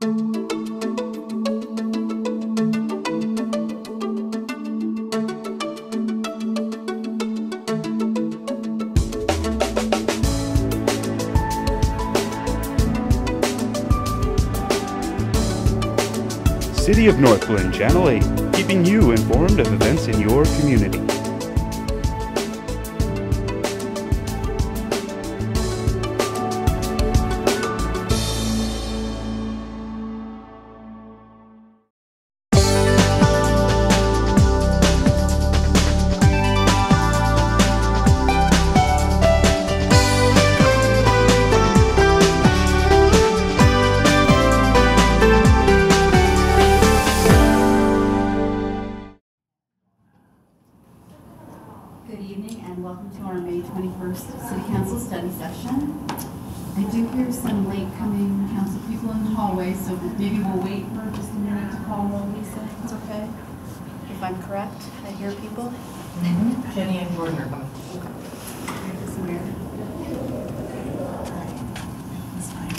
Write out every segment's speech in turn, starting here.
City of Northglenn, Channel 8, keeping you informed of events in your community. Good evening and welcome to our May 21st City Council study session. I do hear some late coming council people in the hallway, so maybe we'll wait for just a minute to call roll, Lisa, if it's okay. If I'm correct, I hear people. Jenny and Jordan are coming. It's weird. That's fine.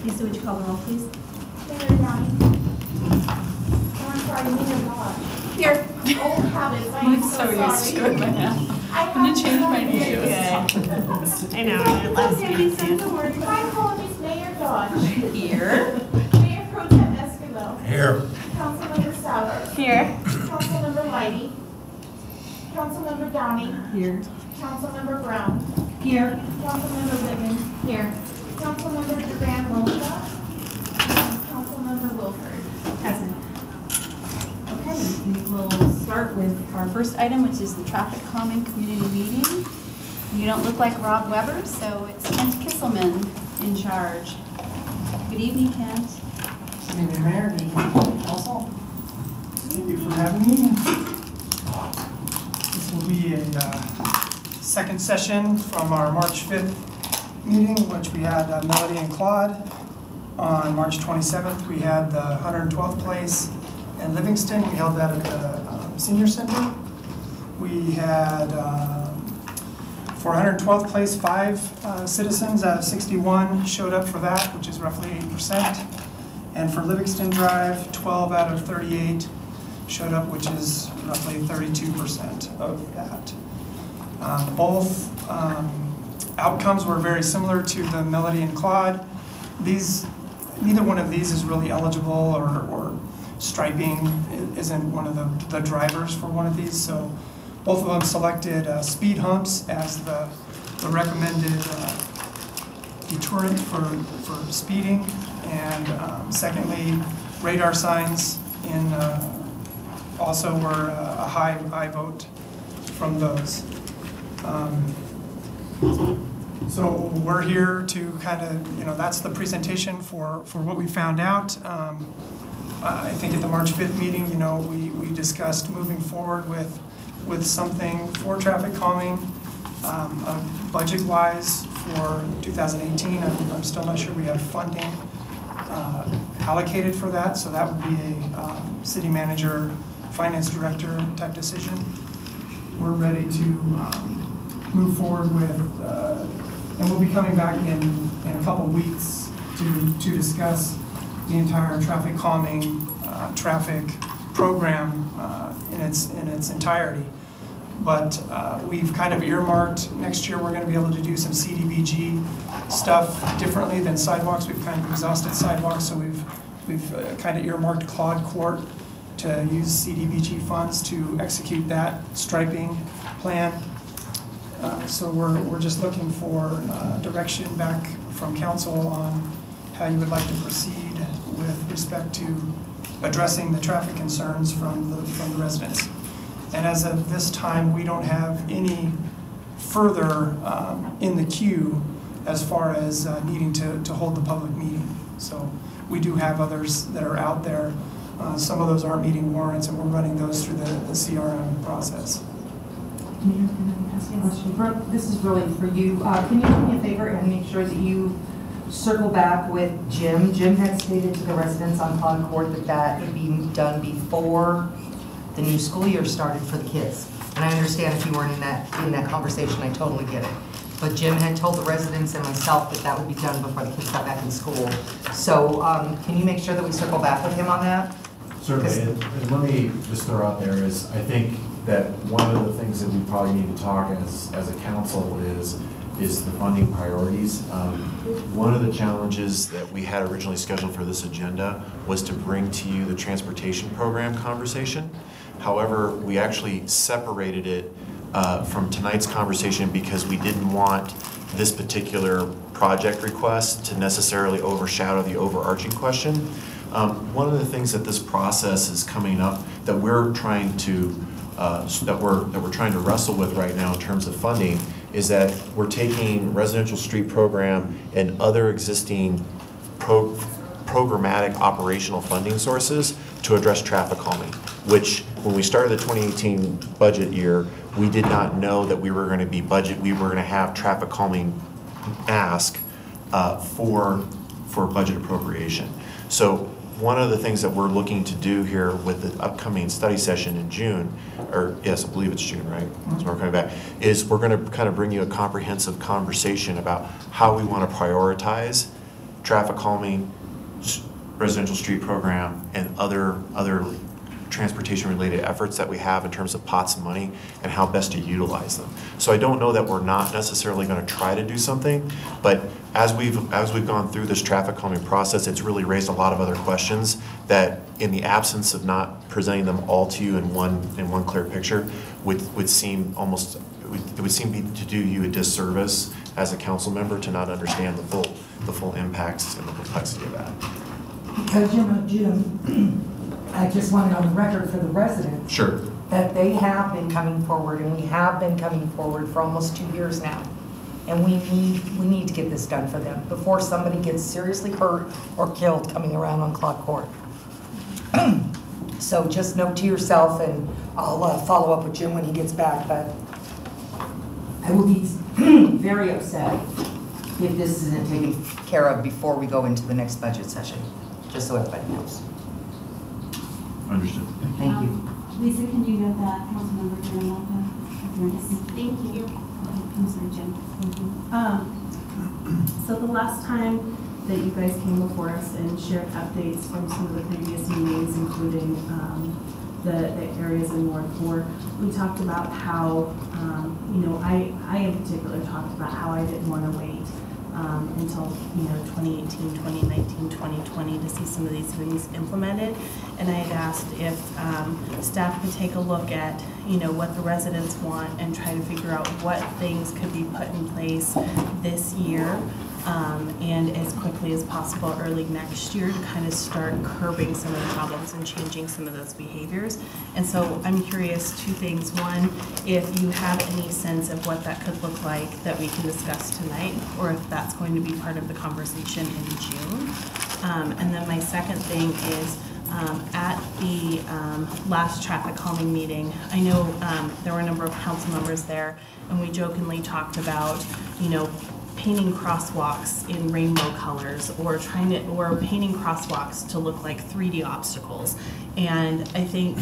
Lisa, would you call the roll, please? Here. Old habits. I'm so used to it by now. I'm going to change my name. I know. Last week. My apologies, Mayor Dodge. Here. Mayor Pro Tem Escalon. Here. Councilmember Sauer. Here. Councilmember Whitey. Councilmember Downey. Here. Councilmember Brown. Here. Councilmember Whitman. Here. Councilmember Duran Molina. Councilmember Wilford. Present. Okay, we will start with our first item, which is the traffic calming community meeting. You don't look like Rob Weber, so it's Kent Kisselman in charge. Good evening, Kent. Good evening, Mayor. Good evening, Council. Thank you for having me. This will be a second session from our March 5th meeting, which we had Melody and Claude. On March 27th, we had the 112th place in Livingston. We held that at the Senior Center. We had, for 112th place, 5 citizens out of 61 showed up for that, which is roughly 8%. And for Livingston Drive, 12 out of 38 showed up, which is roughly 32% of that. Both outcomes were very similar to the Melody and Claude. Neither one of these is really eligible, or striping isn't one of the drivers for one of these. So both of them selected speed humps as the recommended deterrent for speeding. And secondly, radar signs also were a high vote from those. So we're here to kind of, that's the presentation for what we found out. I think at the March 5th meeting, we discussed moving forward with something for traffic calming, budget-wise for 2018. I'm still not sure we have funding allocated for that, so that would be a city manager, finance director type decision. We're ready to move forward with, and we'll be coming back in a couple weeks to discuss the entire traffic calming traffic program in its entirety. But we've kind of earmarked next year we're going to be able to do some CDBG stuff differently than sidewalks. We've kind of exhausted sidewalks, so we've kind of earmarked Claude Court to use CDBG funds to execute that striping plan. So we're just looking for direction back from council on how you would like to proceed with respect to addressing the traffic concerns from the residents. And as of this time, we don't have any further in the queue as far as needing to hold the public meeting. So we do have others that are out there. Some of those aren't meeting warrants, and we're running those through the CRM process. Mayor, can I ask you a question? Brooke, this is really for you. Can you do me a favor and make sure that you circle back with Jim? Jim had stated to the residents on Claude Court that would be done before the new school year started for the kids. And I understand if you weren't in that conversation, I totally get it. but Jim had told the residents and myself that that would be done before the kids got back in school. So can you make sure that we circle back with him on that? Certainly, and let me just throw out there is, I think that one of the things that we probably need to talk as a council is the funding priorities. One of the challenges that we had originally scheduled for this agenda was to bring to you the transportation program conversation. However, we actually separated it from tonight's conversation because we didn't want this particular project request to necessarily overshadow the overarching question. One of the things that this process is coming up that we're trying to wrestle with right now in terms of funding is that we're taking residential street program and other existing programmatic operational funding sources to address traffic calming, which when we started the 2018 budget year, we did not know that we were going to have traffic calming ask for budget appropriation. So one of the things that we're looking to do here with the upcoming study session in June, or yes, I believe it's June, right? So we're coming back, is we're going to kind of bring you a comprehensive conversation about how we want to prioritize traffic calming, residential street program, and other transportation related efforts that we have in terms of pots of money and how best to utilize them. So I don't know that we're not necessarily going to try to do something, but as we've gone through this traffic calming process, it's really raised a lot of other questions that, in the absence of not presenting them all to you in one clear picture, would seem to do you a disservice as a council member to not understand the full impacts and the complexity of that. Because Jim, I just want it on the record for the residents. Sure. That they have been coming forward, and we have been coming forward for almost 2 years now. And we need to get this done for them before somebody gets seriously hurt or killed coming around on Clark Court. So just note to yourself, and I'll follow up with Jim when he gets back, but I will be very upset if this isn't taken care of before we go into the next budget session, just so everybody knows. Understood. Thank you. Lisa, can you note that Councilmember Graham? Thank you. I'm sorry, Jim. So the last time that you guys came before us and shared updates from some of the previous meetings, including the areas in Ward 4, we talked about how, I in particular talked about how I didn't want to wait until 2018, 2019, 2020 to see some of these things implemented. And I had asked if staff could take a look at what the residents want and try to figure out what things could be put in place this year and as quickly as possible early next year to kind of start curbing some of the problems and changing some of those behaviors. And so I'm curious, two things. One, if you have any sense of what that could look like that we can discuss tonight, or if that's going to be part of the conversation in June. And then my second thing is at the last traffic calming meeting, I know there were a number of council members there, and we jokingly talked about, painting crosswalks in rainbow colors, or painting crosswalks to look like 3D obstacles. And I think,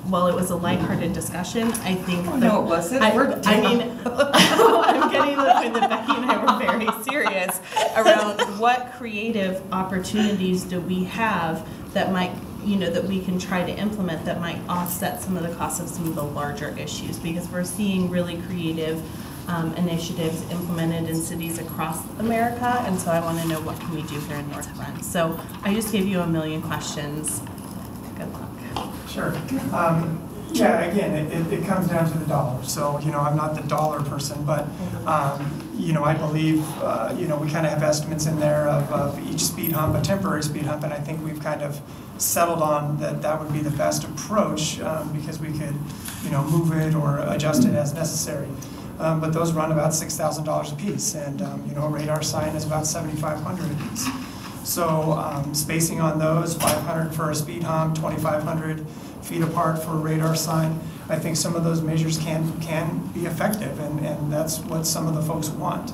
while it was a lighthearted discussion, I think No, it wasn't. I'm getting to the point that Becky and I were very serious around what creative opportunities do we have that might, that we can try to implement that might offset some of the costs of some of the larger issues, because we're seeing really creative initiatives implemented in cities across America, and so I want to know what can we do here in Northglenn. So I just gave you a million questions. Good luck. Sure. Yeah, again, it comes down to the dollar. So, I'm not the dollar person, but, I believe, we kind of have estimates in there of each speed hump, a temporary speed hump, and I think we've kind of settled on that would be the best approach because we could, move it or adjust it as necessary. But those run about $6,000 a piece, and, a radar sign is about $7,500 a piece. So spacing on those, 500 for a speed hump, 2,500 feet apart for a radar sign. I think some of those measures can be effective, and that's what some of the folks want.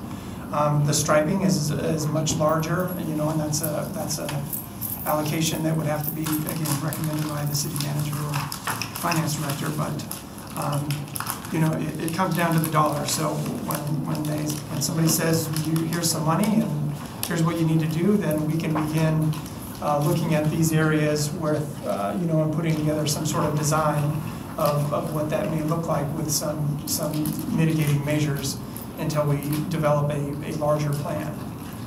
The striping is much larger, and that's a allocation that would have to be, again, recommended by the city manager or finance director. But you know, it comes down to the dollar. So when somebody says, here's some money and here's what you need to do, then we can begin looking at these areas with, you know, and putting together some sort of design of what that may look like with some mitigating measures until we develop a larger plan.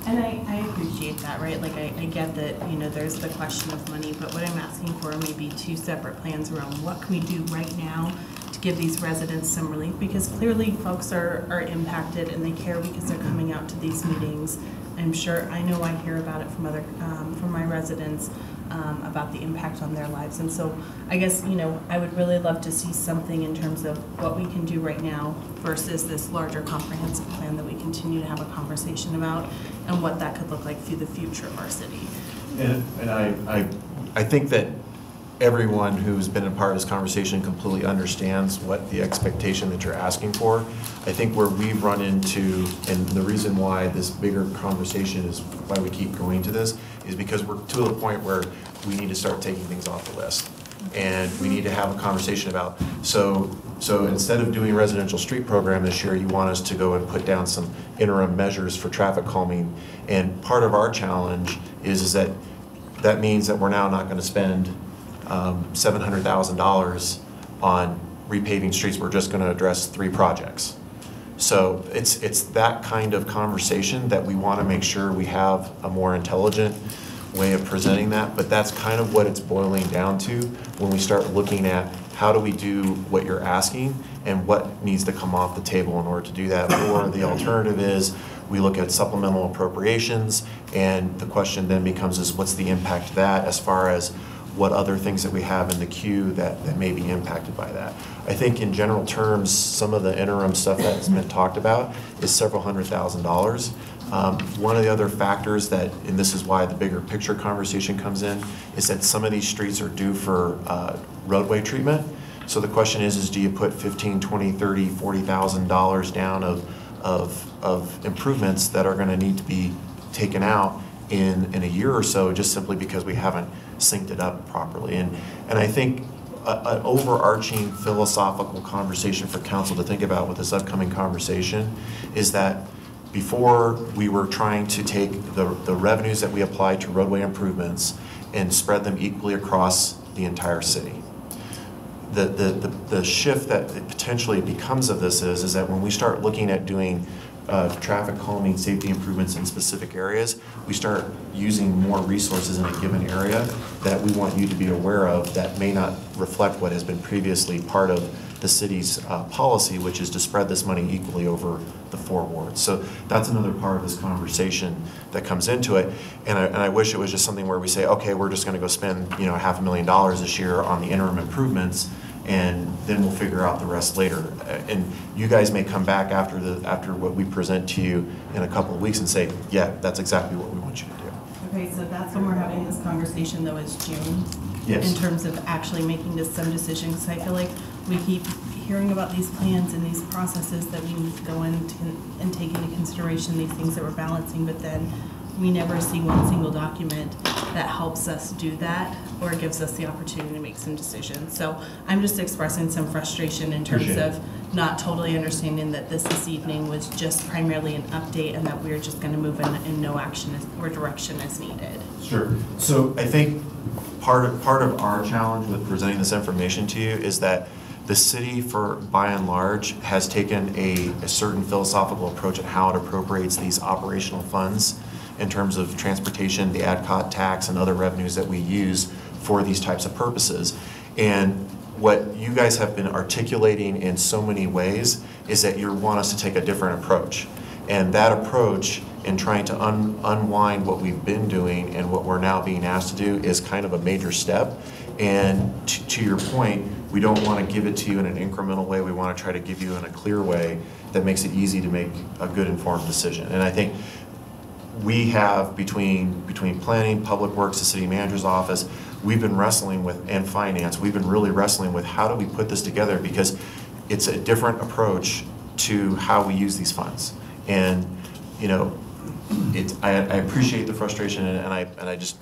And I appreciate that, right? Like, I get that, you know, there's the question of money, but what I'm asking for are maybe two separate plans around what can we do right now to give these residents some relief, because clearly folks are impacted and they care because they're coming out to these meetings. I'm sure, I know I hear about it from my residents about the impact on their lives. And so I guess, you know, I would really love to see something in terms of what we can do right now versus this larger comprehensive plan that we continue to have a conversation about and what that could look like through the future of our city. And I think that everyone who's been a part of this conversation completely understands what the expectation that you're asking for. I think where we've run into, and the reason why this bigger conversation is why we keep going to this, is because we're to the point where we need to start taking things off the list. And we need to have a conversation about, so instead of doing a residential street program this year, you want us to go and put down some interim measures for traffic calming. And part of our challenge is that means that we're now not going to spend $700,000 on repaving streets. We're just going to address 3 projects. So it's that kind of conversation that we want to make sure we have a more intelligent way of presenting that, but that's kind of what it's boiling down to when we start looking at how do we do what you're asking and what needs to come off the table in order to do that. Or the alternative is we look at supplemental appropriations, and the question then becomes is what's the impact of that as far as what other things that we have in the queue that may be impacted by that. I think in general terms, some of the interim stuff that's been talked about is several $100,000. One of the other factors that, and this is why the bigger picture conversation comes in, is that some of these streets are due for roadway treatment. So the question is do you put $15,000, $20,000, $30,000, $40,000 down of improvements that are going to need to be taken out in a year or so, just simply because we haven't synced it up properly. And I think an overarching philosophical conversation for council to think about with this upcoming conversation is that before we were trying to take the revenues that we apply to roadway improvements and spread them equally across the entire city. The shift that it potentially becomes of this is that when we start looking at doing traffic calming, safety improvements in specific areas, we start using more resources in a given area that we want you to be aware of that may not reflect what has been previously part of the city's policy, which is to spread this money equally over the 4 wards. So that's another part of this conversation that comes into it. And I wish it was just something where we say, okay, we're just going to go spend $500,000 this year on the interim improvements, and then we'll figure out the rest later. And you guys may come back after what we present to you in a couple of weeks and say, yeah, that's exactly what we want you to do. Okay, so that's when we're having this conversation, though, is June. Yes. In terms of actually making some decisions, because I feel like we keep hearing about these plans and these processes that we need to go in and take into consideration these things that we're balancing, but then we never see one single document that helps us do that or gives us the opportunity to make some decisions. So I'm just expressing some frustration in terms of not totally understanding that this evening was just primarily an update and that we're just going to move in no action or direction as needed. Sure. So I think part of our challenge with presenting this information to you is that the city, by and large, has taken a certain philosophical approach at how it appropriates these operational funds in terms of transportation, the ADCOT tax, and other revenues that we use for these types of purposes. And what you guys have been articulating in so many ways is that you want us to take a different approach. And that approach in trying to unwind what we've been doing and what we're now being asked to do is kind of a major step. And to your point, we don't want to give it to you in an incremental way. We want to try to give you in a clear way that makes it easy to make a good informed decision. And I think we have, between planning, public works, the city manager's office, we've been wrestling with, and finance, we've been really wrestling with how do we put this together, because it's a different approach to how we use these funds. And I appreciate the frustration, and I just,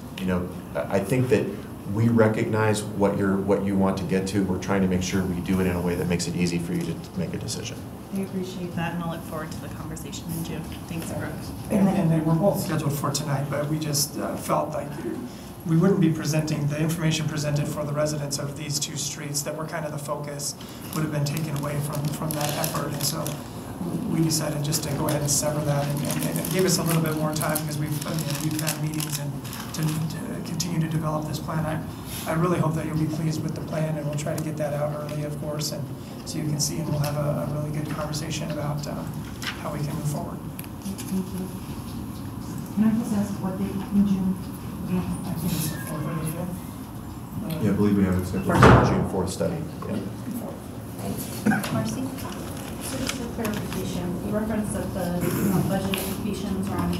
I think that we recognize what you want to get to. We're trying to make sure we do it in a way that makes it easy for you to make a decision. I appreciate that, and I'll look forward to the conversation in June. Thanks, Brooke. And they were both scheduled for tonight, but we just felt like we wouldn't be presenting, the information presented for the residents of these two streets that were kind of the focus would have been taken away from that effort. And so we decided just to go ahead and sever that, and it gave us a little bit more time because we've had meetings and to continue to develop this plan. I really hope that you'll be pleased with the plan, and we'll try to get that out early, of course, and so you can see, and we'll have a really good conversation about how we can move forward. Thank you. Can I just ask what date in June? I think it's the 4th or the 5th. Yeah, I believe we have it scheduled for June 4th study. Yeah. Marcy? So just for clarification, the reference of the budget implications are on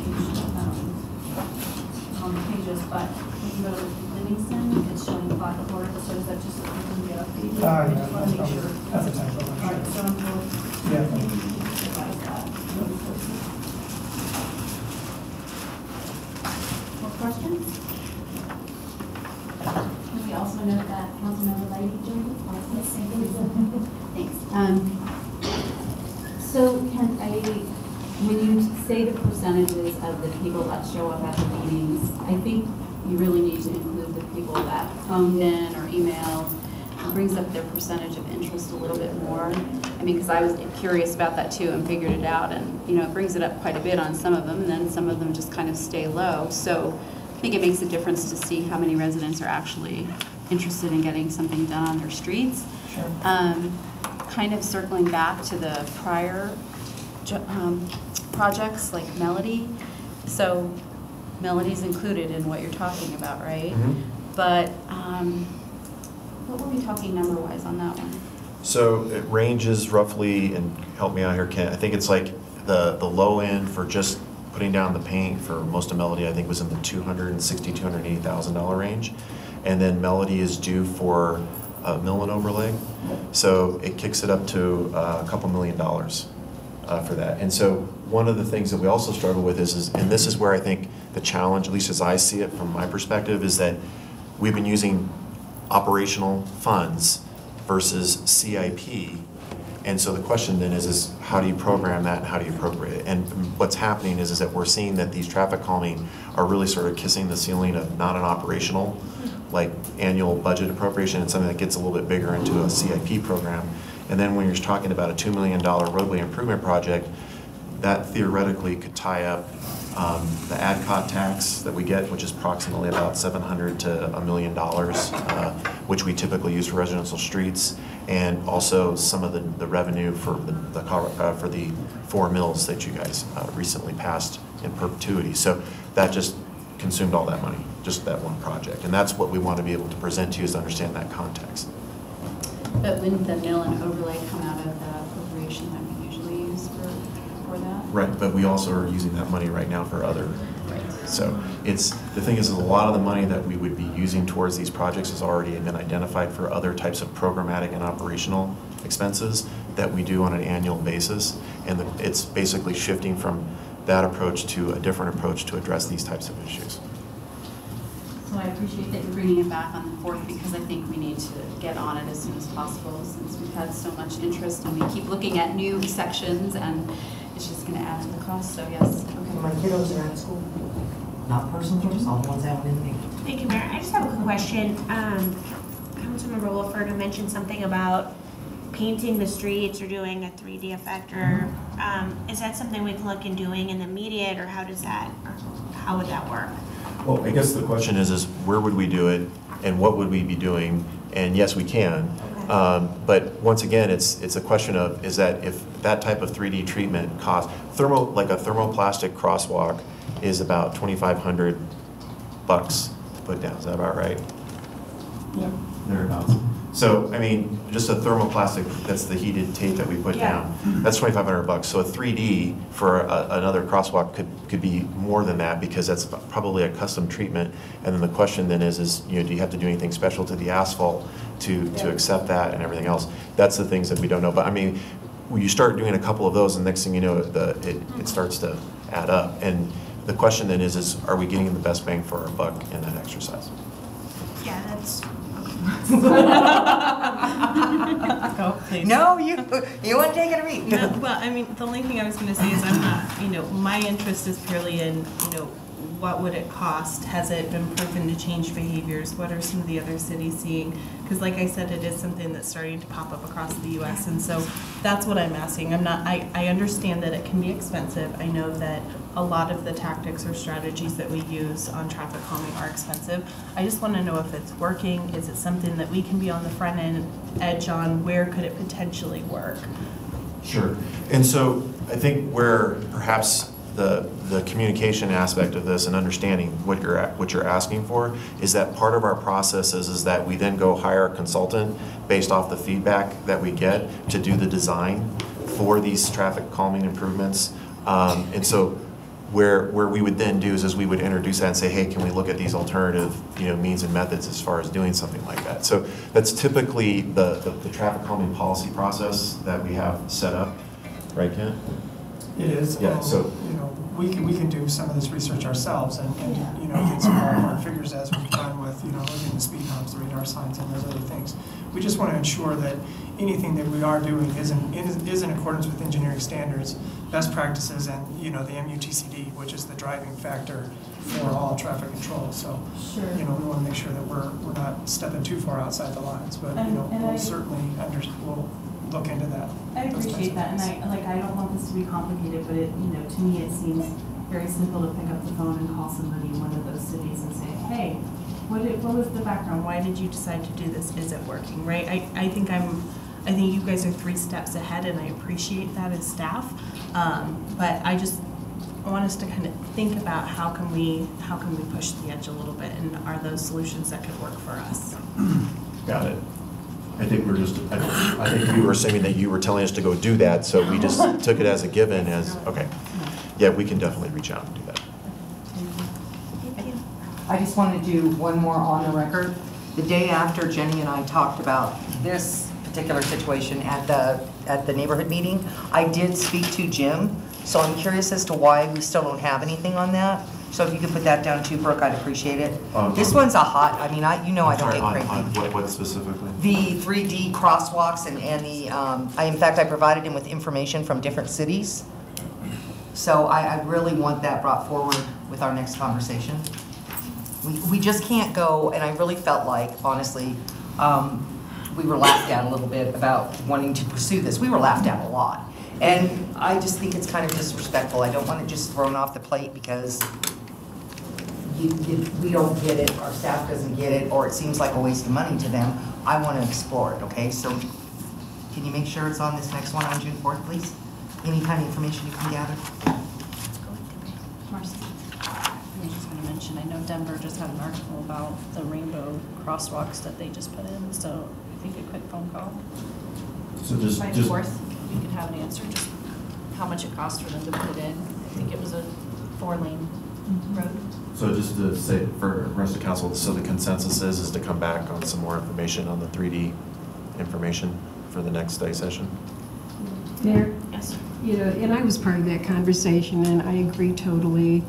the pages, but if you go to Livingston, it's showing Clock Court, so is that just something we can get updated? I just want to make sure. That's a typo. All right, so I'm going Yeah. to revise that. More questions? Can we also note that Councilmember Lady joined us? Thanks. So when you say the percentages of the people that show up at the meetings, I think you really need to include the people that phoned in or emailed. It brings up their percentage of interest a little bit more. I mean, because I was curious about that too and figured it out, and it brings it up quite a bit on some of them, and then some of them just kind of stay low. So I think it makes a difference to see how many residents are actually interested in getting something done on their streets. Sure. Kind of circling back to the prior projects like Melody. So Melody's included in what you're talking about, right? Mm-hmm. But what were we talking number-wise on that one? So it ranges roughly, and help me out here, Ken, I think it's like the low end for just putting down the paint for most of Melody, I think was in the $260,000, $280,000 range. And then Melody is due for a mill and overlay. So it kicks it up to a couple $1 million for that. And so one of the things that we also struggle with is, and this is where I think the challenge, at least as I see it from my perspective, is that we've been using operational funds versus CIP. And so the question then is how do you program that and how do you appropriate it? And what's happening is that we're seeing that these traffic calming are really sort of kissing the ceiling of not an operational, like annual budget appropriation, and something that gets a little bit bigger into a CIP program. And then when you're talking about a $2 million roadway improvement project, that theoretically could tie up the ADCOT tax that we get, which is approximately about $700,000 to $1 million, which we typically use for residential streets, and also some of the revenue for the 4 mills that you guys recently passed in perpetuity. So that just consumed all that money, just that one project. And that's what we want to be able to present to you, is to understand that context. But wouldn't the mill and overlay come out of the appropriation that we usually use for that? Right, but we also are using that money right now for other. So the thing is a lot of the money that we would be using towards these projects has already been identified for other types of programmatic and operational expenses that we do on an annual basis. And it's basically shifting from that approach to a different approach to address these types of issues. So I appreciate that you're bringing it back on the 4th, because I think we need to get on it as soon as possible, since we've had so much interest and we keep looking at new sections, and it's just going to add to the cost. So yes. Okay. My kiddos are at school, not personal, just all the ones out in the. Thank you, Mayor. I just have a quick question. Councilmember Wolford mentioned something about painting the streets or doing a 3D effect, or is that something we can look in doing in the immediate, or how would that work? Well, I guess the question is where would we do it and what would we be doing? And yes, we can. Okay. But once again, it's a question of, is that if that type of 3D treatment costs, like a thermoplastic crosswalk is about $2,500 to put down. Is that about right? Yeah. Thereabouts. So, I mean, just a thermoplastic, that's the heated tape that we put down, that's $2,500. So a 3D for another crosswalk could be more than that, because that's probably a custom treatment. And then the question then is do you have to do anything special to the asphalt to accept that and everything else? That's the things that we don't know. But I mean, when you start doing a couple of those, and the next thing you know, it starts to add up. And the question then is are we getting the best bang for our buck in that exercise? Yeah, that's, Go, please. No, you want to take it or me? No, well, I mean, the only thing I was going to say is I'm not, my interest is purely in, what would it cost? Has it been proven to change behaviors? What are some of the other cities seeing? Because like I said, it is something that's starting to pop up across the U.S. And so that's what I'm asking. I understand that it can be expensive. I know that a lot of the tactics or strategies that we use on traffic calming are expensive. I just want to know if it's working. Is it something that we can be on the front end edge on? Where could it potentially work? Sure. And so I think where perhaps the communication aspect of this and understanding what you're asking for is that part of our process is that we then go hire a consultant based off the feedback that we get to do the design for these traffic calming improvements. And so where we would then do is we would introduce that and say, hey, can we look at these alternative means and methods as far as doing something like that. So that's typically the traffic calming policy process that we have set up, right, Kent? It is. Yeah, so we can do some of this research ourselves and get some hard figures as we've done with looking at the speed humps, the radar signs, and those other things. We just want to ensure that anything that we are doing is in accordance with engineering standards, best practices, and the MUTCD, which is the driving factor for all traffic control. So Sure. we want to make sure that we're not stepping too far outside the lines, but we'll certainly we'll look into that. I appreciate that, and I don't want this to be complicated, but to me it seems very simple to pick up the phone and call somebody in one of those cities and say, hey, what was the background? Why did you decide to do this? Is it working? Right? I think you guys are 3 steps ahead, and I appreciate that as staff. But I want us to kind of think about how can we push the edge a little bit, and are those solutions that could work for us? Got it. I think I think you were assuming that you were telling us to go do that, so we just took it as a given okay. Yeah, we can definitely reach out and do that. thank you. I just want to do one more on the record. The day after Jenny and I talked about this particular situation at the neighborhood meeting, I did speak to Jim, so I'm curious as to why we still don't have anything on that. So if you could put that down too, Brooke, I'd appreciate it. This one's a hot, I mean, I don't get crazy. On what specifically? The 3D crosswalks and the, in fact, I provided him with information from different cities. So I really want that brought forward with our next conversation. We just can't go, and I really felt like, honestly, we were laughed at a little bit about wanting to pursue this. We were laughed at a lot. And I just think it's kind of disrespectful. I don't want it just thrown off the plate because we don't get it, our staff doesn't get it, or it seems like a waste of money to them. I want to explore it, okay? So can you make sure it's on this next one on June 4th, please? Any kind of information you can gather? Marcy, I just want to mention, I know Denver just had an article about the rainbow crosswalks that they just put in, so I think a quick phone call. So just By the 4th, we could have an answer, just how much it costs for them to put it in. I think it was a 4-lane road. So just to say for the rest of the council, so the consensus is to come back on some more information on the 3D information for the next study session? Mayor, Yes. and I was part of that conversation, and I agree totally.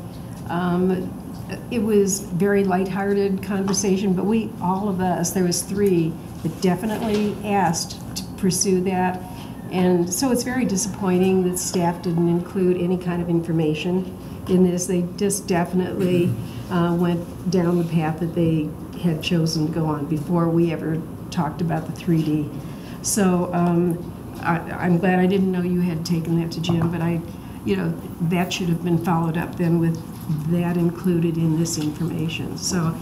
It was very lighthearted conversation, but all of us, there was 3 that definitely asked to pursue that. And so it's very disappointing that staff didn't include any kind of information in this. They just definitely went down the path that they had chosen to go on before we ever talked about the 3D. So I'm glad I didn't know you had taken that to Jim, but that should have been followed up then with that included in this information. So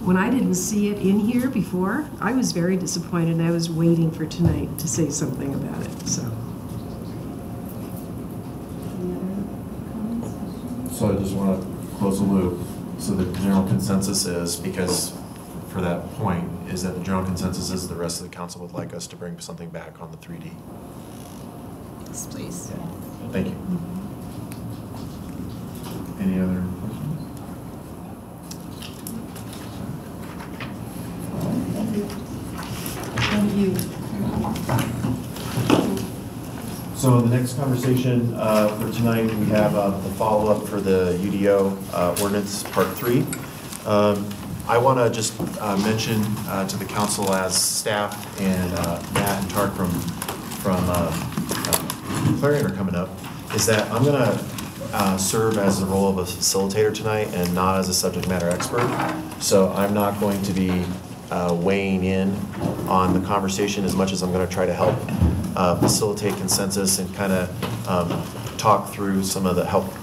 when I didn't see it in here before, I was very disappointed, and I was waiting for tonight to say something about it, so. So I just want to close the loop. So the general consensus is, because for that point, is that the general consensus is the rest of the council would like us to bring something back on the 3D. Yes, please. Okay. Thank you. Any other questions? Thank you. So the next conversation for tonight, we have the follow-up for the UDO ordinance part 3. I want to just mention to the council as staff and Matt and Tark from Clarion are coming up, is that I'm going to serve as the role of a facilitator tonight and not as a subject matter expert. So I'm not going to be weighing in on the conversation as much as I'm going to try to help facilitate consensus and kind of talk through some of the, help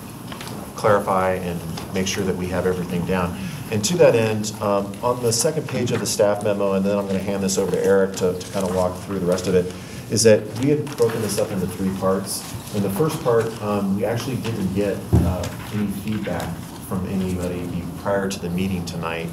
clarify and make sure that we have everything down. And to that end, on the second page of the staff memo, and then I'm going to hand this over to Eric to kind of walk through the rest of it, is that we had broken this up into 3 parts. In the first part, we actually didn't get any feedback from anybody prior to the meeting tonight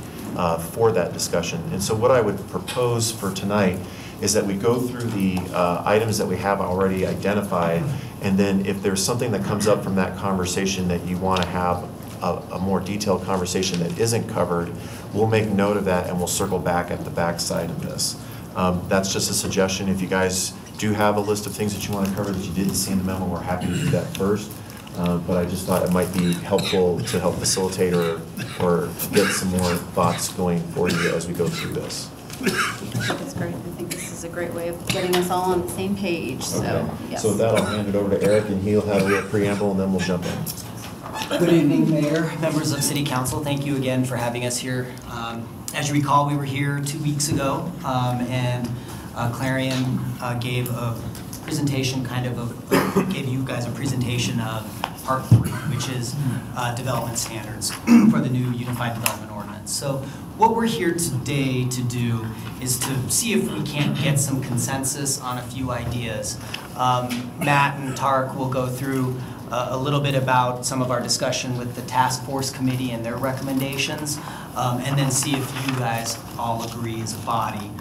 for that discussion. And so what I would propose for tonight is that we go through the items that we have already identified, and then if there's something that comes up from that conversation that you want to have a more detailed conversation that isn't covered, we'll make note of that and we'll circle back at the back side of this. That's just a suggestion. If you guys do have a list of things that you want to cover that you didn't see in the memo, we're happy to do that first. But I just thought it might be helpful to help facilitate or get some more thoughts going for you as we go through this. I think it's great. I think this is a great way of getting us all on the same page. So, okay. yes. So with that, I'll hand it over to Eric, and he'll have a little preamble, and then we'll jump in. Good evening, Mayor, members of City Council. Thank you again for having us here. As you recall, we were here 2 weeks ago, and Clarion gave a presentation, gave you guys a presentation of Part 3, which is development standards for the new Unified Development Ordinance. So what we're here today to do is to see if we can't get some consensus on a few ideas. Matt and Tark will go through a little bit about some of our discussion with the task force committee and their recommendations, and then see if you guys all agree as a body,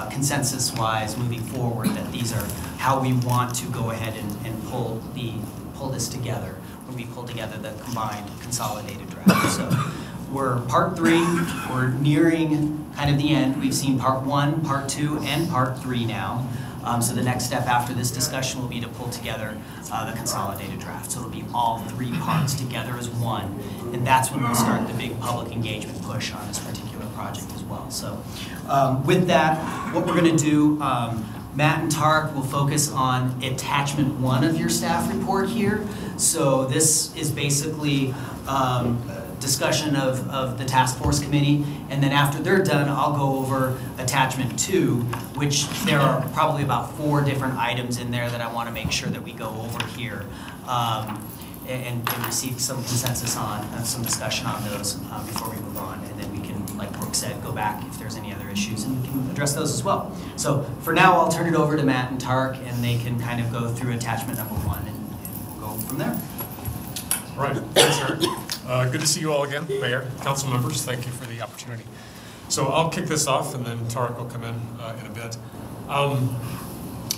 consensus-wise, moving forward, that these are how we want to go ahead and pull this together when we pull together the combined consolidated draft. So we're Part 3, we're nearing kind of the end. We've seen Part 1, Part 2, and Part 3 now. So the next step after this discussion will be to pull together the consolidated draft. So it'll be all 3 parts together as one. And that's when we'll start the big public engagement push on this particular project as well. So with that, what we're going to do, Matt and Tark will focus on attachment 1 of your staff report here. So this is basically discussion of the task force committee, and then after they're done, I'll go over attachment 2, which there are probably about 4 different items in there that I want to make sure that we go over here and receive some consensus on and some discussion on those before we move on, and then we can, like Brooke said, go back if there's any other issues and we can address those as well. So for now, I'll turn it over to Matt and Tark, and they can kind of go through attachment number 1 and we'll go from there. All right, thanks, Eric. Good to see you all again, Mayor, council members. Thank you for the opportunity. So I'll kick this off, and then Tarek will come in a bit.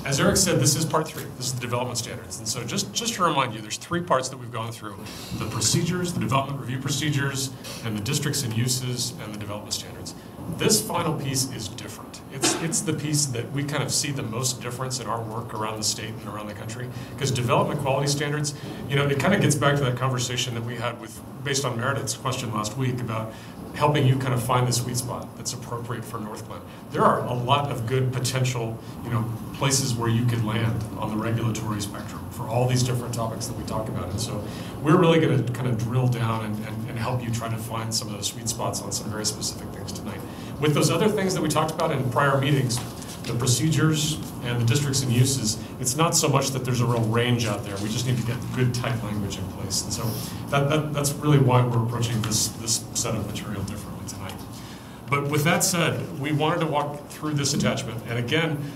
As Eric said, this is Part 3. This is the development standards. And so just to remind you, there's 3 parts that we've gone through: the procedures, the development review procedures, and the districts and uses, and the development standards. This final piece is different. It's the piece that we kind of see the most difference in our work around the state and around the country, because development quality standards, you know, it kind of gets back to that conversation that we had based on Meredith's question last week about helping you kind of find the sweet spot that's appropriate for Northglenn. There are a lot of good potential, you know, places where you could land on the regulatory spectrum for all these different topics that we talk about. And so we're really going to kind of drill down and help you try to find some of those sweet spots on some very specific things tonight. With those other things that we talked about in prior meetings, the procedures and the districts and uses, it's not so much that there's a real range out there. We just need to get good, tight language in place. And so that's really why we're approaching this set of material differently tonight. But with that said, we wanted to walk through this attachment. And again,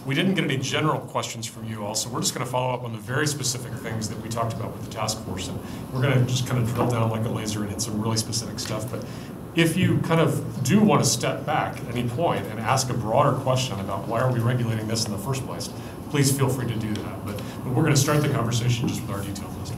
we didn't get any general questions from you all, so we're just going to follow up on the very specific things that we talked about with the task force. And we're going to just kind of drill down like a laser and hit some really specific stuff. But if you kind of do want to step back at any point and ask a broader question about why are we regulating this in the first place, please feel free to do that. But we're going to start the conversation just with our detailed list.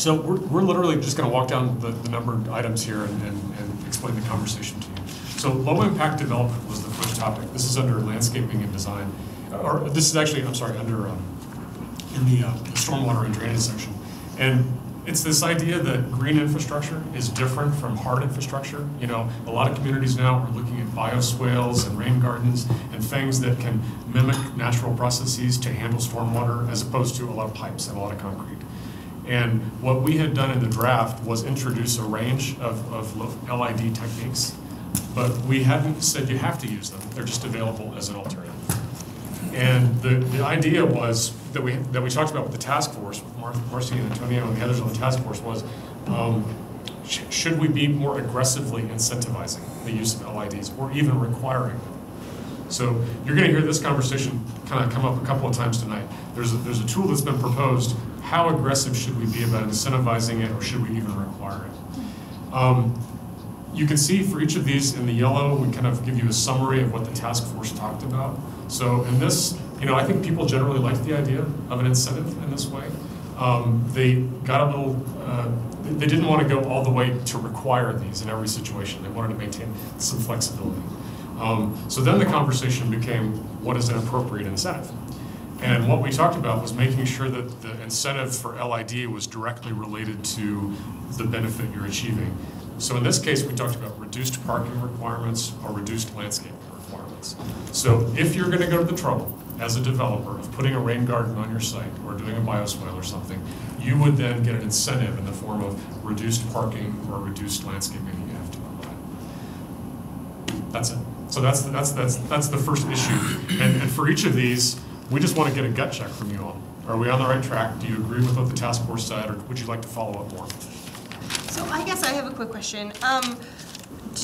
So we're literally just going to walk down the numbered items here and explain the conversation to you. So low impact development was the first topic. This is under landscaping and design, or this is actually, I'm sorry, under in the stormwater and drainage section. And It's this idea that green infrastructure is different from hard infrastructure. You know, a lot of communities now are looking at bioswales and rain gardens and things that can mimic natural processes to handle stormwater as opposed to a lot of pipes and a lot of concrete. And what we had done in the draft was introduce a range of LID techniques, but we hadn't said you have to use them. They're just available as an alternative. And the idea was that we talked about with the task force, with Marcy and Antonio and the others on the task force was, should we be more aggressively incentivizing the use of LIDs or even requiring them? So you're going to hear this conversation kind of come up a couple of times tonight. There's a tool that's been proposed. How aggressive should we be about incentivizing it, or should we even require it? You can see for each of these in the yellow, we kind of give you a summary of what the task force talked about. So in this, you know, I think people generally like the idea of an incentive in this way. They got a little, they didn't want to go all the way to require these in every situation. They wanted to maintain some flexibility. So then the conversation became, what is an appropriate incentive? And what we talked about was making sure that the incentive for LID was directly related to the benefit you're achieving. So in this case, we talked about reduced parking requirements or reduced landscaping requirements. So if you're going to go to the trouble as a developer of putting a rain garden on your site or doing a bioswale or something, you would then get an incentive in the form of reduced parking or reduced landscaping you have to apply. That's it. So that's the first issue. And for each of these, we just want to get a gut check from you all. Are we on the right track? Do you agree with what the task force said, or would you like to follow up more? So I guess I have a quick question. Can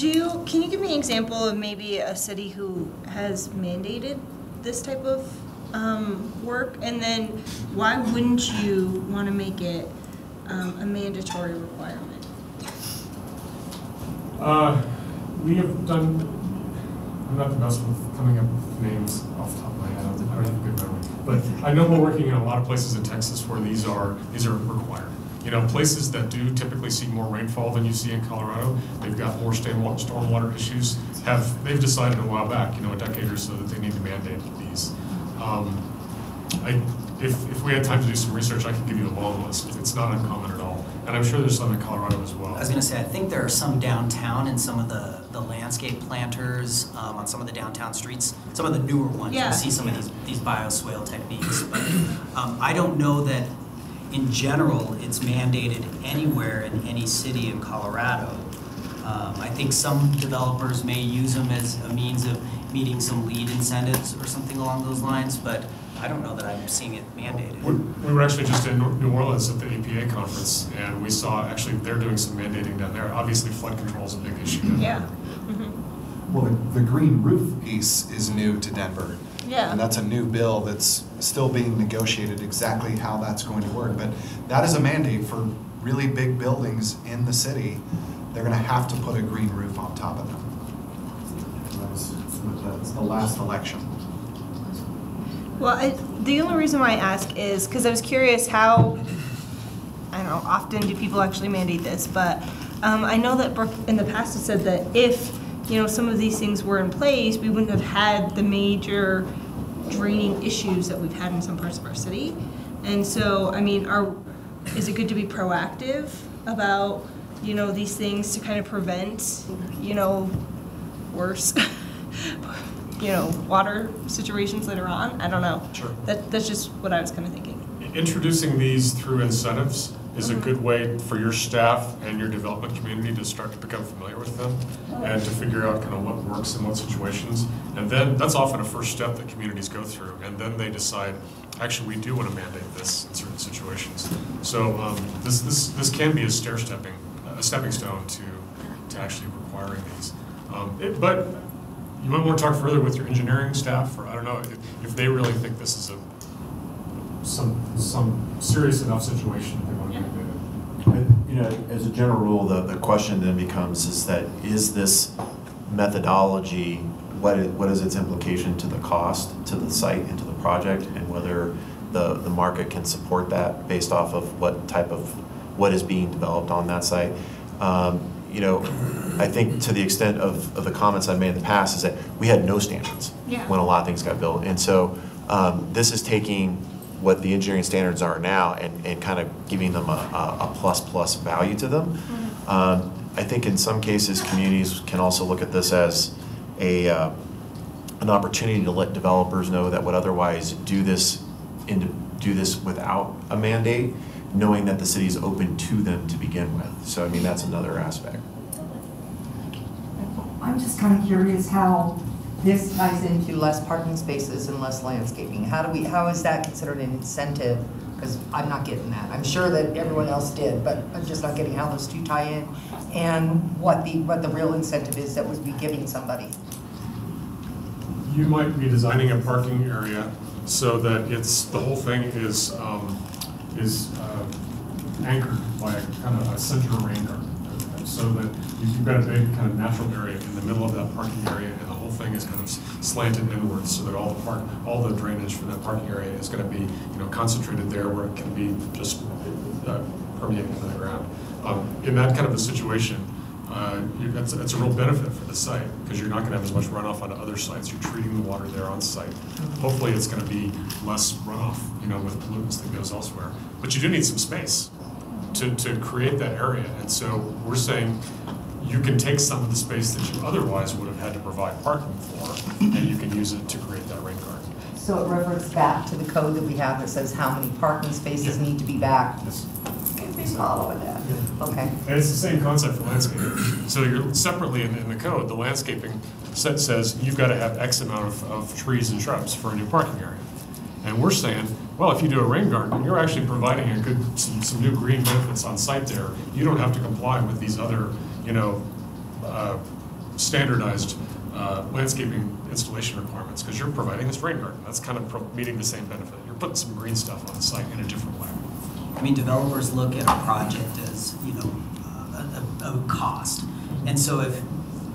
you give me an example of maybe a city who has mandated this type of work? And then why wouldn't you want to make it a mandatory requirement? We have done, I'm not the best with coming up with names off the top of my head. I don't have a good memory. But I know we're working in a lot of places in Texas where these are required. You know, places that do typically see more rainfall than you see in Colorado, they've got more stormwater issues, they've decided a while back, you know, a decade or so, that they need to mandate these. If we had time to do some research, I could give you a long list. It's not uncommon at all. And I'm sure there's some in Colorado as well. I was going to say, I think there are some downtown and some of the landscape planters on some of the downtown streets, some of the newer ones. Yeah. You'll see some of these bioswale techniques. But I don't know that in general it's mandated anywhere in any city in Colorado. I think some developers may use them as a means of meeting some lead incentives or something along those lines, but I don't know that I'm seeing it mandated. We were actually just in New Orleans at the APA conference, and we saw actually they're doing some mandating down there. Obviously, flood control is a big issue down there. Mm-hmm. Well, the green roof piece is new to Denver. Yeah. And that's a new bill that's still being negotiated exactly how that's going to work. But that is a mandate for really big buildings in the city. They're going to have to put a green roof on top of them. That was the last election. Well, the only reason why I ask is because I was curious how, I don't know, often do people actually mandate this, but I know that Brooke in the past has said that if, you know, some of these things were in place, we wouldn't have had the major draining issues that we've had in some parts of our city. And so, I mean, is it good to be proactive about, you know, these things to kind of prevent, you know, worse you know, water situations later on? I don't know. Sure. That's just what I was kind of thinking. Introducing these through incentives is a good way for your staff and your development community to start to become familiar with them and to figure out kind of what works in what situations. And then that's often a first step that communities go through. And then they decide, actually, we do want to mandate this in certain situations. So this can be a stepping stone to actually requiring these. But you might want to talk further with your engineering staff, or I don't know, if they really think this is some serious enough situation that they want to mandate it. You know, as a general rule, the question then becomes is this methodology, what is its implication to the cost, to the site, and to the project, and whether the market can support that based off of what is being developed on that site. You know, I think to the extent of the comments I've made in the past is that we had no standards when a lot of things got built. And so this is taking what the engineering standards are now and kind of giving them a plus value to them. I think in some cases, communities can also look at this as an opportunity to let developers know that would otherwise do this without a mandate, knowing that the city is open to them to begin with. So I mean, that's another aspect. I'm just kind of curious how this ties into less parking spaces and less landscaping. How is that considered an incentive? Because I'm not getting that. I'm sure that everyone else did, but I'm just not getting how those two tie in and what the real incentive is that would be giving somebody. You might be designing a parking area so that the whole thing is anchored by a kind of a center rain garden. So that you've got a big kind of natural area in the middle of that parking area, and the whole thing is kind of slanted inwards, so that all the drainage for that parking area is going to be concentrated there, where it can be just permeating into the ground. In that kind of a situation, that's a real benefit for the site, because you're not going to have as much runoff onto other sites. You're treating the water there on site. Hopefully, it's going to be less runoff, with pollutants that goes elsewhere. But you do need some space to create that area, and so we're saying you can take some of the space that you otherwise would have had to provide parking for, and you can use it to create that rain garden. So it reverts back to the code that we have that says how many parking spaces need to be back. Yes. They follow that. Okay. And it's the same concept for landscaping. So you're separately in the code, the landscaping set says you've got to have X amount of trees and shrubs for a new parking area. And we're saying, well, if you do a rain garden, you're actually providing some new green benefits on site there. You don't have to comply with these other, standardized landscaping installation requirements, because you're providing this rain garden. That's kind of meeting the same benefit. You're putting some green stuff on the site in a different way. I mean, developers look at a project as, a cost. And so if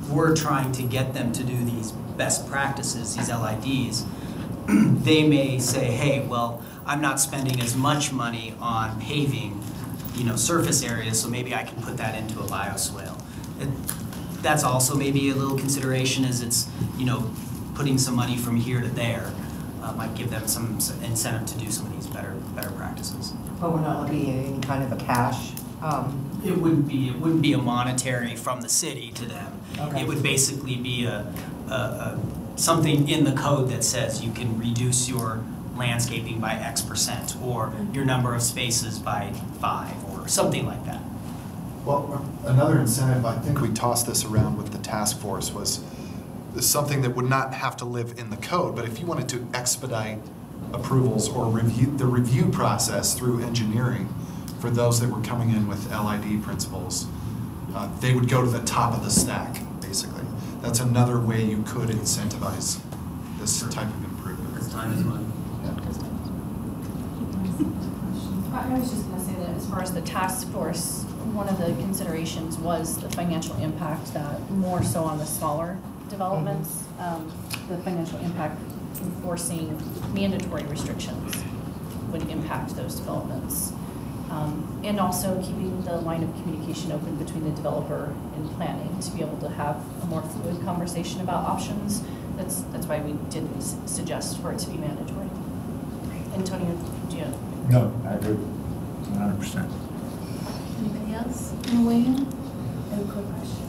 we're trying to get them to do these best practices, these LIDs, they may say, hey, well, I'm not spending as much money on paving, surface areas, so maybe I can put that into a bioswale. That's also maybe a little consideration, as it's, putting some money from here to there. Might give them some incentive to do some of these better practices. But we're not looking at any kind of a cash. It wouldn't be a monetary from the city to them. Okay. It would basically be something in the code that says you can reduce your landscaping by X%, or your number of spaces by 5, or something like that. Well, another incentive, I think we tossed this around with the task force, was something that would not have to live in the code, but if you wanted to expedite approvals or the review process through engineering for those that were coming in with LID principles, they would go to the top of the stack, basically. That's another way you could incentivize this type of improvement. Because time is money. I was just going to say that as far as the task force, one of the considerations was the financial impact, that more so on the smaller developments, the financial impact enforcing mandatory restrictions would impact those developments. And also keeping the line of communication open between the developer and planning to be able to have a more fluid conversation about options. That's why we didn't suggest for it to be mandatory. Antonio, do you? No, I agree, 100%. Anybody else? William? I have a quick question.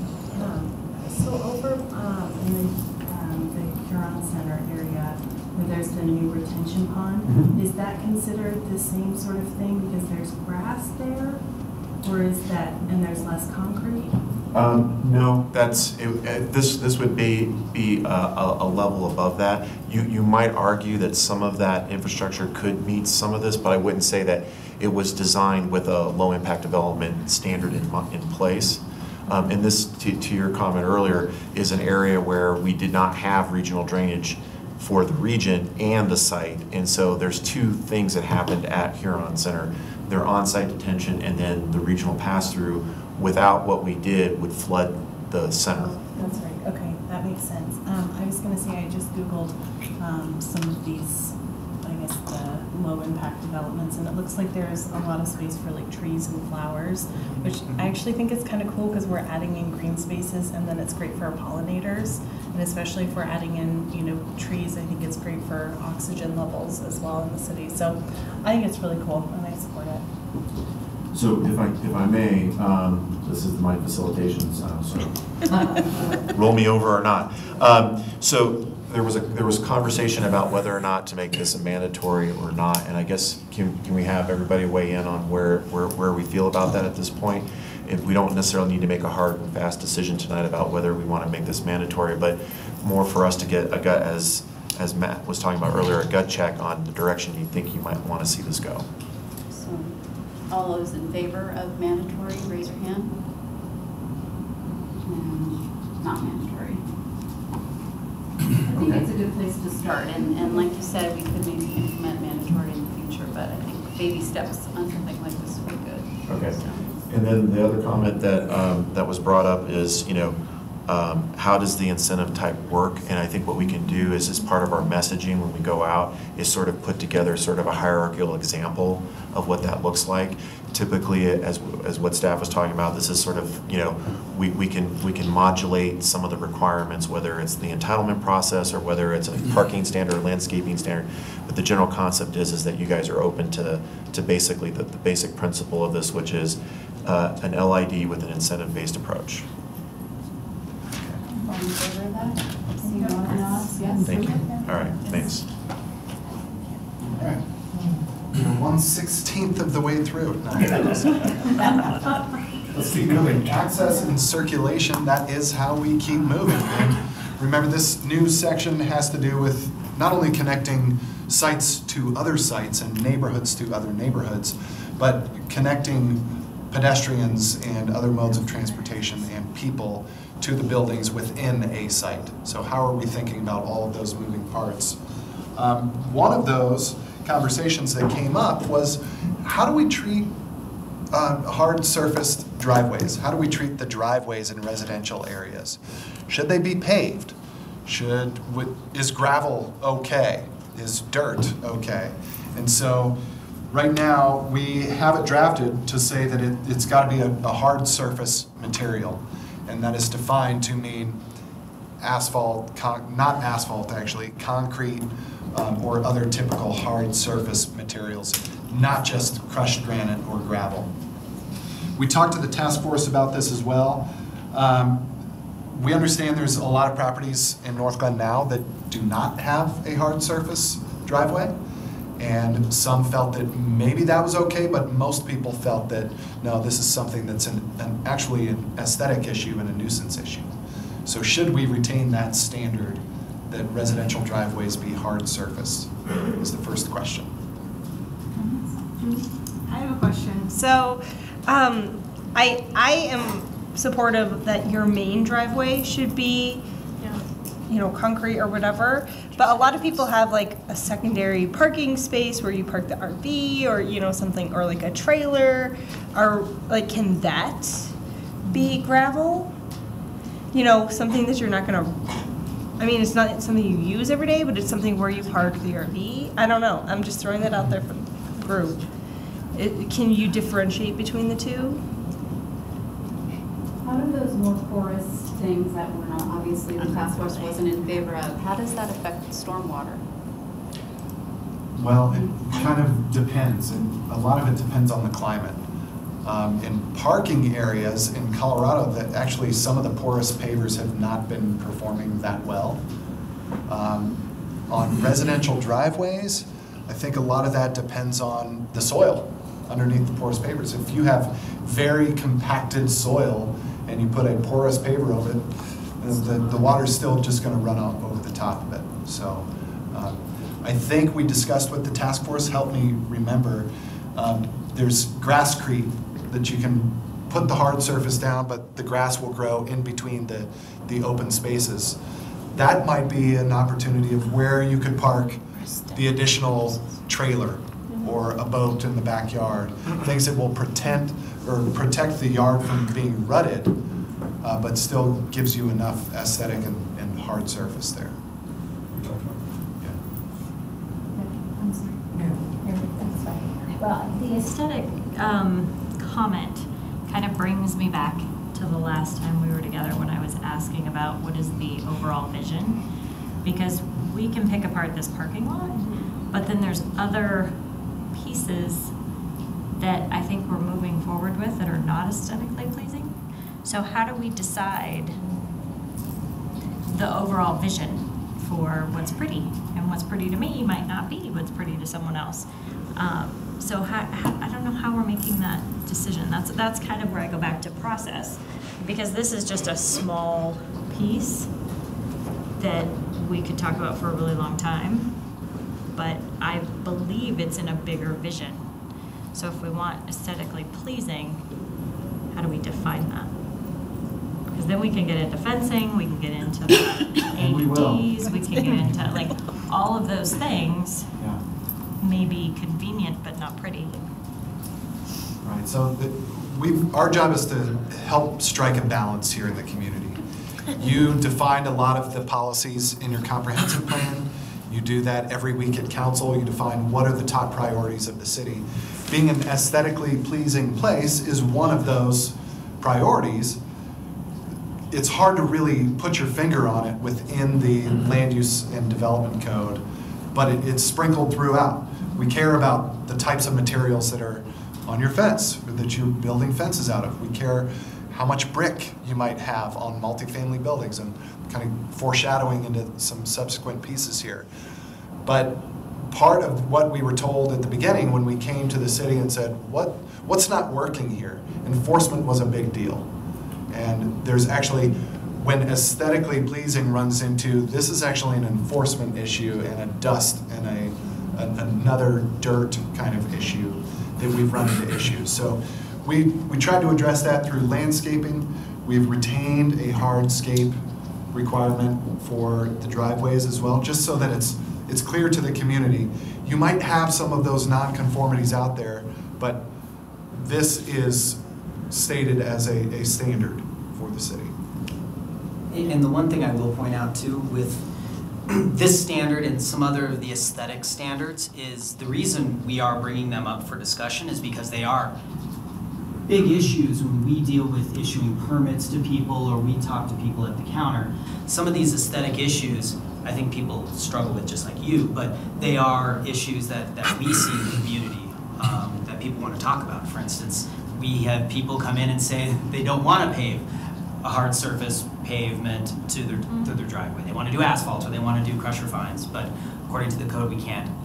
So over in the Huron Center area, where there's the new retention pond, is that considered the same sort of thing because there's grass there? Or is that, and there's less concrete? No, that's this would be a level above that. You might argue that some of that infrastructure could meet some of this, but I wouldn't say that it was designed with a low impact development standard in place. And this, to your comment earlier, is an area where we did not have regional drainage for the region and the site, and so there's two things that happened at Huron Center: their on-site detention and then the regional pass-through. Without what we did, would flood the center. That's right. Okay, that makes sense. I was going to say I just Googled some of these, I guess, the low-impact developments, and it looks like there's a lot of space for like trees and flowers, which I actually think is kind of cool because we're adding in green spaces, and then it's great for our pollinators, and especially if we're adding in, you know, trees, I think it's great for oxygen levels as well in the city. So I think it's really cool, and I support it. So if I may, this is my facilitation style, so roll me over or not. So there was conversation about whether or not to make this a mandatory or not, and I guess can we have everybody weigh in on where we feel about that at this point? If we don't necessarily need to make a hard and fast decision tonight about whether we want to make this mandatory, but more for us to get a gut, as Matt was talking about earlier, a gut check on the direction you think you might want to see this go. So, all those in favor of mandatory, raise your hand. And not mandatory. I think it's a good place to start, and like you said, we could maybe implement mandatory in the future, but I think baby steps on something like this would be good. Okay. So. And then the other comment that that was brought up is, you know, how does the incentive type work? And I think what we can do is, as part of our messaging when we go out, is sort of put together sort of a hierarchical example of what that looks like. Typically, as what staff was talking about, this is sort of, you know, we can modulate some of the requirements, whether it's the entitlement process or whether it's a parking standard or landscaping standard. But the general concept is that you guys are open to basically the basic principle of this, which is an LID with an incentive-based approach. All in favor of that? See nods, yes? Thank you. All right, thanks. All right. We're 1/16 of the way through. No. Let's keep moving. Access and circulation, that is how we keep moving. And remember, this new section has to do with not only connecting sites to other sites and neighborhoods to other neighborhoods, but connecting pedestrians and other modes of transportation and people to the buildings within a site. So how are we thinking about all of those moving parts? One of those conversations that came up was, how do we treat hard surfaced driveways? How do we treat the driveways in residential areas? Should they be paved? Is gravel okay? Is dirt okay? And so right now we have it drafted to say that it's got to be a hard surface material, and that is defined to mean asphalt, not asphalt actually, concrete, or other typical hard surface materials, not just crushed granite or gravel. We talked to the task force about this as well. We understand there's a lot of properties in Northglenn now that do not have a hard surface driveway, and some felt that maybe that was okay, but most people felt that no, this is something that's actually an aesthetic issue and a nuisance issue. So should we retain that standard that residential driveways be hard surface, is the first question. I have a question. So I am supportive that your main driveway should be, you know, concrete or whatever, but a lot of people have like a secondary parking space where you park the RV or, you know, something, or like a trailer, or like, can that be gravel? You know, something that you're not gonna, I mean, it's not something you use every day, but it's something where you park the RV. I don't know, I'm just throwing that out there for the group. Can you differentiate between the two? How do those more porous things that we're not, obviously the task force wasn't in favor of, how does that affect stormwater? Well, it kind of depends, and a lot of it depends on the climate. In parking areas in Colorado, that actually some of the porous pavers have not been performing that well. On residential driveways, I think a lot of that depends on the soil underneath the porous pavers. If you have very compacted soil and you put a porous paver over it, the water's still just going to run out over the top of it. So I think we discussed with the task force, help me remember, there's grasscrete that you can put the hard surface down, but the grass will grow in between the open spaces. That might be an opportunity of where you could park the additional trailer or a boat in the backyard, things that will protect the yard from being rutted, but still gives you enough aesthetic and hard surface there. I'm sorry. Well, the aesthetic comment kind of brings me back to the last time we were together when I was asking about what is the overall vision. Because we can pick apart this parking lot, but then there's other pieces that I think we're moving forward with that are not aesthetically pleasing. So how do we decide the overall vision for what's pretty? And what's pretty to me might not be what's pretty to someone else. So I don't know how we're making that decision. That's kind of where I go back to process, because this is just a small piece that we could talk about for a really long time, but I believe it's in a bigger vision. So if we want aesthetically pleasing, how do we define that? Because then we can get into fencing, we can get into the AEDs, we can get into like all of those things. Yeah. May be convenient but not pretty. Right, so our job is to help strike a balance here in the community. You defined a lot of the policies in your comprehensive plan. You do that every week at council. You define what are the top priorities of the city. Being an aesthetically pleasing place is one of those priorities. It's hard to really put your finger on it within the land use and development code, but it's sprinkled throughout. We care about the types of materials that are on your fence, or that you're building fences out of. We care how much brick you might have on multifamily buildings, and kind of foreshadowing into some subsequent pieces here. But part of what we were told at the beginning when we came to the city and said, what's not working here? Enforcement was a big deal. And there's actually, when aesthetically pleasing runs into, this is actually an enforcement issue and a dust and another dirt kind of issue that we've run into issues. So we tried to address that through landscaping. We've retained a hardscape requirement for the driveways as well, just so that it's clear to the community. You might have some of those nonconformities out there, but this is stated as a standard for the city. And the one thing I will point out too with this standard and some other of the aesthetic standards is the reason we are bringing them up for discussion is because they are big issues when we deal with issuing permits to people or we talk to people at the counter. Some of these aesthetic issues I think people struggle with just like you, but they are issues that we see in the community that people want to talk about. For instance, we have people come in and say they don't want to pave a hard surface pavement to their driveway. They want to do asphalt or they want to do crusher fines, but according to the code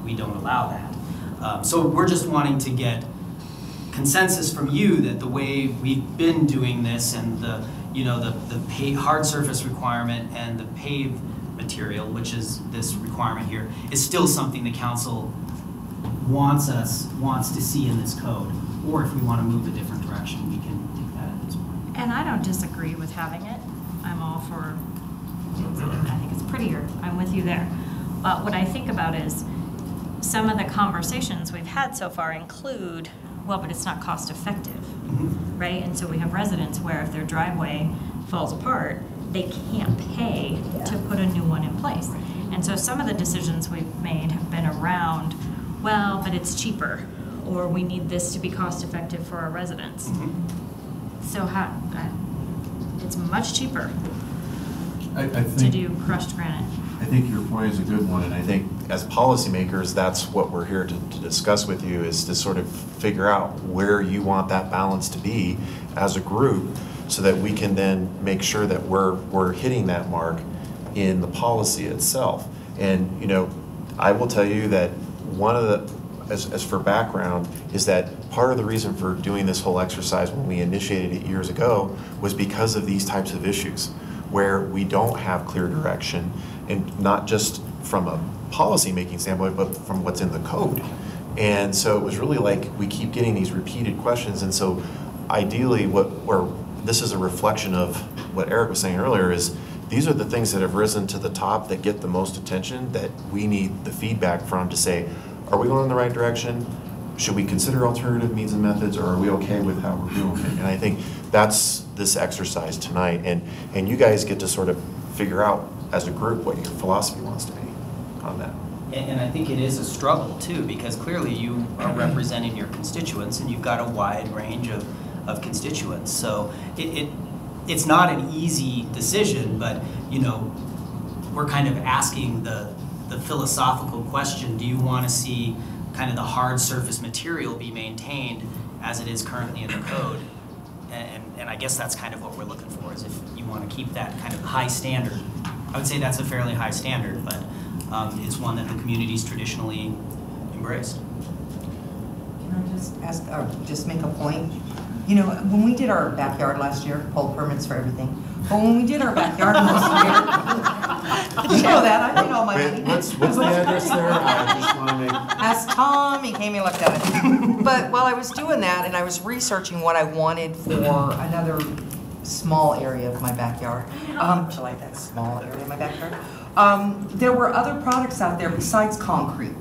we don't allow that. So we're just wanting to get consensus from you that the way we've been doing this and the hard surface requirement and the pave material, which is this requirement here, is still something the council wants to see in this code. Or if we want to move a different direction, we can take that at this point. And I don't disagree with having it. I'm all for, I think it's prettier. I'm with you there. But what I think about is some of the conversations we've had so far include, well, but it's not cost effective, right? And so we have residents where if their driveway falls apart, they can't pay to put a new one in place. And so some of the decisions we've made have been around, well, but it's cheaper, or we need this to be cost effective for our residents. So it's much cheaper I think, to do crushed granite. I think your point is a good one, and I think as policymakers, that's what we're here to discuss with you, is to sort of figure out where you want that balance to be as a group, so that we can then make sure that we're hitting that mark in the policy itself. And I will tell you that one of the, as for background, is that part of the reason for doing this whole exercise when we initiated it years ago was because of these types of issues, where we don't have clear direction, and not just from a policy-making standpoint, but from what's in the code. And so it was really like we keep getting these repeated questions, and so ideally this is a reflection of what Eric was saying earlier, is these are the things that have risen to the top that get the most attention, that we need the feedback from to say, are we going in the right direction? Should we consider alternative means and methods, or are we okay with how we're doing it? And I think that's this exercise tonight, and you guys get to sort of figure out as a group what your philosophy wants to be on that. And I think it is a struggle too, because clearly you are representing your constituents and you've got a wide range of constituents. So it's not an easy decision, but you know, we're kind of asking the philosophical question, do you want to see kind of the hard surface material be maintained as it is currently in the code? And I guess that's kind of what we're looking for, is if you want to keep that kind of high standard. I would say that's a fairly high standard, but it's one that the community's traditionally embraced. Can I just ask, or just make a point? You know, when we did our backyard last year, pulled permits for everything, but when we did our backyard last year, you know that, I paid all my money. What's the address there? I just want to make... Ask Tom, he came and looked at it. But while I was doing that and I was researching what I wanted for another small area of my backyard, I like that small area of my backyard, there were other products out there besides concrete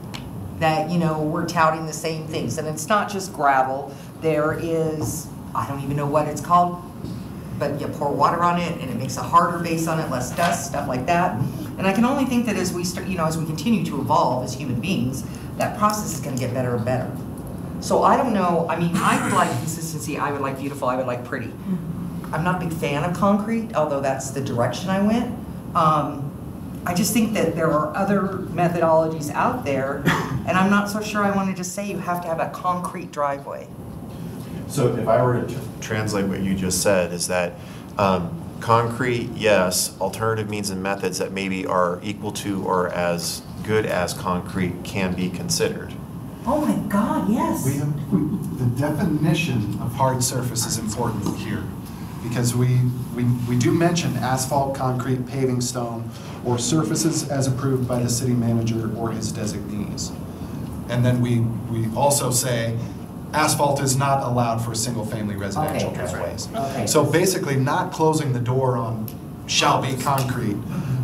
that, you know, were touting the same things. And it's not just gravel. There is, I don't even know what it's called, but you pour water on it and it makes a harder base on it, less dust, stuff like that. And I can only think that as we start, you know, as we continue to evolve as human beings, that process is going to get better and better. So I don't know, I mean, I would like consistency, I would like beautiful, I would like pretty. I'm not a big fan of concrete, although that's the direction I went. I just think that there are other methodologies out there, and I'm not so sure I want to just say you have to have a concrete driveway. So if I were to translate what you just said, is that concrete, yes, alternative means and methods that maybe are equal to or as good as concrete can be considered. Oh my God, yes. The definition of hard surface is important here, because we do mention asphalt, concrete, paving stone, or surfaces as approved by the city manager or his designees. And then we also say asphalt is not allowed for single-family residential driveways. Okay. So basically not closing the door on shall be concrete,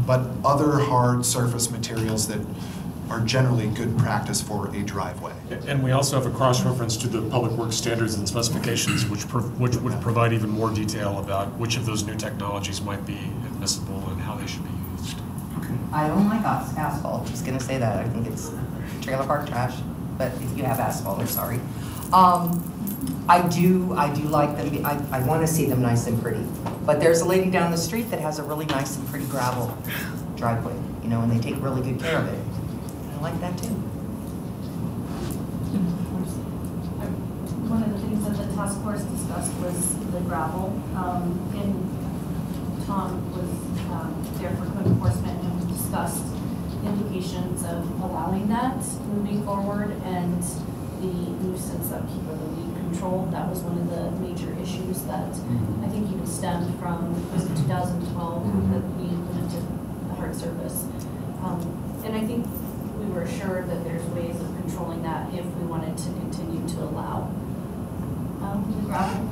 but other hard surface materials that are generally good practice for a driveway. And we also have a cross-reference to the Public Works standards and specifications, which would provide even more detail about which of those new technologies might be admissible and how they should be used. I don't like asphalt, just gonna say that. I think it's trailer park trash, but if you have asphalt, I'm sorry. I do like them, I wanna see them nice and pretty. But there's a lady down the street that has a really nice and pretty gravel driveway, you know, and they take really good care of it. I like that too. One of the things that the task force discussed was the gravel, and Tom was there for code enforcement, and we discussed implications of allowing that moving forward and the nuisance upkeep or the weed control. That was one of the major issues that I think even stemmed from 2012 that we implemented the hard surface. And I think we were assured that there's ways of controlling that if we wanted to continue to allow the gravel.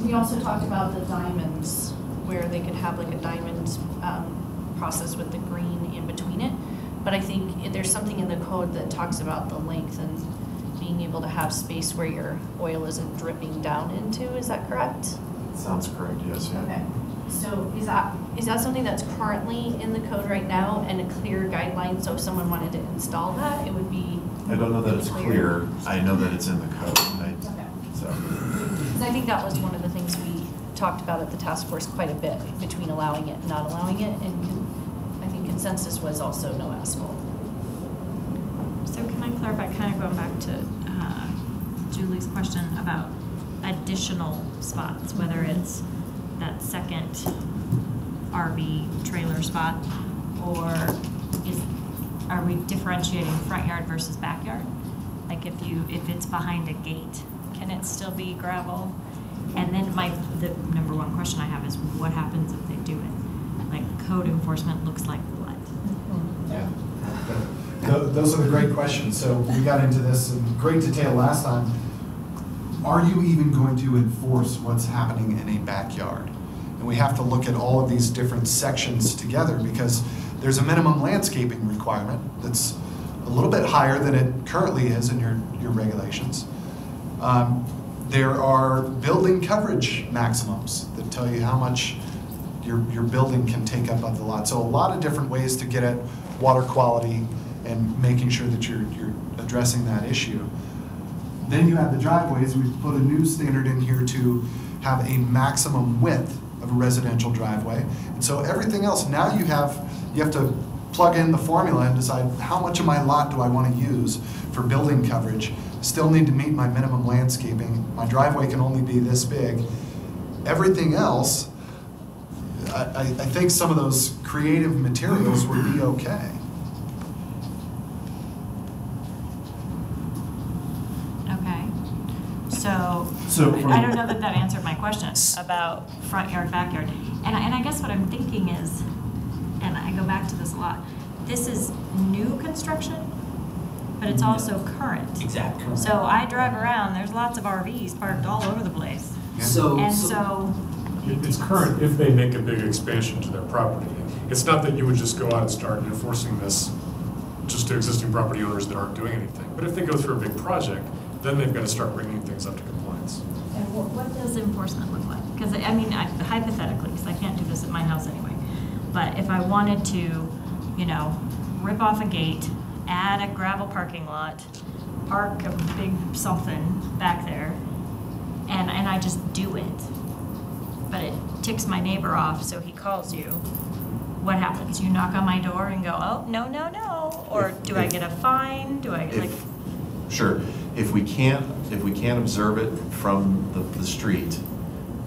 We also talked about the diamonds, where they could have like a diamond process with the green in between it. But I think there's something in the code that talks about the length and being able to have space where your oil isn't dripping down into. Is that correct? Sounds correct, yes. Yeah. Okay. So is that something that's currently in the code right now and a clear guideline? So if someone wanted to install that, it would be. I don't know that it's clear. I know that it's in the code. Because I think that was one of the things we talked about at the task force quite a bit, between allowing it and not allowing it, and I think consensus was also no asphalt. So can I clarify, kind of going back to Julie's question about additional spots, whether it's that second RV trailer spot, or are we differentiating front yard versus backyard? Like if it's behind a gate, can it still be gravel? And then the number one question I have is, what happens if they do it? Like, code enforcement looks like what? Yeah, those are the great questions. So we got into this in great detail last time. Are you even going to enforce what's happening in a backyard? And we have to look at all of these different sections together, because there's a minimum landscaping requirement that's a little bit higher than it currently is in your regulations. There are building coverage maximums that tell you how much your building can take up of the lot. So a lot of different ways to get at water quality and making sure that you're addressing that issue. Then you have the driveways. We've put a new standard in here to have a maximum width of a residential driveway. And so everything else, now you have to plug in the formula and decide how much of my lot do I want to use for building coverage. Still need to meet my minimum landscaping. My driveway can only be this big. Everything else, I think some of those creative materials would be okay. So I don't know that that answered my question about front yard, backyard. And I guess what I'm thinking is, and I go back to this a lot, this is new construction, but it's also current. Exactly. So I drive around, there's lots of RVs parked all over the place. So It's current if they make a big expansion to their property. It's not that you would just go out and start enforcing this just to existing property owners that aren't doing anything. But if they go through a big project, then they've got to start bringing things up to compliance. And what does enforcement look like? Because I mean, hypothetically, because I can't do this at my house anyway, but if I wanted to, you know, rip off a gate, add a gravel parking lot, park a big something back there, and I just do it, but it ticks my neighbor off, so he calls you, what happens? You knock on my door and go, oh, no, no, no, or do I get a fine? Do I, like? Sure. If we can't observe it from the street,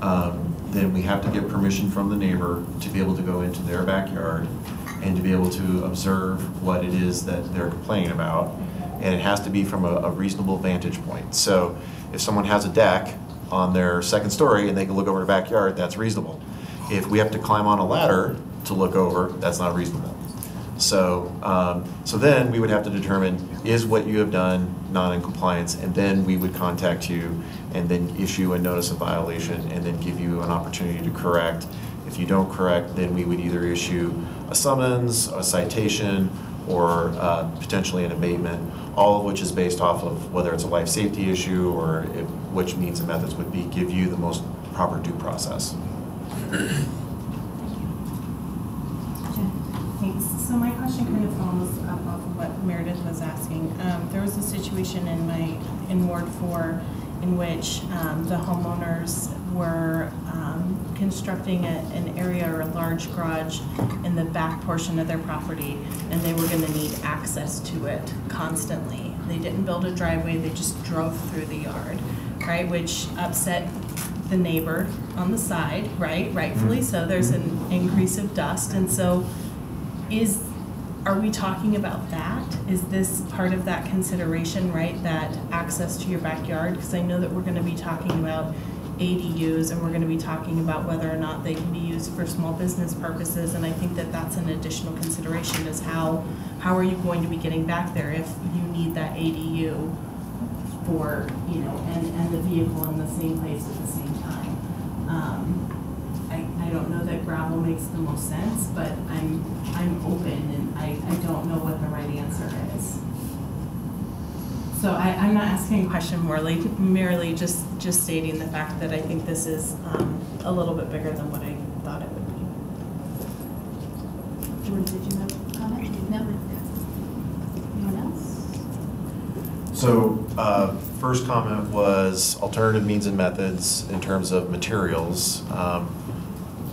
then we have to get permission from the neighbor to be able to go into their backyard and to be able to observe what it is that they're complaining about. And it has to be from a reasonable vantage point. So if someone has a deck on their second story and they can look over their backyard, that's reasonable. If we have to climb on a ladder to look over, that's not reasonable. So, so then we would have to determine, is what you have done not in compliance, and then we would contact you and then issue a notice of violation and then give you an opportunity to correct. If you don't correct, then we would either issue a summons, a citation, or potentially an abatement, all of which is based off of whether it's a life safety issue or which means and methods would be give you the most proper due process. Thanks. So my question kind of follows up off of what Meredith was asking. There was a situation in Ward 4 in which the homeowners were constructing an area or a large garage in the back portion of their property, and they were going to need access to it constantly. They didn't build a driveway, they just drove through the yard, right, which upset the neighbor on the side, right, rightfully so. There's an increase of dust, and so are we talking about that? Is this part of that consideration, right, that access to your backyard? Because I know that we're going to be talking about ADUs, and we're going to be talking about whether or not they can be used for small business purposes, and I think that that's an additional consideration, is how are you going to be getting back there if you need that ADU for, you know, and the vehicle in the same place at the same time. I don't know that gravel makes the most sense, but I'm open, and I don't know what the right answer is. So I'm not asking a question merely just stating the fact that I think this is a little bit bigger than what I thought it would be. Did you have a comment? No. Anyone else? So first comment was alternative means and methods in terms of materials.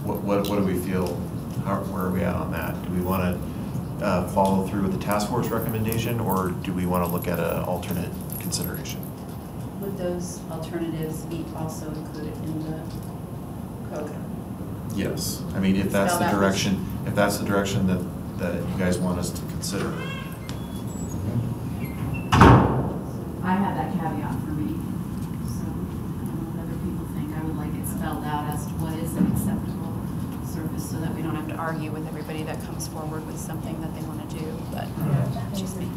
What do we feel, where are we at on that? Do we want to follow through with the task force recommendation, or do we want to look at an alternate consideration? Would those alternatives be also included in the code? Yes. I mean, if that's the direction, that you guys want us to consider. I have that caveat for me. So I don't know what other people think. I would like it spelled out as to what is an acceptable service, so that we don't have to argue with everybody that comes forward with something that they want to do. But just me.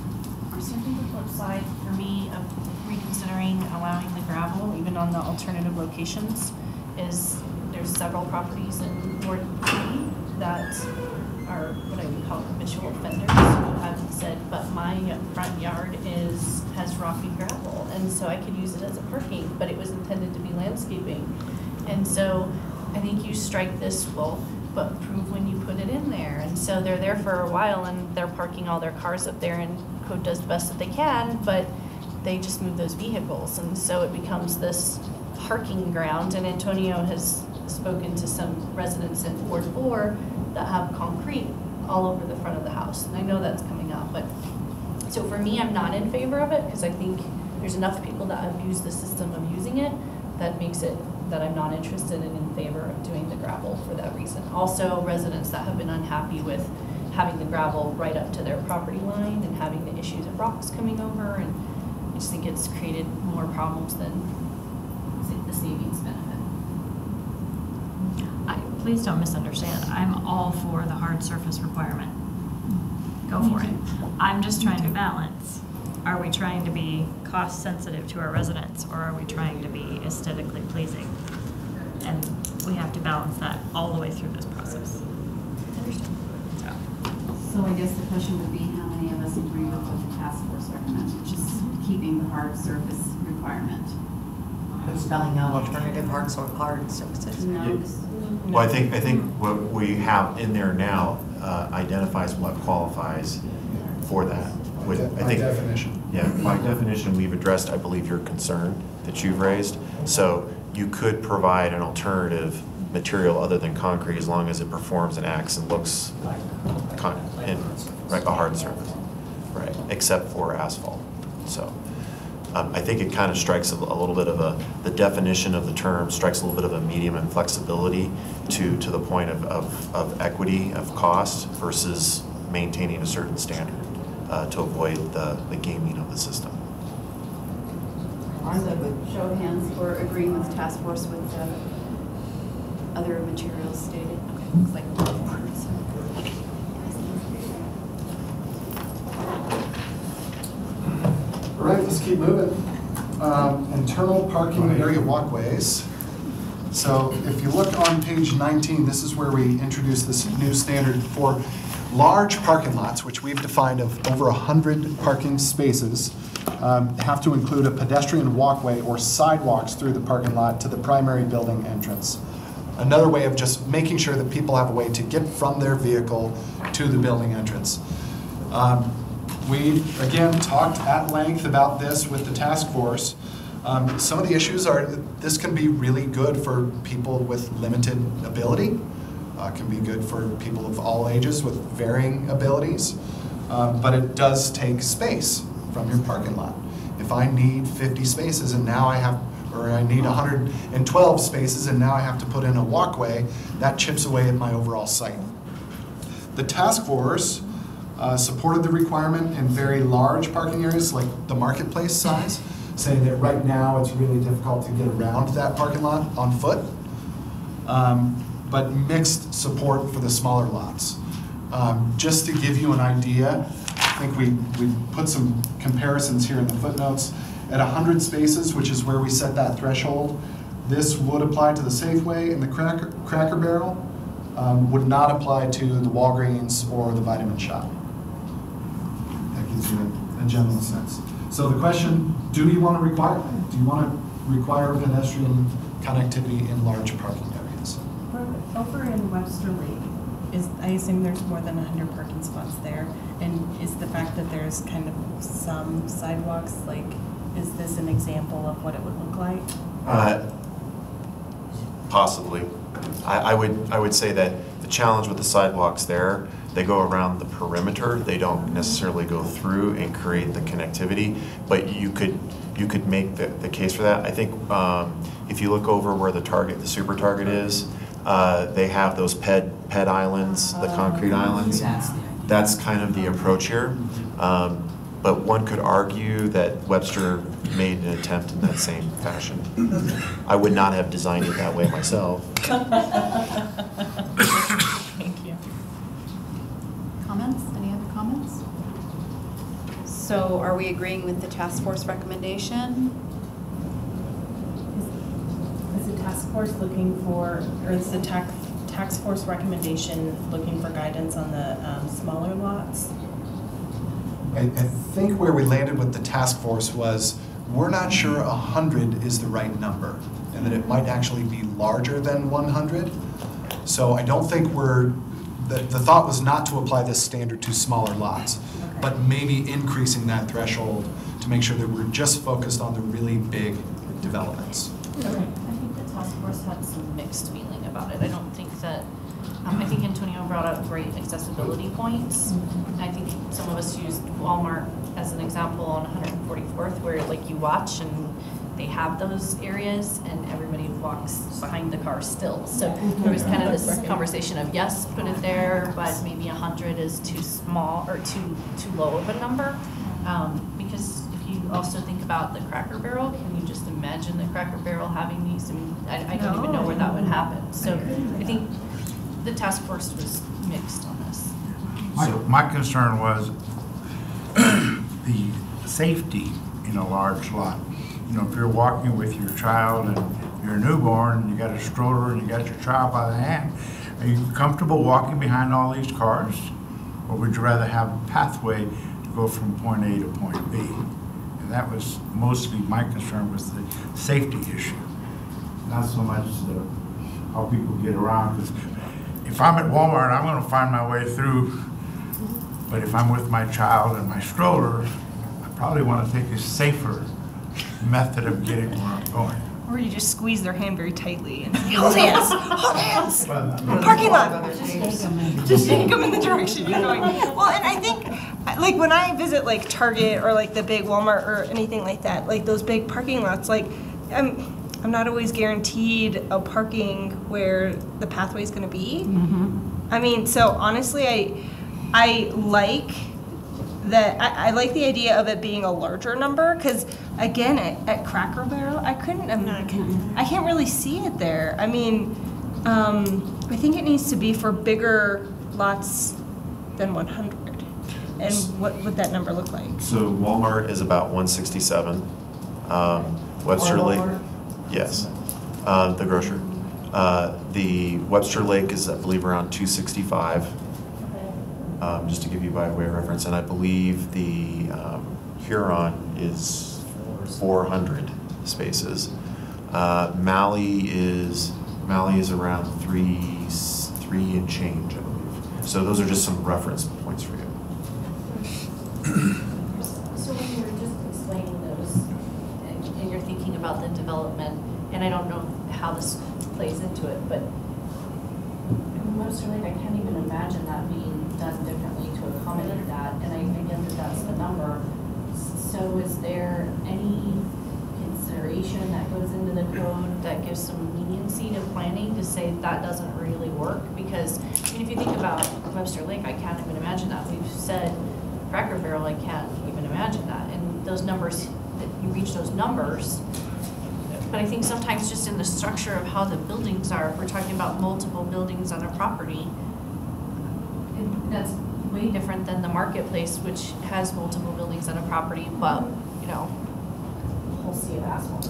I think the flip side for me of reconsidering allowing the gravel, even on the alternative locations, is there's several properties in Ward 3 that are what I would call habitual offenders who have said, but my front yard has rocky gravel, and so I could use it as a parking, but it was intended to be landscaping. And so I think you strike this, well, but prove when you put it in there. And so they're there for a while and they're parking all their cars up there, and code does the best that they can, but they just move those vehicles. And so it becomes this parking ground. And Antonio has spoken to some residents in Ward 4 that have concrete all over the front of the house. And I know that's coming up, but so for me, I'm not in favor of it because I think there's enough people that abuse the system of using it that makes it that I'm not interested and in favor of doing the gravel for that reason. Also, residents that have been unhappy with having the gravel right up to their property line and having the issues of rocks coming over, and I just think it's created more problems than the savings benefit. Please don't misunderstand. I'm all for the hard surface requirement. Go for it. I'm just trying to balance. Are we trying to be cost sensitive to our residents, or are we trying to be aesthetically pleasing? And we have to balance that all the way through this process. So I guess the question would be, how many of us agree with what the task force recommends, which is keeping the hard surface requirement? Spelling out alternative hard surfaces. No. Well, I think what we have in there now identifies what qualifies for that. By definition. Yeah, by definition, we've addressed, I believe, your concern that you've raised. So you could provide an alternative material other than concrete as long as it performs and acts and looks like a hard surface, right? Except for asphalt. So I think it kind of strikes a little bit of the definition of the term strikes a little bit of a medium and flexibility to the point of equity of cost versus maintaining a certain standard to avoid the gaming of the system. Show of hands for agreeing with task force with the other materials stated. Okay, looks like words. All right, let's keep moving. Internal parking area walkways. So if you look on page 19, this is where we introduce this new standard for large parking lots, which we've defined of over 100 parking spaces, have to include a pedestrian walkway or sidewalks through the parking lot to the primary building entrance. Another way of just making sure that people have a way to get from their vehicle to the building entrance. We, again, talked at length about this with the task force. Some of the issues are that this can be really good for people with limited ability. Can be good for people of all ages with varying abilities, but it does take space from your parking lot. If I need 50 spaces and now I need 112 spaces and now I have to put in a walkway, that chips away at my overall site. The task force supported the requirement in very large parking areas like the marketplace size, saying that right now it's really difficult to get around that parking lot on foot. But mixed support for the smaller lots. Just to give you an idea, I think we put some comparisons here in the footnotes. At 100 spaces, which is where we set that threshold, this would apply to the Safeway and the Cracker Barrel, would not apply to the Walgreens or the Vitamin Shop. That gives you a general sense. So the question, do you want to require that? Do you want to require pedestrian connectivity in large parking areas? Over in Webster Lake, I assume there's more than 100 parking spots there, and is the fact that there's kind of some sidewalks, like, is this an example of what it would look like? Possibly. I would say that the challenge with the sidewalks there, they go around the perimeter. They don't necessarily go through and create the connectivity, but you could make the case for that. I think if you look over where the Super Target is, they have those ped islands, the concrete islands. That's kind of the approach here. But one could argue that Webster made an attempt in that same fashion. I would not have designed it that way myself. Thank you. Comments? Any other comments? So are we agreeing with the task force recommendation? Is the task force looking for, or is the task force recommendation looking for guidance on the smaller lots? I think where we landed with the task force was we're not sure 100 is the right number and that it might actually be larger than 100. So I don't think the thought was not to apply this standard to smaller lots, but maybe increasing that threshold to make sure that we're just focused on the really big developments. I think the task force had some mixed feeling about it. I don't think that, I think Antonio brought up great accessibility points. And I think some of us used Walmart as an example on 144th, where like you watch and they have those areas and everybody walks behind the car still. So there was kind of this conversation of, yes, put it there, but maybe 100 is too small or too low of a number. Because if you also think about the Cracker Barrel, can you just imagine the Cracker Barrel having these? I mean, I don't even know where that would happen. So I think the task force was mixed on this. My concern was the safety in a large lot. You know, if you're walking with your child and you're a newborn and you got a stroller and you got your child by the hand, are you comfortable walking behind all these cars? Or would you rather have a pathway to go from point A to point B? And that was mostly my concern, was the safety issue. Not so much how people get around, because if I'm at Walmart, I'm going to find my way through. But if I'm with my child and my stroller, I probably want to take a safer method of getting where I'm going. Or you just squeeze their hand very tightly and say, hold hands, hold hands. Parking lot. Just take them in the direction you're going. Well, and I think, like when I visit like Target or like the big Walmart or anything like that, like those big parking lots, like I'm not always guaranteed a parking where the pathway is going to be. I mean, so honestly, I like that. I like the idea of it being a larger number, because again, at Cracker Barrel, I can't really see it there. I mean, I think it needs to be for bigger lots than 100. And what would that number look like? So Walmart is about 167. Webster Lake, yes, the grocer. The Webster Lake is, I believe, around 265. Just to give you by way of reference, and I believe the Huron is 400 spaces. Malley is around three and change, I believe. So those are just some reference points for you. So when you were just explaining those, and you're thinking about the development, and I don't know how this plays into it, but Webster Lake, I can't even imagine that being done differently to accommodate that, and I get that that's the number. So is there any consideration that goes into the code that gives some leniency to planning to say that doesn't really work? Because, I mean, if you think about Webster Lake, I can't even imagine that. We've said Cracker Barrel, I can't even imagine that. And those numbers, that you reach those numbers, but I think sometimes just in the structure of how the buildings are, if we're talking about multiple buildings on a property, that's way different than the marketplace, which has multiple buildings on a property, but, you know, a whole sea of asphalt.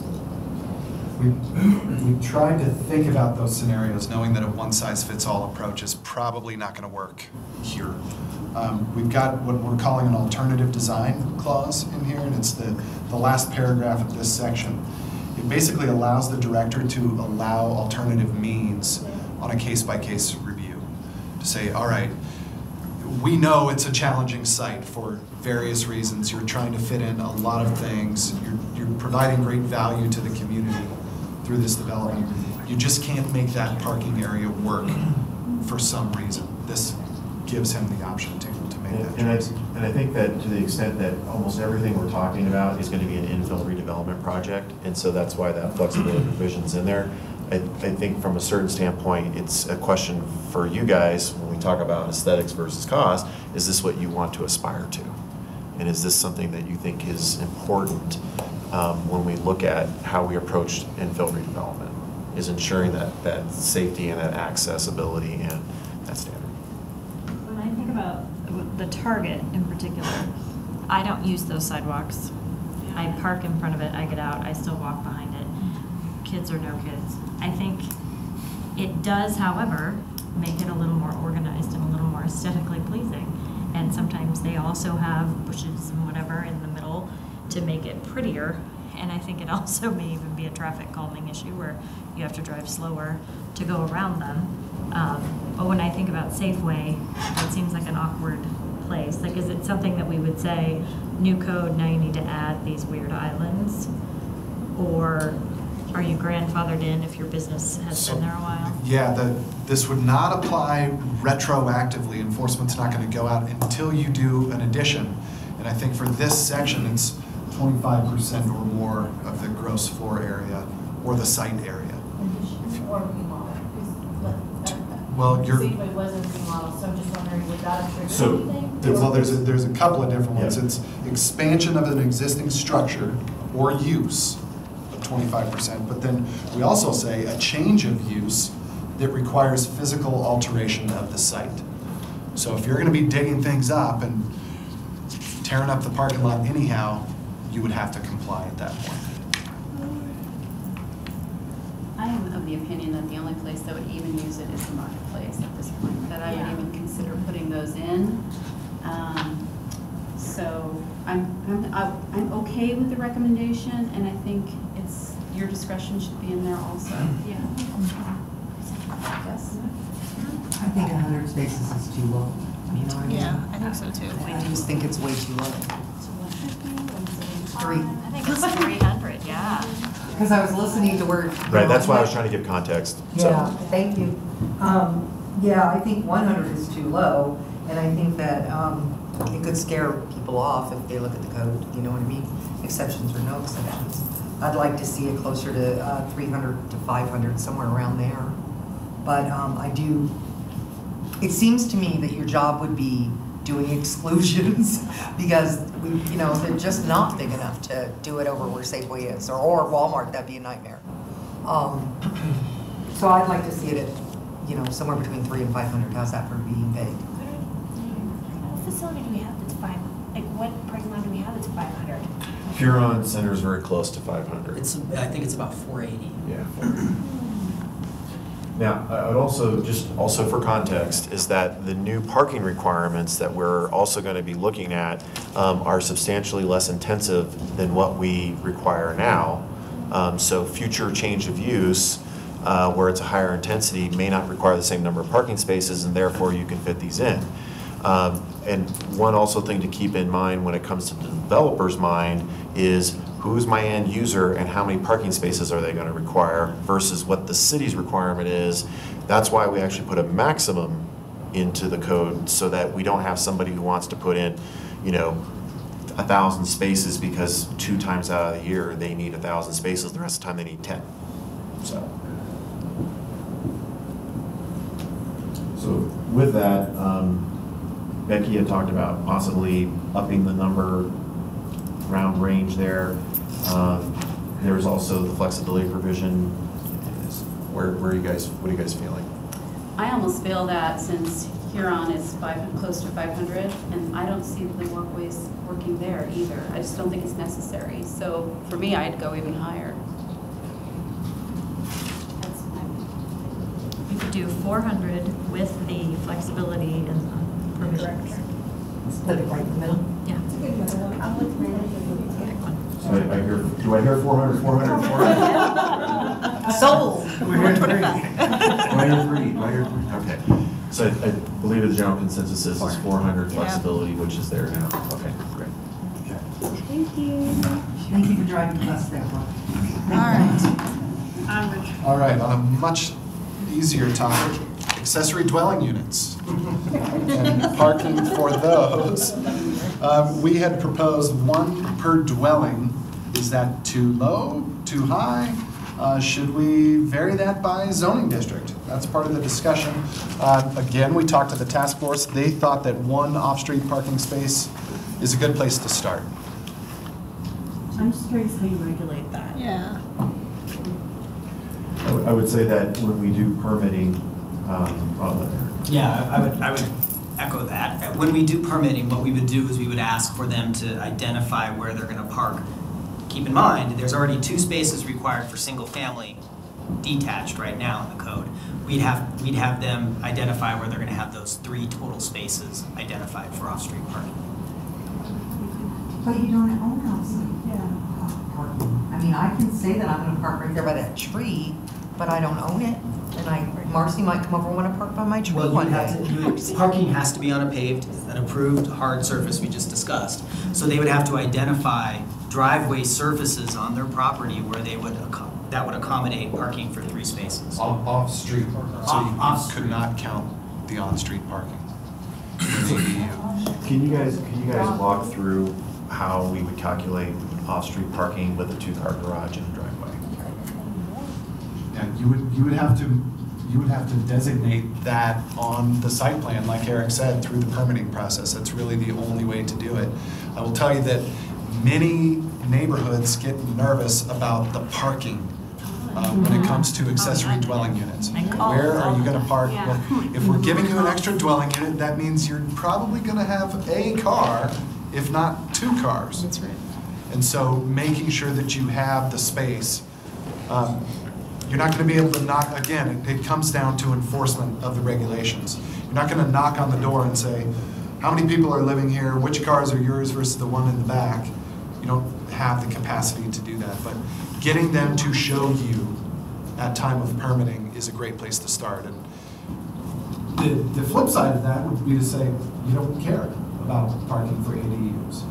We tried to think about those scenarios, knowing that a one-size-fits-all approach is probably not going to work here. We've got what we're calling an alternative design clause in here, and it's the last paragraph of this section. It basically allows the director to allow alternative means on a case-by-case review. To say, all right, we know it's a challenging site for various reasons. You're trying to fit in a lot of things. You're providing great value to the community through this development. You just can't make that parking area work for some reason. This gives him the option to make that choice. And I think that to the extent that almost everything we're talking about is going to be an infill redevelopment project, and so that's why that flexibility provision's in there. I think from a certain standpoint, it's a question for you guys when we talk about aesthetics versus cost. Is this what you want to aspire to? And is this something that you think is important when we look at how we approach infill redevelopment? Is ensuring that safety and that accessibility and that standard. When I think about the Target in particular, I don't use those sidewalks. I park in front of it, I get out, I still walk behind it. Kids or no kids. I think it does, however, make it a little more organized and a little more aesthetically pleasing. And sometimes they also have bushes and whatever in the middle to make it prettier. And I think it also may even be a traffic calming issue where you have to drive slower to go around them. But when I think about Safeway, that seems like an awkward place. Like, is it something that we would say, new code, now you need to add these weird islands? Or are you grandfathered in if your business has been there a while? Yeah, this would not apply retroactively. Enforcement's not going to go out until you do an addition. And I think for this section, it's 25% or more of the gross floor area or the site area. Or remodel. Well, you're. Safeway wasn't remodel, so I'm just wondering, would that have triggered So, anything? well, there's a couple of different ones. Yeah. It's expansion of an existing structure or use of 25%, but then we also say a change of use that requires physical alteration of the site. So if you're going to be digging things up and tearing up the parking lot anyhow, you would have to comply at that point. I am of the opinion that the only place that would even use it is the marketplace at this point, that I would even consider putting those in. So I'm okay with the recommendation, and I think it's, your discretion should be in there also. Yeah. Yes. I think 100 spaces is too low. You know what I mean? Yeah, I think so too. I just think it's way too low. Three. I think it's 300, yeah. Because I was listening to where. Right, that's why I was trying to give context. So. Yeah, thank you. Yeah, I think 100 is too low, and I think that it could scare people off if they look at the code, you know what I mean? Exceptions or no exceptions. I'd like to see it closer to 300 to 500, somewhere around there. But I do, it seems to me that your job would be doing exclusions because they're just not big enough to do it over where Safeway is, or Walmart. That'd be a nightmare. So I'd like to see it at, somewhere between 300 and 500. How's that for being vague? What facility do we have that's what parking lot do we have that's 500? Huron Center is very close to 500. I think it's about 480. Yeah. 480. Now, I would also for context, is that the new parking requirements that we're also going to be looking at are substantially less intensive than what we require now. So future change of use, where it's a higher intensity, may not require the same number of parking spaces, and therefore you can fit these in. And one also thing to keep in mind when it comes to the developer's mind is who's my end user and how many parking spaces are they going to require versus what the city's requirement is. That's why we actually put a maximum into the code so that we don't have somebody who wants to put in, 1,000 spaces because 2 times out of the year they need 1,000 spaces, the rest of the time they need 10. So with that, Becky had talked about possibly upping the number round range there. There's also the flexibility provision. What are you guys feeling? I almost feel that since Huron is close to 500, and I don't see the walkways working there either. I just don't think it's necessary. So for me, I'd go even higher. You could do 400 with the flexibility and provisions. Split it right in the middle. Yeah. So do I hear 400, 400, 400? Sold. Do I hear 3? Do I hear 3? Okay. So I believe the general consensus is 400 flexibility, which is there now. Okay, great. Okay. Thank you. Thank you for driving us that one. All right. All right, on a much easier topic, accessory dwelling units and parking for those. We had proposed 1 per dwelling. Is that too low, too high? Should we vary that by zoning district? That's part of the discussion. Again, we talked to the task force. They thought that 1 off-street parking space is a good place to start. I'm just curious how you regulate that. Yeah. I would say that when we do permitting, Yeah, I would echo that. When we do permitting, what we would do is we would ask for them to identify where they're going to park. Keep in mind, there's already 2 spaces required for single family detached right now in the code. We'd have them identify where they're going to have those 3 total spaces identified for off-street parking. But you don't own outside parking. I mean, I can say that I'm gonna park right there by that tree, but I don't own it. And Marcy might come over and wanna park by my tree Well, one you have day. to, parking has to be on a paved, an approved hard surface we just discussed. So they would have to identify driveway surfaces on their property where they would, that would accommodate parking for 3 spaces. Off-street, so you could not count the on-street parking. Can you guys walk through how we would calculate off-street parking with a 2-car garage and a driveway? Yeah, you would have to designate that on the site plan, like Eric said, through the permitting process. That's really the only way to do it. I will tell you that many neighborhoods get nervous about the parking when it comes to accessory dwelling units. Where are you gonna park? Well, if we're giving you an extra dwelling unit, that means you're probably gonna have a car, if not 2 cars. That's right. And so making sure that you have the space. You're not going to be able to knock, again, it comes down to enforcement of the regulations. You're not going to knock on the door and say, how many people are living here, which cars are yours versus the one in the back. You don't have the capacity to do that, but getting them to show you at time of permitting is a great place to start. And the flip side of that would be to say, you don't care about parking for ADUs.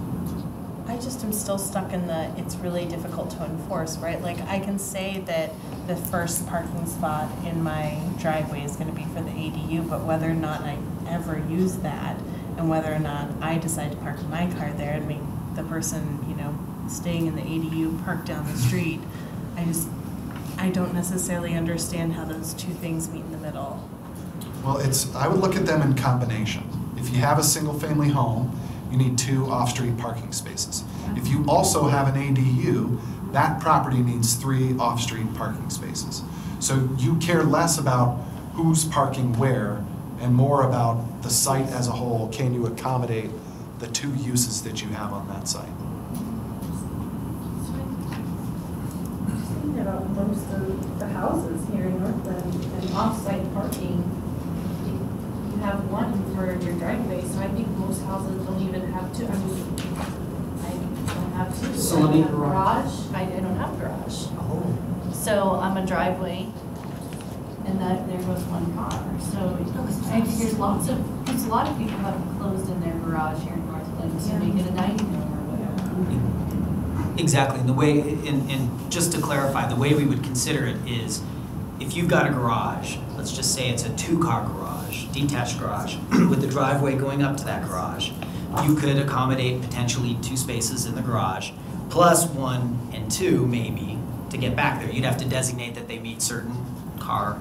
I just am still stuck in the, it's really difficult to enforce, right? Like, I can say that the first parking spot in my driveway is gonna be for the ADU, but whether or not I ever use that, and whether or not I decide to park my car there and make the person, you know, staying in the ADU park down the street, I don't necessarily understand how those two things meet in the middle. Well, I would look at them in combination. If you have a single-family home, you need 2 off-street parking spaces. If you also have an ADU, that property needs 3 off-street parking spaces. So you care less about who's parking where and more about the site as a whole. Can you accommodate the 2 uses that you have on that site? Thinking about most of the houses here in Northglenn and off-site parking, you have one for your driveway, so I think most houses don't even have 2. I mean, I don't have 2. So let me- I have a garage. I don't have a garage. Oh. So I'm a driveway, and there goes 1 car. So I think there's because a lot of people have closed in their garage here in Northglenn to make it a dining room or whatever. Exactly, and the way, and just to clarify, the way we would consider it is, if you've got a garage, let's just say it's a 2-car garage, detached garage, with the driveway going up to that garage, you could accommodate potentially 2 spaces in the garage, plus 1 and 2 maybe, to get back there. You'd have to designate that they meet certain car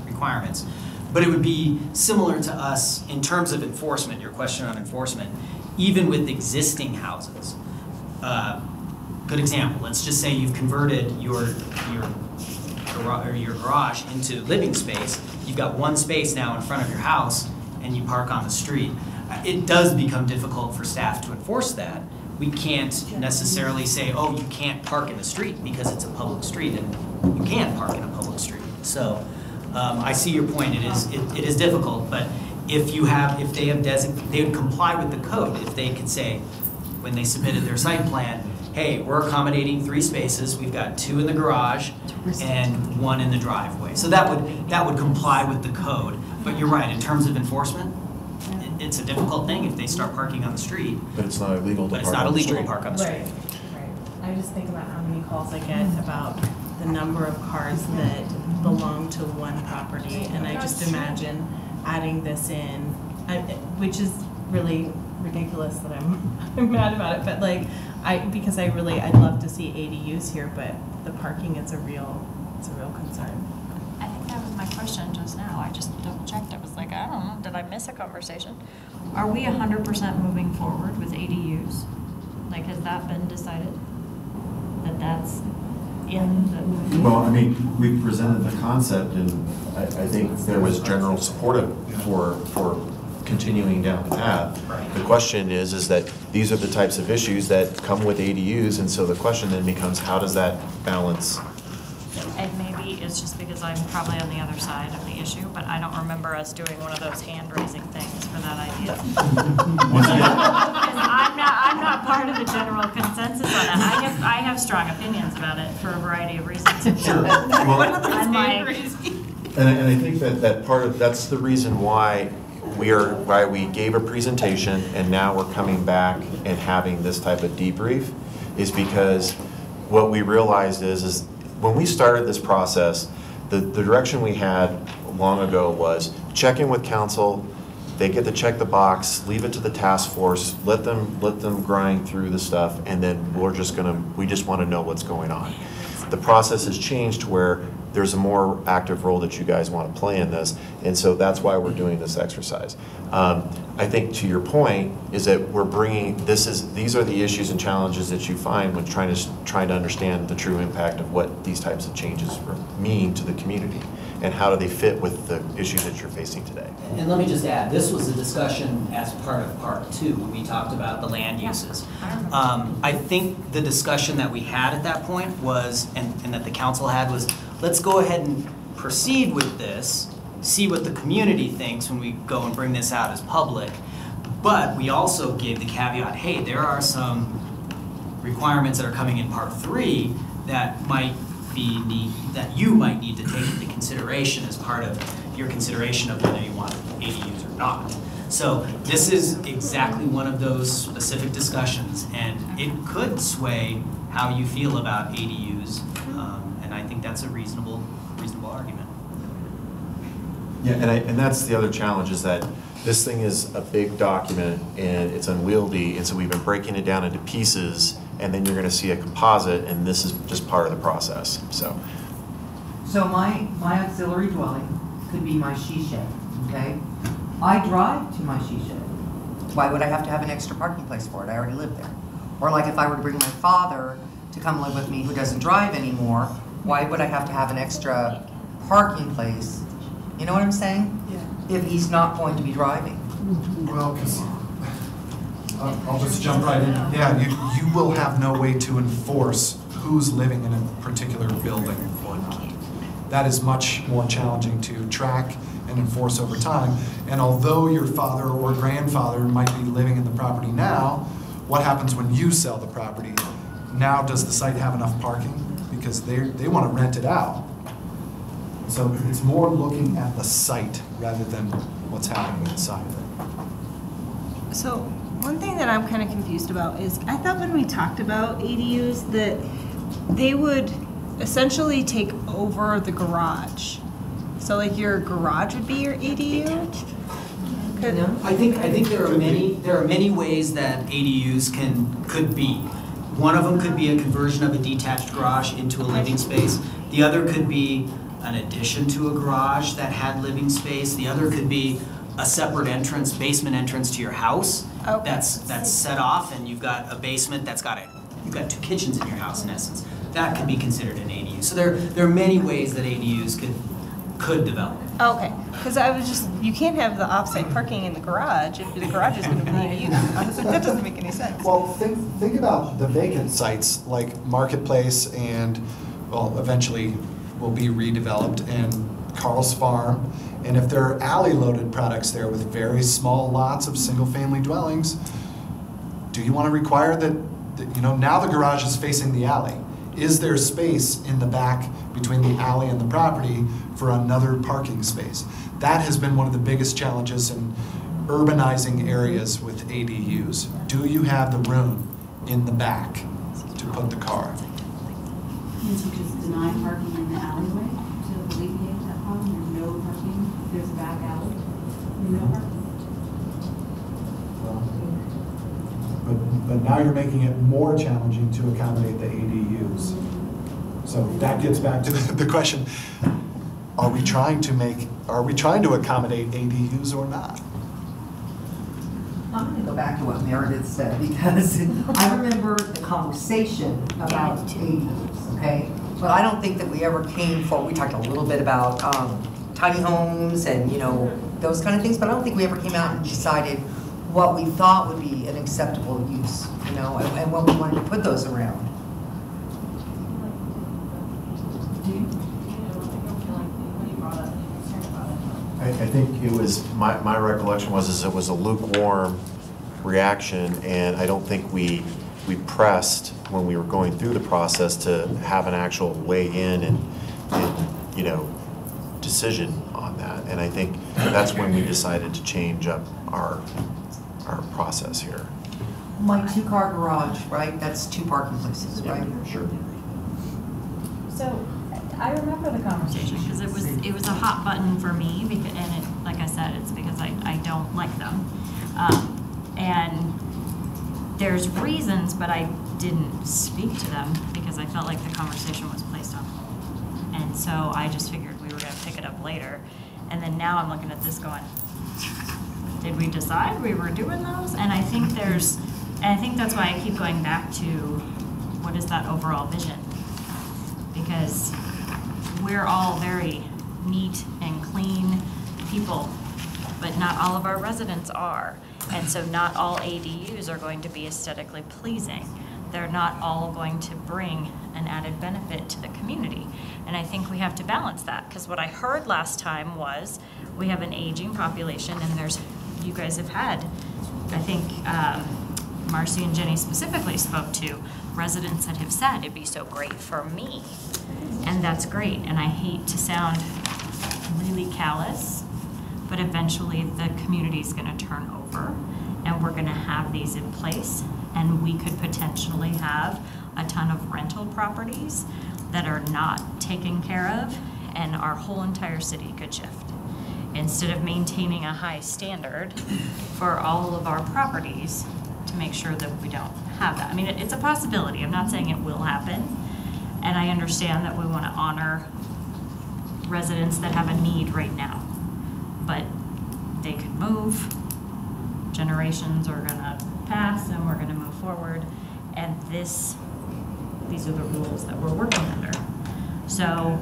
requirements. But it would be similar to us in terms of enforcement, your question on enforcement, even with existing houses. Good example, let's just say you've converted your garage into living space. You've got 1 space now in front of your house and you park on the street. It does become difficult for staff to enforce that. We can't necessarily say, oh, you can't park in the street because it's a public street, and you can park in a public street. So I see your point. It is difficult, but if they would comply with the code. If they could say, when they submitted their site plan, hey, we're accommodating 3 spaces. We've got 2 in the garage and 1 in the driveway. So that would comply with the code. But you're right, in terms of enforcement, it's a difficult thing if they start parking on the street. But it's not illegal to park on the street. But it's not illegal to park on the street. Right. I just think about how many calls I get about the number of cars that belong to one property, and I just imagine adding this in, which is really ridiculous that I'm mad about it, but like, because I'd love to see ADUs here, but the parking is a real concern. I think that was my question just now. I just double checked. I was like, I don't know, did I miss a conversation? Are we 100% moving forward with ADUs? Like, has that been decided? That's in the... Well, I mean, we presented the concept, and I think there was general support for continuing down the path. The question is that these are the types of issues that come with ADUs, and so the question then becomes, how does that balance? And maybe it's just because I'm probably on the other side of the issue, but I don't remember us doing one of those hand-raising things for that idea. Because I'm I'm not part of the general consensus on that. I have strong opinions about it for a variety of reasons. Sure. Well, I'm like, And I think that part of, that's the reason why we gave a presentation and now we're coming back and having this type of debrief, is because what we realized is when we started this process, the direction we had long ago was check in with council, they get to check the box, leave it to the task force, let them grind through the stuff, and then we just want to know what's going on. The process has changed to where there's a more active role that you guys want to play in this, and so that's why we're doing this exercise. I think to your point is that we're bringing, these are the issues and challenges that you find when trying to understand the true impact of what these types of changes mean to the community, and how do they fit with the issues that you're facing today. And let me just add, this was a discussion as part of part 2 when we talked about the land uses. I think the discussion that we had at that point was, and that the council had, was let's go ahead and proceed with this, see what the community thinks when we go and bring this out as public. But we also gave the caveat, hey, there are some requirements that are coming in part 3 that that you might need to take into consideration as part of your consideration of whether you want ADUs or not. So this is exactly one of those specific discussions, and it could sway how you feel about ADUs, and I think that's a reasonable argument. Yeah, and that's the other challenge, is that this thing is a big document and it's unwieldy, and so we've been breaking it down into pieces, and then you're going to see a composite, and this is just part of the process. So my auxiliary dwelling could be my she shed, okay? I drive to my she shed. Why would I have to have an extra parking place for it? I already live there. Or like if I were to bring my father to come live with me who doesn't drive anymore, why would I have to have an extra parking place? You know what I'm saying? Yeah. If he's not going to be driving. Well, because I'll just jump right in. Yeah, you will have no way to enforce who's living in a particular building. That is much more challenging to track and enforce over time. And although your father or grandfather might be living in the property now, what happens when you sell the property? Now, does the site have enough parking? Because they want to rent it out. So it's more looking at the site rather than what's happening inside of it. So one thing that I'm kind of confused about is I thought when we talked about ADUs that they would essentially take over the garage. So like your garage would be your ADU? I think there are many ways that ADUs could be. One of them could be a conversion of a detached garage into a living space. The other could be an addition to a garage that had living space. The other could be a separate entrance, basement entrance to your house. Okay. That's set off, and you've got a basement that's you've got 2 kitchens in your house in essence. That could be considered an ADU. So there are many ways that ADUs could develop. Okay, because I was just, you can't have the off-site parking in the garage if the garage is going to be ADU. That doesn't make any sense. Well, think about the vacant sites like Marketplace and, well, eventually will be redeveloped, and Carl's Farm. And if there are alley-loaded products there with very small lots of single-family dwellings, do you want to require that, now the garage is facing the alley. Is there space in the back between the alley and the property for another parking space? That has been one of the biggest challenges in urbanizing areas with ADUs. Do you have the room in the back to put the car? Can't you just deny parking in the alleyway to alleviate that problem? There's no parking, there's a back alley, no parking. But now you're making it more challenging to accommodate the ADUs. So that gets back to the question, are we trying to accommodate ADUs or not? I'm going to go back to what Meredith said, because I remember the conversation about ADUs, okay? But I don't think that we ever came forward. We talked a little bit about tiny homes and, those kind of things, but I don't think we ever came out and decided what we thought would be an acceptable use, and what we wanted to put those around. I think it was, my recollection was it was a lukewarm reaction, and I don't think we pressed when we were going through the process to have an actual weigh in and you know, decision on that. And I think that's when we decided to change up our process here. My two-car garage, right? That's 2 parking places, right? Sure. So I remember the conversation because it was a hot button for me, because, and it, like I said, it's because I don't like them. And there's reasons, but I didn't speak to them because I felt like the conversation was placed on hold. And so I just figured we were going to pick it up later. And then now I'm looking at this going, did we decide we were doing those? And I think that's why I keep going back to what is that overall vision? Because we're all very neat and clean people, but not all of our residents are. And so not all ADUs are going to be aesthetically pleasing. They're not all going to bring an added benefit to the community. And I think we have to balance that, because what I heard last time was we have an aging population, and you guys have had, I think Marcy and Jenny specifically spoke to residents that have said it'd be so great for me. And that's great, and I hate to sound really callous, but eventually the community's gonna turn over and we're gonna have these in place, and we could potentially have a ton of rental properties that are not taken care of, and our whole entire city could shift. Instead of maintaining a high standard for all of our properties to make sure that we don't have that. I mean, it's a possibility. I'm not saying it will happen. And I understand that we want to honor residents that have a need right now. But they could move, generations are gonna pass, and we're gonna move forward. And these are the rules that we're working under. So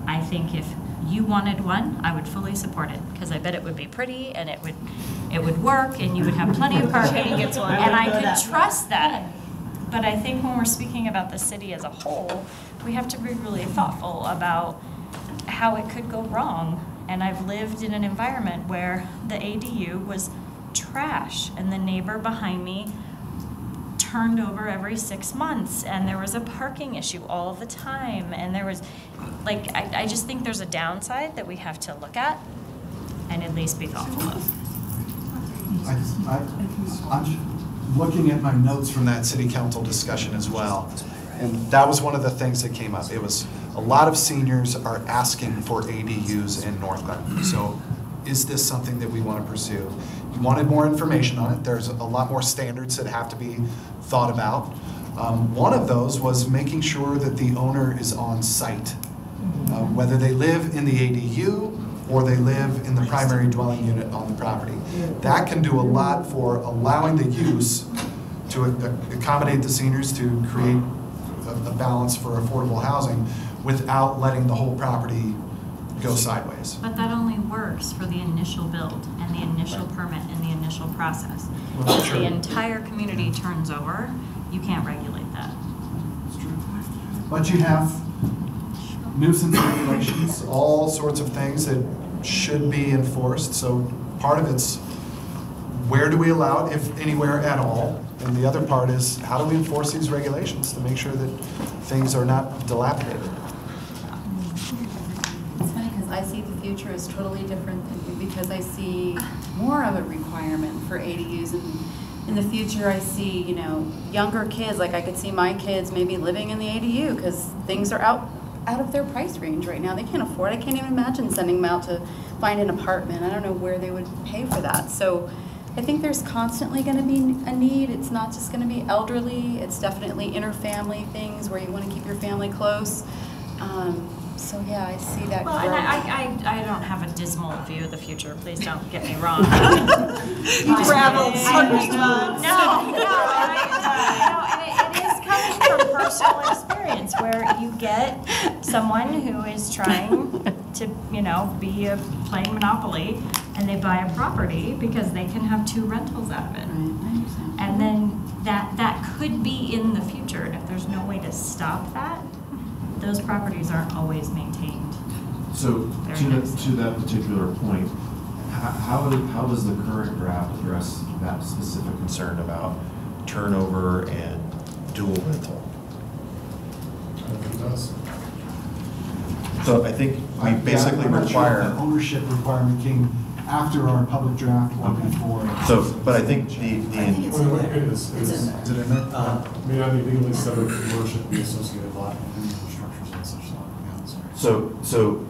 I think if you wanted one, I would fully support it, because I bet it would be pretty and it would work, and you would have plenty of parking, and I could trust that. But I think when we're speaking about the city as a whole, we have to be really thoughtful about how it could go wrong. And I've lived in an environment where the ADU was trash, and the neighbor behind me turned over every 6 months, and there was a parking issue all the time, and there was, like, I just think there's a downside that we have to look at and at least be thoughtful of. I'm looking at my notes from that city council discussion as well, and that was one of the things that came up. It was a lot of seniors are asking for ADUs in Northglenn. So is this something that we want to pursue? You wanted more information on it. There's a lot more standards that have to be thought about. One of those was making sure that the owner is on site, whether they live in the ADU or they live in the primary dwelling unit on the property. That can do a lot for allowing the use to accommodate the seniors, to create a balance for affordable housing without letting the whole property go sideways. But that only works for the initial build and the initial permit and the initial process. Well, if sure. the entire community turns over, you can't regulate that. That's true. But you have nuisance regulations, all sorts of things that should be enforced. So part of it's where do we allow it, if anywhere at all? And the other part is how do we enforce these regulations to make sure that things are not dilapidated? It's funny because I see the future as totally different than you, because I see more of a requirement for ADUs, and in the future I see, you know, younger kids, like I could see my kids maybe living in the ADU because things are out of their price range right now. They can't afford it. I can't even imagine sending them out to find an apartment. I don't know where they would pay for that. So I think there's constantly going to be a need. It's not just going to be elderly. It's definitely interfamily things where you want to keep your family close. So yeah, I see that. Well, growth. and I don't have a dismal view of the future. Please don't get me wrong. Gravel parking lots. No, and it is coming from personal experience where you get someone who is trying to, you know, playing Monopoly, and they buy a property because they can have 2 rentals out of it. Right. And then that could be in the future, and if there's no way to stop that, those properties aren't always maintained. So to that particular point, How does the current draft address that specific concern about turnover and dual rental? I don't think it does. So I think we basically I'm not sure if require. that ownership requirement came after our public draft or before. So, but I think the It is in there. May not be legally separate from ownership, be associated lot, structures and such. So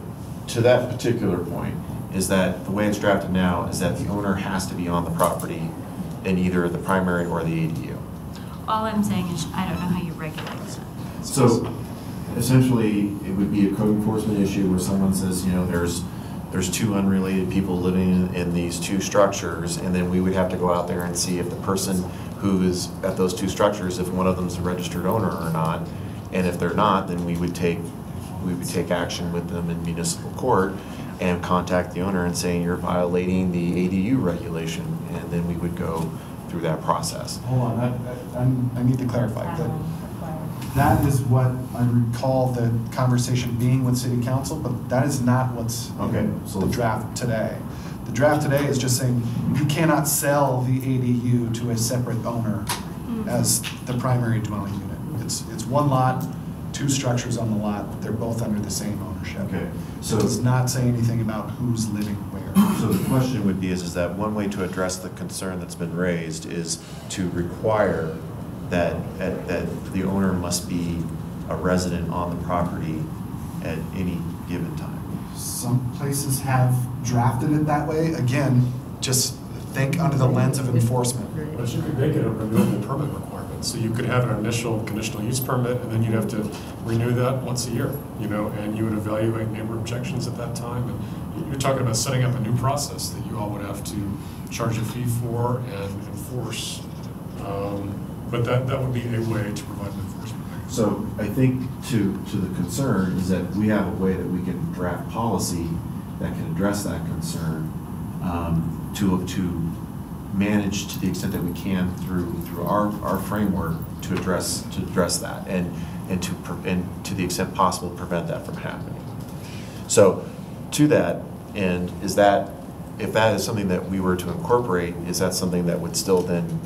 to that particular point, is that the way it's drafted now is that the owner has to be on the property in either the primary or the ADU. All I'm saying is, I don't know how you regulate that. So essentially, it would be a code enforcement issue where someone says, you know, there's two unrelated people living in these two structures, and then we would have to go out there and see if the person who is at those two structures, if one of them is a registered owner or not, and if they're not, then we would take action with them in municipal court and contact the owner and saying you're violating the ADU regulation, and then we would go through that process. Hold on, I need to clarify that. That is what I recall the conversation being with city council, but that is not what's in the draft today. The draft today is just saying you cannot sell the ADU to a separate owner as the primary dwelling unit. It's one lot, two structures on the lot, they're both under the same ownership. Okay. So it's not saying anything about who's living where. So the question would be is that one way to address the concern that's been raised is to require that the owner must be a resident on the property at any given time. Some places have drafted it that way. Again, just think under the lens of enforcement. But you could make it a renewable permit requirement. So you could have an initial conditional use permit, and then you'd have to renew that once a year, you know, and you would evaluate neighbor objections at that time. And you're talking about setting up a new process that you all would have to charge a fee for and enforce. But that would be a way to provide an enforcement mechanism. So I think to the concern is that we have a way that we can draft policy that can address that concern to manage to the extent that we can through our framework to address that and to the extent possible prevent that from happening. So to that end, if that is something that we were to incorporate, is that something that would still then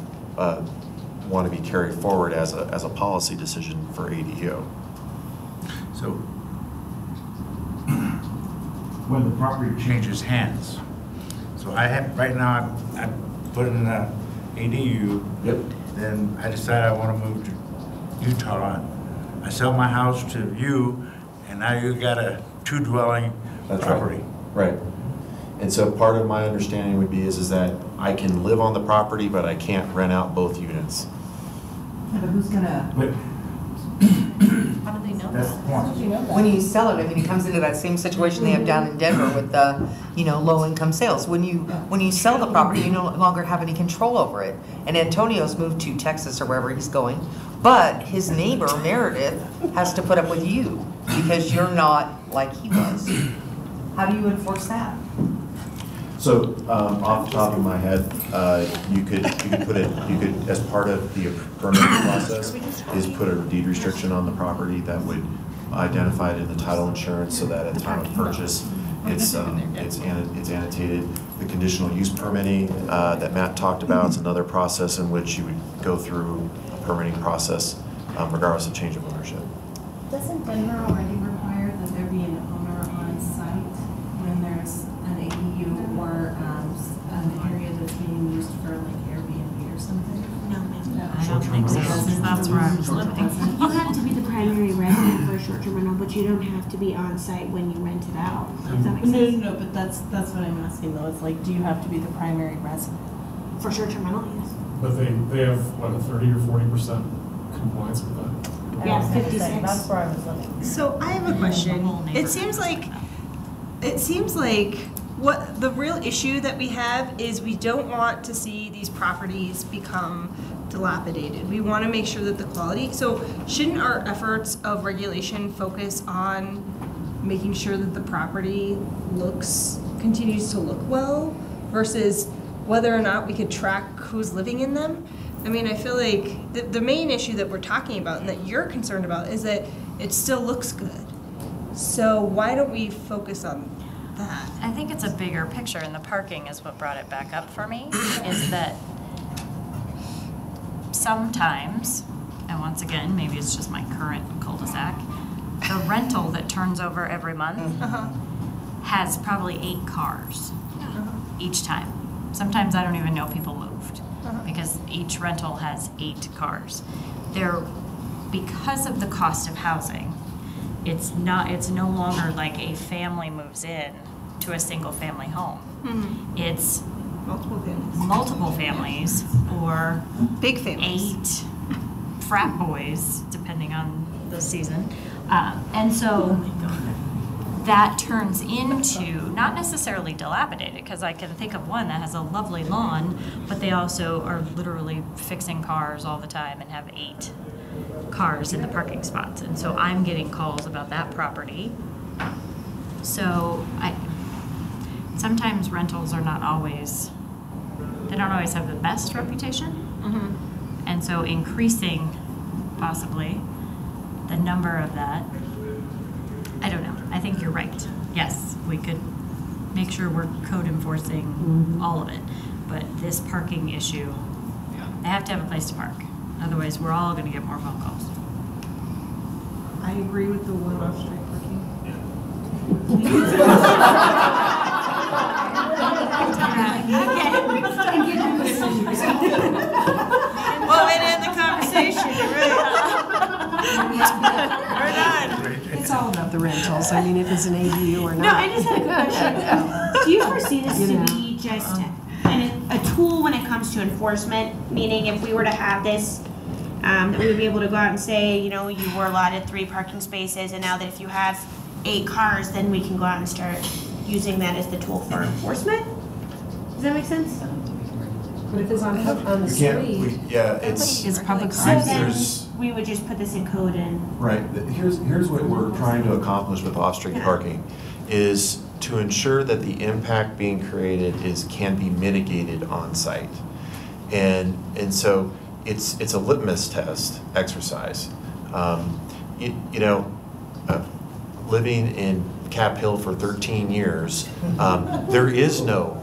want to be carried forward as a policy decision for ADU? So when the property changes hands, so right now I put in an ADU. Yep. Then I decide I want to move to Utah. I sell my house to you, and now you got a two-dwelling property. Right. And so part of my understanding would be is that I can live on the property, but I can't rent out both units. Yeah, but who's gonna? How do they know That's that? the point. How do you know that? When you sell it, I mean, it comes into that same situation they have down in Denver with the, low-income sales. When you sell the property, you no longer have any control over it. And Antonio's moved to Texas or wherever he's going, but his neighbor, Meredith, has to put up with you because you're not like he was. How do you enforce that? So off the top of my head, you could as part of the permitting process is put a deed restriction on the property that would identify it in the title insurance so that at the time of purchase it's annotated. The conditional use permitting that Matt talked about is another process in which you would go through a permitting process regardless of change of ownership. Doesn't Denver already require that there be an owner on site when there's an ADU or an area that's being used for like Airbnb or something? No, I don't think so. That's where I was living. You have to be the primary resident for a short-term rental, but you don't have to be on site when you rent it out. Does that make sense? No, but that's what I'm asking though. It's like, do you have to be the primary resident? For short-term rental, yes. But they have, what, a 30 or 40% compliance with that? Yeah, 56. That's where I was living. So I have a question. It seems like what the real issue that we have is we don't want to see these properties become dilapidated. We want to make sure that the quality, so shouldn't our efforts of regulation focus on making sure that the property continues to look well versus whether or not we could track who's living in them? I mean, I feel like the main issue that we're talking about and that you're concerned about is that it still looks good. So why don't we focus on that? I think it's a bigger picture, and the parking is what brought it back up for me, is that sometimes, and once again, maybe it's just my current cul-de-sac, the rental that turns over every month has probably 8 cars each time. Sometimes I don't even know people moved because each rental has 8 cars. Because of the cost of housing, it's no longer like a family moves in to a single family home. It's multiple families or big families, 8 frat boys, depending on the season. And so that turns into not necessarily dilapidated, because I can think of one that has a lovely lawn, but they also are literally fixing cars all the time and have 8 cars in the parking spots. And so I'm getting calls about that property. So sometimes rentals are not always, they don't always have the best reputation. And so increasing possibly the number of that, I don't know. I think you're right. Yes, we could make sure we're code enforcing all of it. But this parking issue, they have to have a place to park. Otherwise, we're all going to get more phone calls. I agree with the one off-street parking. Well, we end the conversation, We're done. It's all about the rentals. I mean, if it's an ADU or not. No, I just had a question. Do you foresee this to be just a tool when it comes to enforcement? Meaning if we were to have this, that we would be able to go out and say, you know, you were allotted 3 parking spaces, and now that if you have 8 cars, then we can go out and start using that as the tool for enforcement? Does that make sense? But if it's on the street. It's public So then there's- we would just put this in code and. Right, here's what we're trying to accomplish with off-street parking, is to ensure that the impact being created can be mitigated on site. And so it's a litmus test exercise. Living in Cap Hill for 13 years, there is no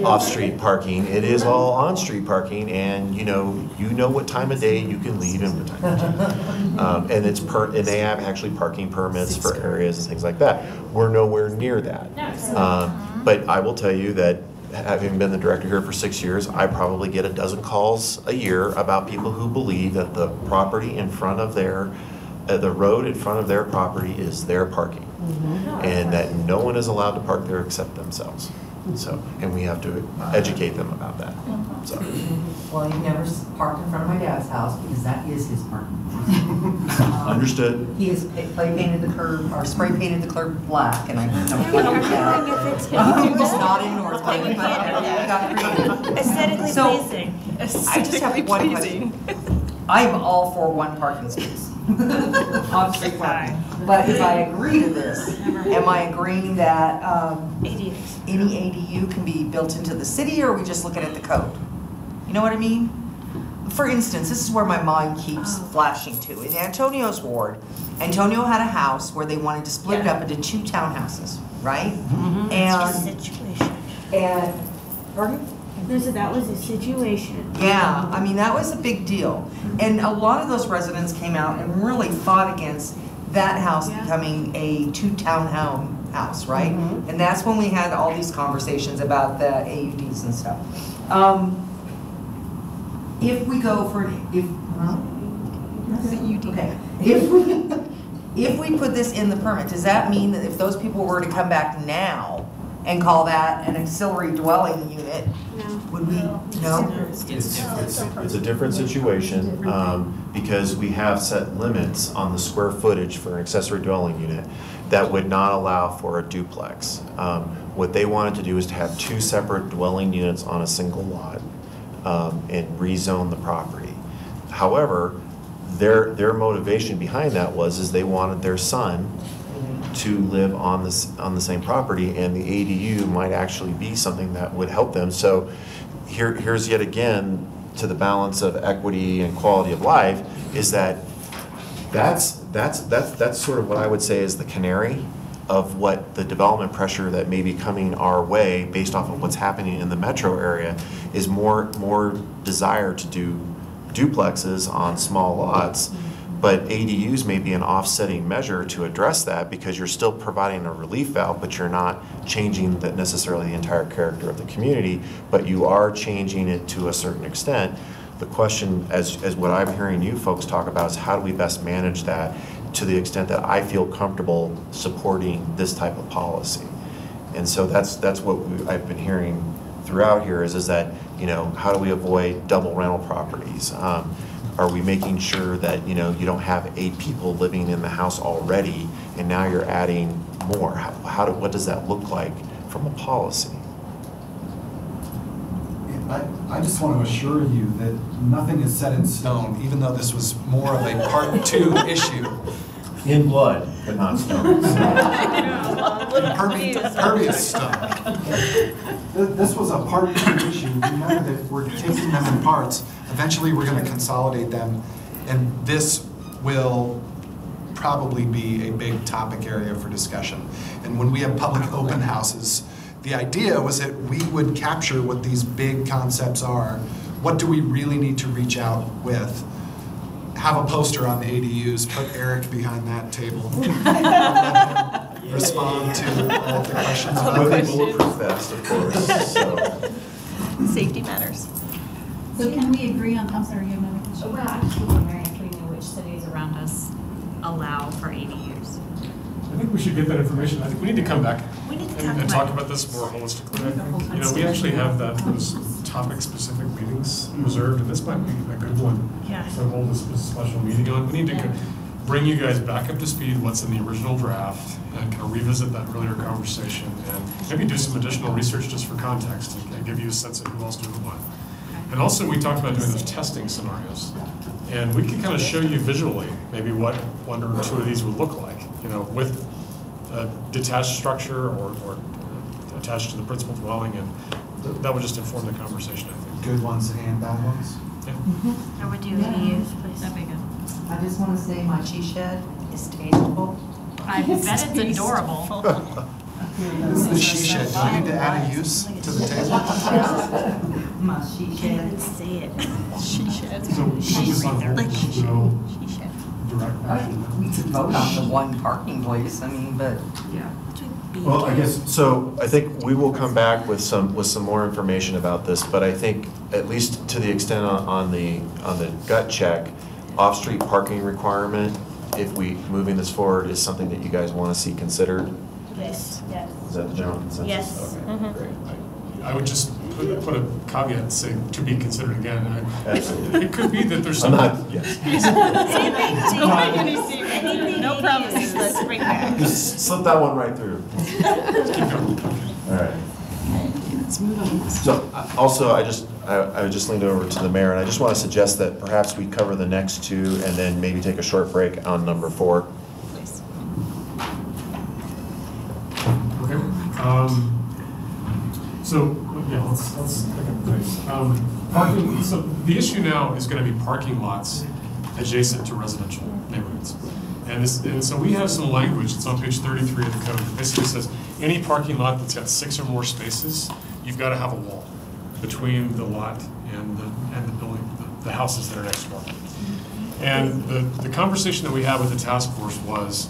off-street parking. It is all on-street parking, and you know what time of day you can leave and what time. And and they have actually parking permits for areas and things like that. We're nowhere near that. But I will tell you that, having been the director here for 6 years, I probably get a dozen calls a year about people who believe that the property in front of the road in front of their property is their parking, and that no one is allowed to park there except themselves. So, and we have to educate them about that. So. Well, you never parked in front of my dad's house because that is his parking. Understood. He has spray painted the curb black, and I don't like that. It's not in Northglenn, but we got creative. Aesthetically pleasing. I just have one question. I'm all for 1 parking space. Off-street parking. But if I agree to this, am I agreeing that any ADU can be built into the city, or are we just looking at the code? You know what I mean? For instance, this is where my mind keeps flashing to. In Antonio's ward, Antonio had a house where they wanted to split it up into 2 townhouses, right? And pardon? That was a situation. Yeah, I mean, that was a big deal. And a lot of those residents came out and really fought against that house becoming a 2 townhome house, right? And that's when we had all these conversations about the AUDs and stuff. If we go for, if we put this in the permit, does that mean that if those people were to come back now and call that an auxiliary dwelling unit, would we, no? It's a different situation, because we have set limits on the square footage for an accessory dwelling unit that would not allow for a duplex. What they wanted to do is to have 2 separate dwelling units on a single lot, and rezone the property. However, their motivation behind that was they wanted their son to live on the same property, and the ADU might actually be something that would help them. So here's yet again to the balance of equity and quality of life, is that's sort of what I would say is the canary of what the development pressure that may be coming our way based off of what's happening in the metro area is more desire to do duplexes on small lots. But ADUs may be an offsetting measure to address that because you're still providing a relief valve, but you're not changing necessarily the entire character of the community, but you are changing it to a certain extent. The question, as what I'm hearing you folks talk about, is how do we best manage that to the extent that I feel comfortable supporting this type of policy? And so that's what I've been hearing throughout here is that, you know, how do we avoid double rental properties? Are we making sure that, you know, you don't have 8 people living in the house already and now you're adding more? What does that look like from a policy? I just want to assure you that nothing is set in stone, even though this was more of a part 2 issue. In blood, but not stone. Impervious stone. This was a part 2 issue. Remember that we're taking them in parts. Eventually, we're going to consolidate them, and this will probably be a big topic area for discussion. And when we have public open houses, the idea was that we would capture what these big concepts are. What do we really need to reach out with? Have a poster on the ADUs, put Eric behind that table. Respond to all of the questions. With a bulletproof vest, of course. So. Safety matters. So can we agree on, I'm sorry, you have another question? Well, I'm just wondering if we know which cities around us allow for ADUs. I think we should get that information. I think we need to come back and talk about about this more holistically. You know, we actually have those topic-specific meetings reserved, and this might be a good one to hold a special meeting on. We need to bring you guys back up to speed what's in the original draft and kind of revisit that earlier conversation and maybe do some additional research just for context and give you a sense of who else doing what. And also we talked about doing those testing scenarios. And we can kind of show you visually maybe what 1 or 2 of these would look like, you know, with a detached structure or attached to the principal dwelling, and that would just inform the conversation, I think. Good ones and bad ones. I would do ADUs, please. That'd be good. I just want to say my she shed is tasteful. I bet it's adorable. This is the she shed. Do I need to add a use to the table? My she shed. Say it. She shed. So focus on no direct action. We could vote on the one parking place, I mean, but. Yeah. Well, I guess, so I think we will come back with some more information about this, but I think at least to the extent on the gut check, off-street parking requirement, if we moving this forward, is something that you guys want to see considered? Yes. Yes. Is that the general consensus? Yes. Okay, great. I would just put a caveat saying to be considered again. Absolutely. It could be that there's I'm some. not, yes. No promises, let's bring back. Just slip that one right through. All right. Let's move on. So also, I just leaned over to the mayor, and I just want to suggest that perhaps we cover the next 2 and then maybe take a short break on number 4. Please. Okay. So, yeah, let's pick up the pace. Parking, so the issue now is going to be parking lots adjacent to residential neighborhoods. And so we have some language, it's on page 33 of the code, that basically says any parking lot that's got 6 or more spaces, you've got to have a wall between the lot and the building, the houses that are next door. And the conversation that we had with the task force was,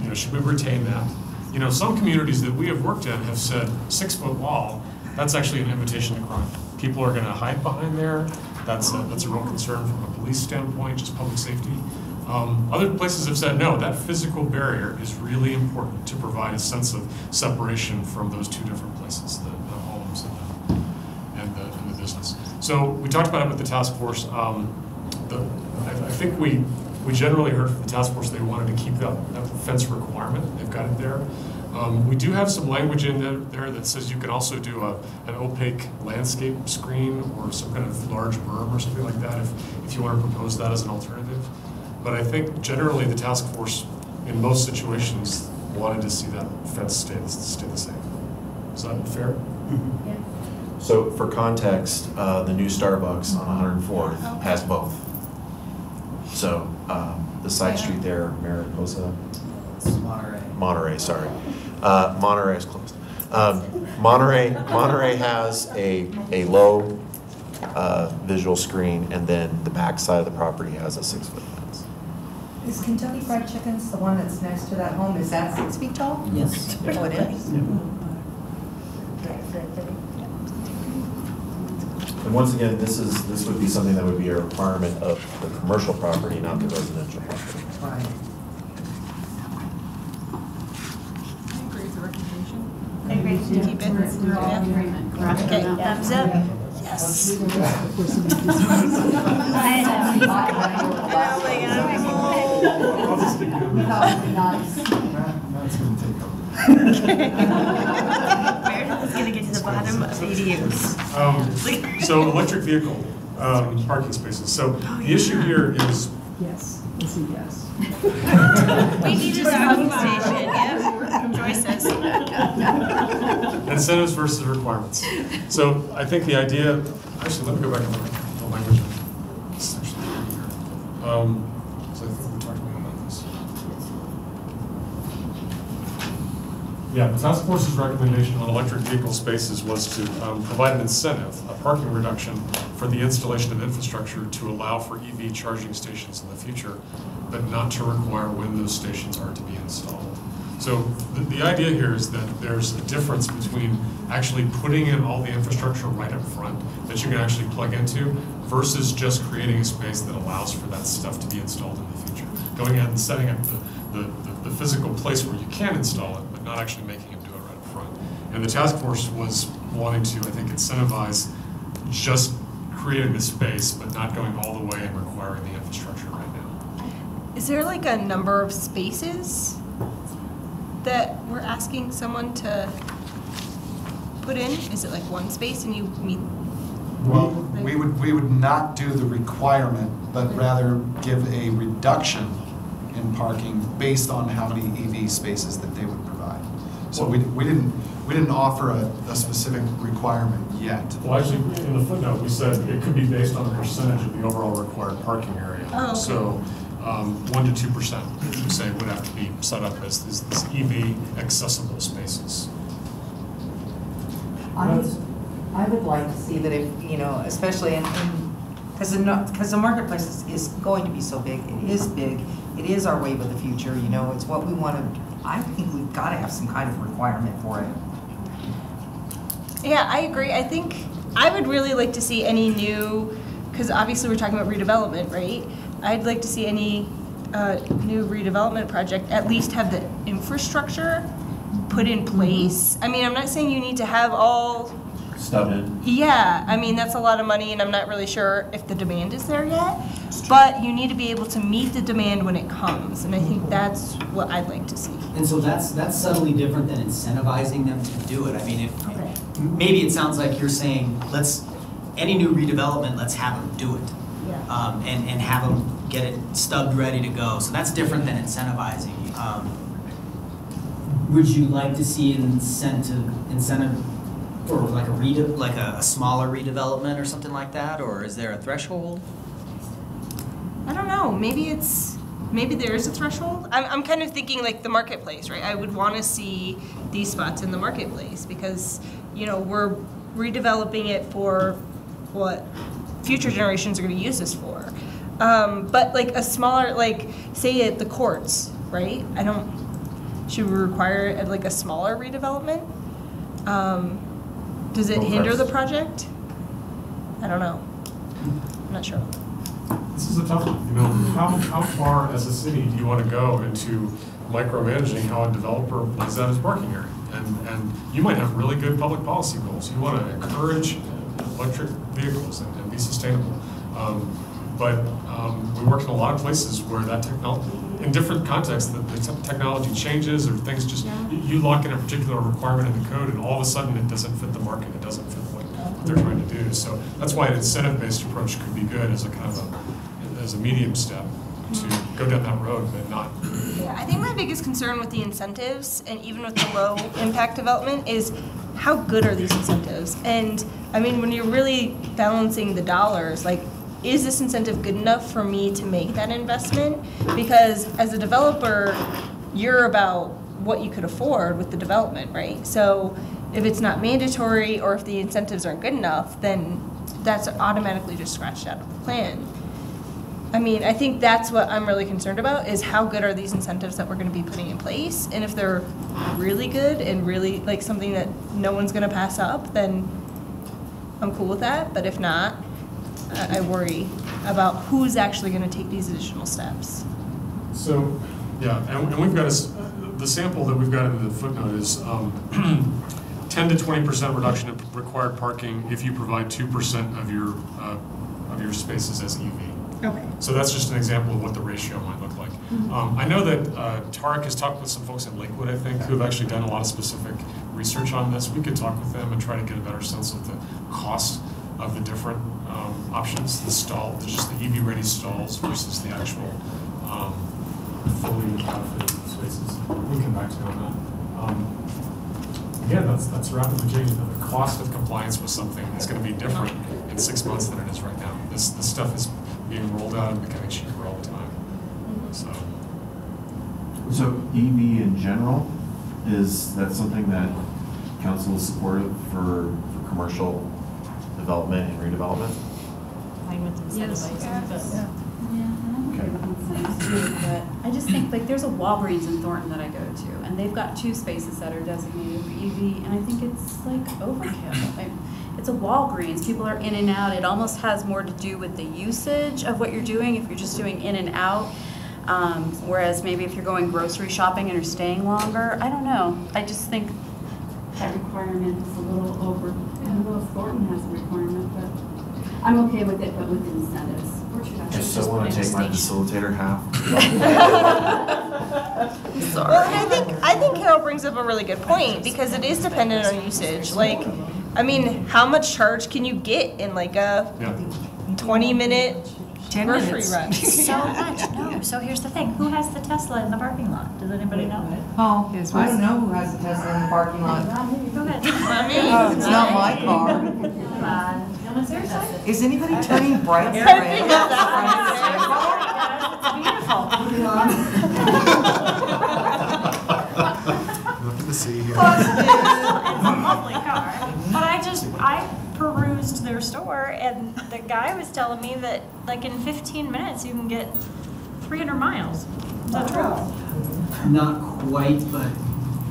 you know, should we retain that? You know, some communities that we have worked in have said 6-foot wall, that's actually an invitation to crime. People are going to hide behind there. That's a real concern from a police standpoint, just public safety. Other places have said, no, that physical barrier is really important to provide a sense of separation from those 2 different places, the homes and the business. So we talked about it with the task force. I think we generally heard from the task force they wanted to keep that fence requirement. They've got it there. We do have some language in there that says you can also do an opaque landscape screen or some kind of large berm or something like that if you want to propose that as an alternative. But I think generally the task force, in most situations, wanted to see that fence stay the same. Is that fair? Yeah. So for context, the new Starbucks on 104th has both. So the side street there, Mariposa, Monterey, sorry. Monterey is closed. Monterey has a low visual screen, and then the back side of the property has a 6-foot fence. Is Kentucky Fried Chicken's the one that's next to that home? Is that 6 feet tall? Yes. Oh, it is? And once again, this would be something that would be a requirement of the commercial property, not the residential property. Right. I agree to keep it. We're all in agreement. correct? Okay, thumbs up. Yes. Meredith is gonna get to the bottom of ADUs. So electric vehicle parking spaces. So the issue here is Yes, it's a yes. We need a docking station, yep, choices. incentives versus requirements. So I think the idea, actually, let me go back and look at the language of this section here. So I think we talked about this. Yeah, the task force's recommendation on electric vehicle spaces was to provide an incentive, a parking reduction for the installation of infrastructure to allow for EV charging stations in the future, but not to require when those stations are to be installed. So the idea here is that there's a difference between actually putting in all the infrastructure right up front that you can actually plug into versus just creating a space that allows for that stuff to be installed in the future. Going ahead and setting up the physical place where you can install it, but not actually making them do it right up front. And the task force was wanting to, I think, incentivize just creating the space, but not going all the way and requiring the infrastructure right now. Is there like a number of spaces that we're asking someone to put in? Is it like one space and you meet? Well, we would not do the requirement, but rather give a reduction in parking based on how many EV spaces that they would provide. So we didn't offer a specific requirement yet. Well, actually, in the footnote, we said it could be based on the percentage of the overall required parking area. Oh, okay. So 1 to 2%, we say, would have to be set up as these EV accessible spaces. I would like to see that if, especially because the marketplace is going to be so big. It is big. It is our wave of the future. It's what we want to. I think we've got to have some kind of requirement for it. Yeah, I agree. I think I would really like to see any new, because obviously we're talking about redevelopment, right? I'd like to see any new redevelopment project at least have the infrastructure put in place. I mean, I'm not saying you need to have all Stubbed in. Yeah, I mean, that's a lot of money, and I'm not really sure if the demand is there yet. But you need to be able to meet the demand when it comes, and I think that's what I'd like to see. And so that's subtly different than incentivizing them to do it. I mean, maybe it sounds like you're saying, any new redevelopment, let's have them do it. Yeah. And have them get it stubbed ready to go. So that's different than incentivizing. Would you like to see an incentive for like a smaller redevelopment or something like that? Or is there a threshold? I don't know. Maybe there is a threshold. I'm kind of thinking like the marketplace, right? I would want to see these spots in the marketplace because, we're redeveloping it for what future generations are going to use this for. But like a smaller, say at the courts, right? Should we require like a smaller redevelopment? Does it hinder the project? I don't know. I'm not sure. This is a tough one. How far as a city do you want to go into micromanaging how a developer lays out his parking area? And you might have really good public policy goals. You want to encourage electric vehicles and be sustainable. But we work in a lot of places where that technology, in different contexts, the technology changes or things just, you lock in a particular requirement in the code and all of a sudden it doesn't fit the market, it doesn't fit what they're trying to do. So that's why an incentive-based approach could be good as a kind of as a medium step to go down that road, but not. Yeah, I think my biggest concern with the incentives and even with the low impact development is how good are these incentives? And I mean, when you're really balancing the dollars, is this incentive good enough for me to make that investment? Because as a developer, you're about what you could afford with the development, right? So if it's not mandatory or if the incentives aren't good enough, then that's automatically just scratched out of the plan. I mean, I think that's what I'm really concerned about, is how good are these incentives that we're gonna be putting in place? And if they're really good and really like something that no one's gonna pass up, then I'm cool with that. But if not, I worry about who's actually gonna take these additional steps. So, yeah, and we've got the sample that we've got in the footnote is 10 to 20% reduction in required parking if you provide 2% of your spaces as EV. Okay. So that's just an example of what the ratio might look like. I know that Tarek has talked with some folks in Lakewood, I think, who have actually done a lot of specific research on this. We could talk with them and try to get a better sense of the cost of the different options, just the EV-ready stalls versus the actual fully outfitted spaces. We'll come back to you on that. Again, that's rapidly changing. The cost of compliance with something is going to be different in 6 months than it is right now. This stuff is being rolled out and becoming cheaper all the time. So EV in general, is that something that council is supportive for commercial development and redevelopment? Fine with incentivizing, but. Yeah, and I'm okay with incentives too, but I just think, like, there's a Walgreens in Thornton that I go to, and they've got 2 spaces that are designated for EV, and I think it's like overkill. Like, it's a Walgreens, people are in and out, it almost has more to do with the usage of what you're doing if you're just doing in and out, whereas maybe if you're going grocery shopping and you're staying longer, I don't know. I just think that requirement is a little over. I don't know if Thornton has a requirement, but I'm okay with it, but with incentives. I still want to take my facilitator half. Sorry. Well, and I think Carol brings up a really good point, because it is dependent on usage. Like, I mean, how much charge can you get in like a 20-minute grocery run? So much. No. So here's the thing. Who has the Tesla in the parking lot? Does anybody know? Oh, I don't know who has a Tesla in the parking lot. Go ahead. It's not my car. Come on. Seriously? Is anybody turning bright red? Nothing to see here. It's a lovely car. But I perused their store, and the guy was telling me that like in 15 minutes you can get 300 miles. Is that true? Not quite, but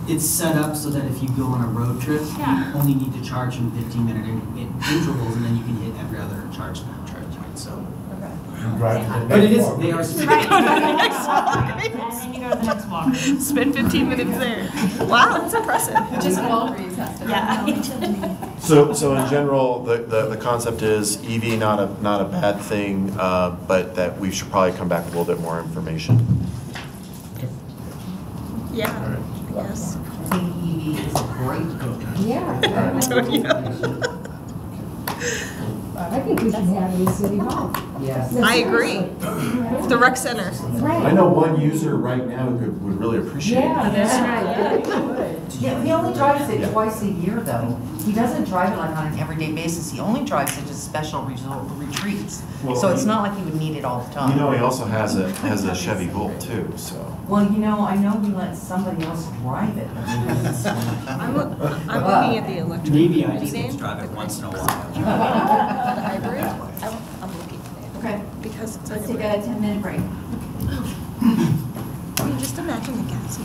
it's set up so that if you go on a road trip, Yeah. you only need to charge in 15-minute intervals, and then you can hit every other charge point. So, but it is they are. Right. And then you go to the next walk. Spend 15 minutes there. Wow, that's impressive. Just Walgreens has to. Yeah. So in general, the concept is EV not a bad thing, but that we should probably come back with a little bit more information. Yeah. Yes. I think EV is a great program. Yeah. I think we should have it in City Hall. Yes. I agree. The rec center. I know one user right now who would really appreciate Yeah, it. that's right. Yeah, he only drives it twice a year though. He doesn't drive it like on an everyday basis. He only drives it to special retreats. Well, So it's not like he would need it all the time. You know, he also has a Chevy Volt too, so. Well, I know he lets somebody else drive it. But he doesn't. I'm looking at the electric. Maybe I just meeting. get to drive it once in a while. The hybrid. I'm looking at it. Okay, Because it's let's like take a 10-minute break. I mean, just imagine the gas.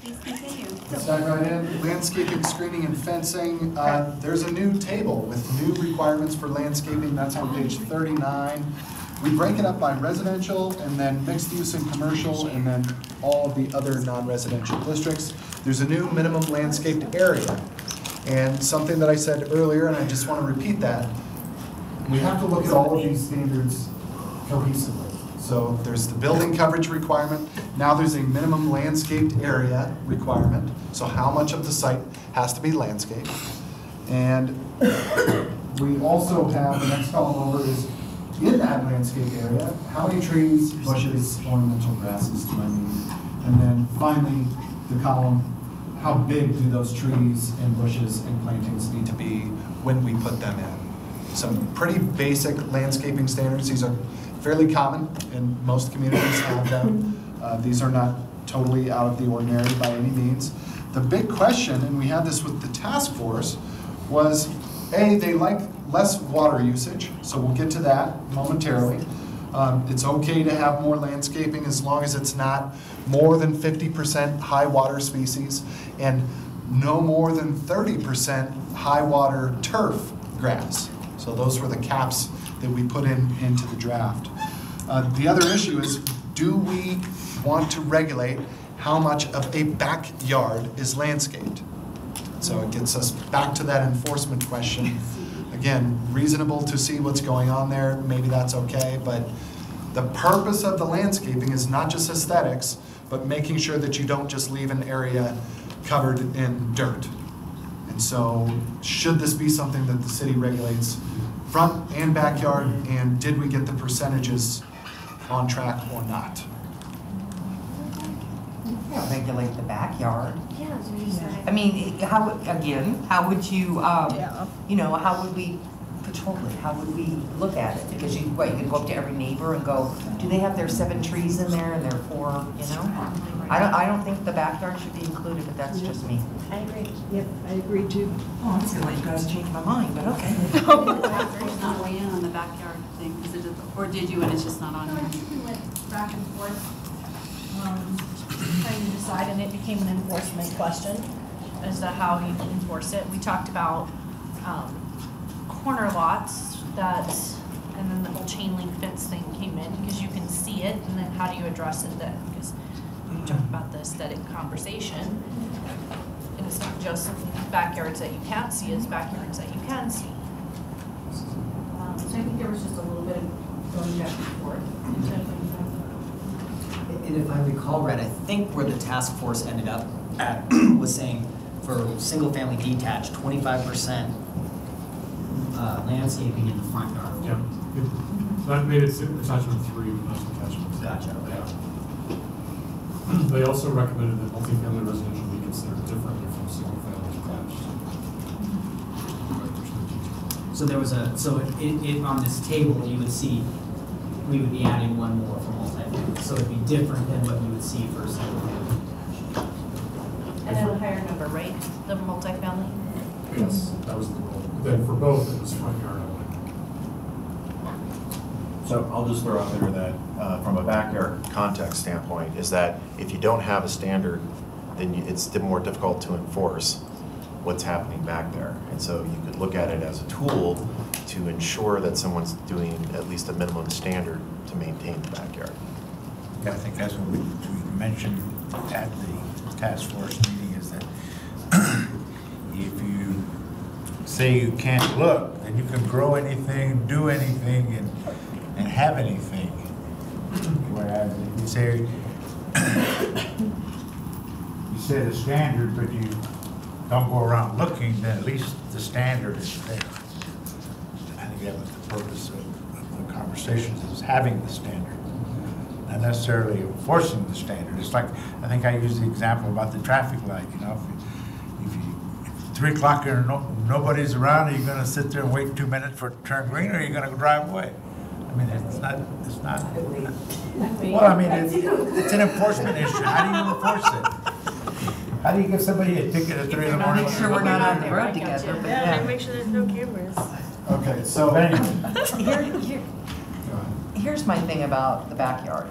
Please continue. Let's dive right in. Landscaping, screening, and fencing. There's a new table with new requirements for landscaping. That's on page 39. We break it up by residential, and then mixed use and commercial, and then all of the other non-residential districts. There's a new minimum landscaped area. And something that I said earlier, and I just want to repeat that, we have to look at all of these standards cohesively. So there's the building coverage requirement. Now there's a minimum landscaped area requirement. So how much of the site has to be landscaped? And we also have, the next column over is, in that landscape area, how many trees, bushes, ornamental grasses do I need? And then finally, the column, how big do those trees and bushes and plantings need to be when we put them in? Some pretty basic landscaping standards. These are fairly common, and most communities have them. These are not totally out of the ordinary by any means. The big question, and we had this with the task force, was A, they like less water usage, so we'll get to that momentarily. It's okay to have more landscaping as long as it's not more than 50% high water species and no more than 30% high water turf grass. So those were the caps that we put into the draft. The other issue is, do we want to regulate how much of a backyard is landscaped? So it gets us back to that enforcement question. Again, reasonable to see what's going on there, maybe that's okay, but the purpose of the landscaping is not just aesthetics, but making sure that you don't just leave an area covered in dirt. And so, should this be something that the city regulates front and backyard, and did we get the percentages on track or not? Yeah, regulate the backyard. Yeah, I mean, how would you, you know, how would we patrol it? How would we look at it? Because you can go up to every neighbor and go, do they have their 7 trees in there and their 4, you know? I don't think the backyard should be included, but that's just me. I agree. Yep, I agree too. Oh, I'm just gonna let you guys change my mind, but okay. There's not weigh in on the backyard thing, or did you and it's just not on No, I here? think we went back and forth, trying to decide, and it became an enforcement question as to how you enforce it. We talked about corner lots and then the whole chain link fence thing came in, because you can see it, and then how do you address it then? Because we talked about the aesthetic conversation, and it's not just backyards that you can't see, it's backyards that you can see. So I think there was just a little bit of going back and forth. And if I recall right, I think where the task force ended up at was saying for single-family detached, 25% landscaping in the front yard. Yeah. That made it attachment 3, but not attachment. Gotcha, okay. They also recommended that multifamily residential be considered differently from single-family detached. So there was on this table, you would see, we would be adding one more for multifamily. So it'd be different than what you would see for single-family. And then a higher number, right? The multifamily? Yes, that was the goal. Then for both, it was front yard only. So I'll just throw out there that from a backyard context standpoint is that if you don't have a standard, then it's more difficult to enforce what's happening back there. And so you could look at it as a tool to ensure that someone's doing at least a minimum standard to maintain the backyard. Yeah, I think that's what we mentioned at the task force meeting, is that if you say you can't look, then you can grow anything, do anything, and have anything. Whereas if you say, you set a standard, but you don't go around looking, then at least the standard is there. I think that was the purpose of the conversations, is having the standard, not necessarily enforcing the standard. It's like, I think I used the example about the traffic light, you know, if 3 o'clock and nobody's around, are you gonna sit there and wait 2 minutes for it to turn green, or are you gonna drive away? I mean, it's not, well, I mean, it's an enforcement issue. How do you enforce it? How do you give somebody a ticket at 3 in the morning? Make sure we're not on the road together, but Yeah, make sure there's no cameras. Okay, so here's my thing about the backyard,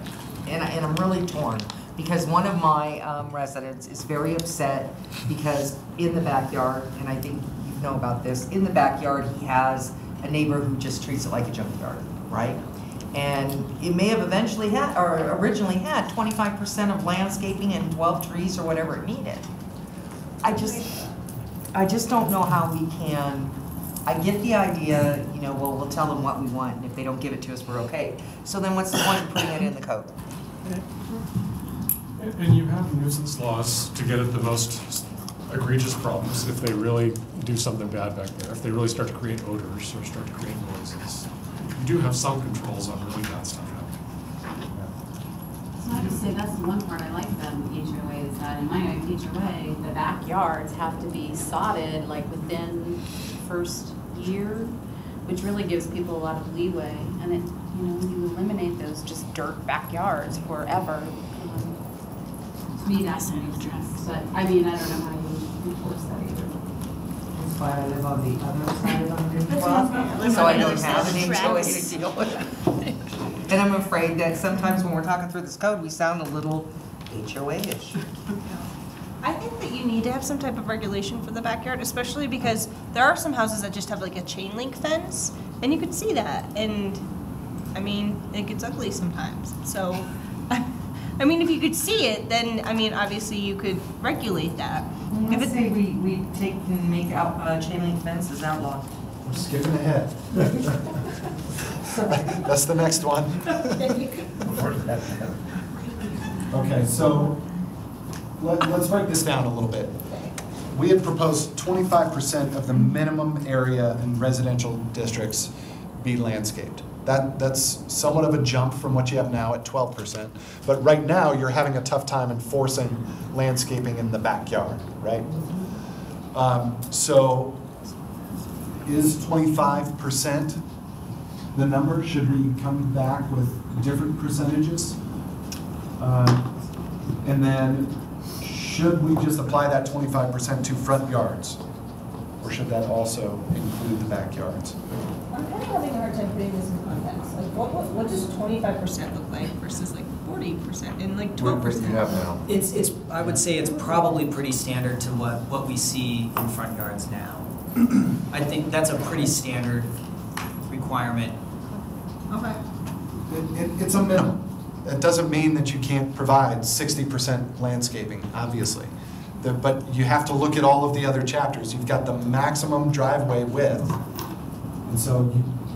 and I'm really torn, Because one of my residents is very upset because in the backyard, and I think you know about this, in the backyard he has a neighbor who just treats it like a junkyard, right? And it may have eventually had, or originally had 25% of landscaping and 12 trees or whatever it needed. I just don't know how we can, I get the idea, you know, well, we'll tell them what we want, and if they don't give it to us, we're okay. So then what's the point of putting it in the code? And you have nuisance laws to get at the most egregious problems if they really do something bad back there, if they really start to create odors or start to create noises. You do have some controls on really bad stuff happening. So I have to say, that's the one part I like about an HOA is that in my HOA, the backyards have to be sodded like within the first year, which really gives people a lot of leeway. And it, you know, you eliminate those just dirt backyards forever. To me, that's an interest. But I mean, I don't know how you enforce that either. That's why I live on the other side of the block, so I don't have an HOA to deal with. And I'm afraid that sometimes when we're talking through this code, we sound a little HOA-ish. I think that you need to have some type of regulation for the backyard, especially because there are some houses that just have like a chain link fence, and you could see that, and I mean, it gets ugly sometimes. So, I mean, if you could see it, then, I mean, obviously you could regulate that. Let's say we take and make out chain link fences outlawed. We're skipping ahead. That's the next one. Okay, so let's break this down a little bit. We had proposed 25% of the minimum area in residential districts be landscaped. That's somewhat of a jump from what you have now at 12%. But right now, you're having a tough time enforcing landscaping in the backyard, right? So is 25% the number? Should we come back with different percentages? And then should we just apply that 25% to front yards? Or should that also include the backyards? I'm kind of having a hard time putting this in context. Like, what does 25% look like versus like 40% and like 12%? What do you have now? It's I would say it's probably pretty standard to what we see in front yards now. I think that's a pretty standard requirement. Okay. It's a minimum. It doesn't mean that you can't provide 60% landscaping, obviously. But you have to look at all of the other chapters. You've got the maximum driveway width. And so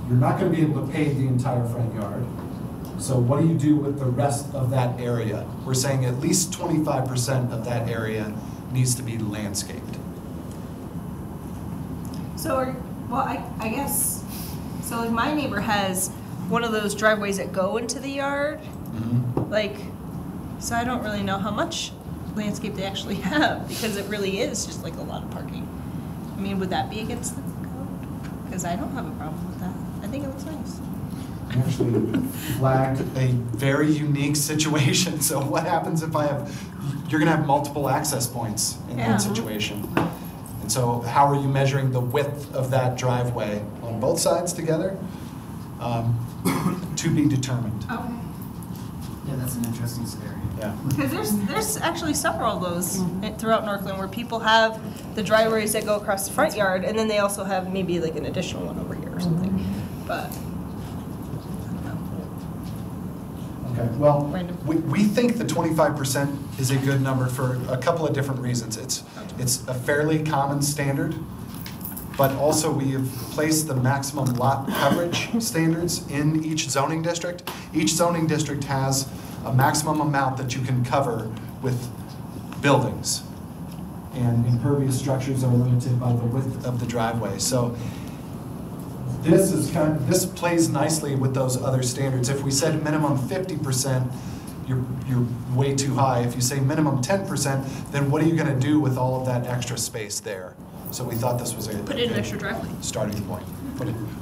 you're not going to be able to pave the entire front yard. So what do you do with the rest of that area? We're saying at least 25% of that area needs to be landscaped. So, well, I guess, so like my neighbor has one of those driveways that go into the yard. Mm-hmm. Like, so I don't really know how much landscape they actually have because it really is just like a lot of parking. I mean, would that be against the code? Because I don't have a problem with that. I think it looks nice. I actually flagged a very unique situation. So what happens if you're going to have multiple access points in that situation. And so how are you measuring the width of that driveway on both sides together? To be determined. Okay. Yeah, that's an interesting scenario. Yeah. Because there's actually several of those throughout Northglenn where people have the driveways that go across the front yard, and then they also have maybe like an additional one over here or something. But Okay, well, we think the 25% is a good number for a couple of different reasons. It's a fairly common standard, but also we have placed the maximum lot coverage standards in each zoning district. Each zoning district has a maximum amount that you can cover with buildings. And impervious structures are limited by the width of the driveway. So this plays nicely with those other standards. If we said minimum 50%, you're way too high. If you say minimum 10%, then what are you going to do with all of that extra space there? So we thought this was a put in an extra driveway. Starting point.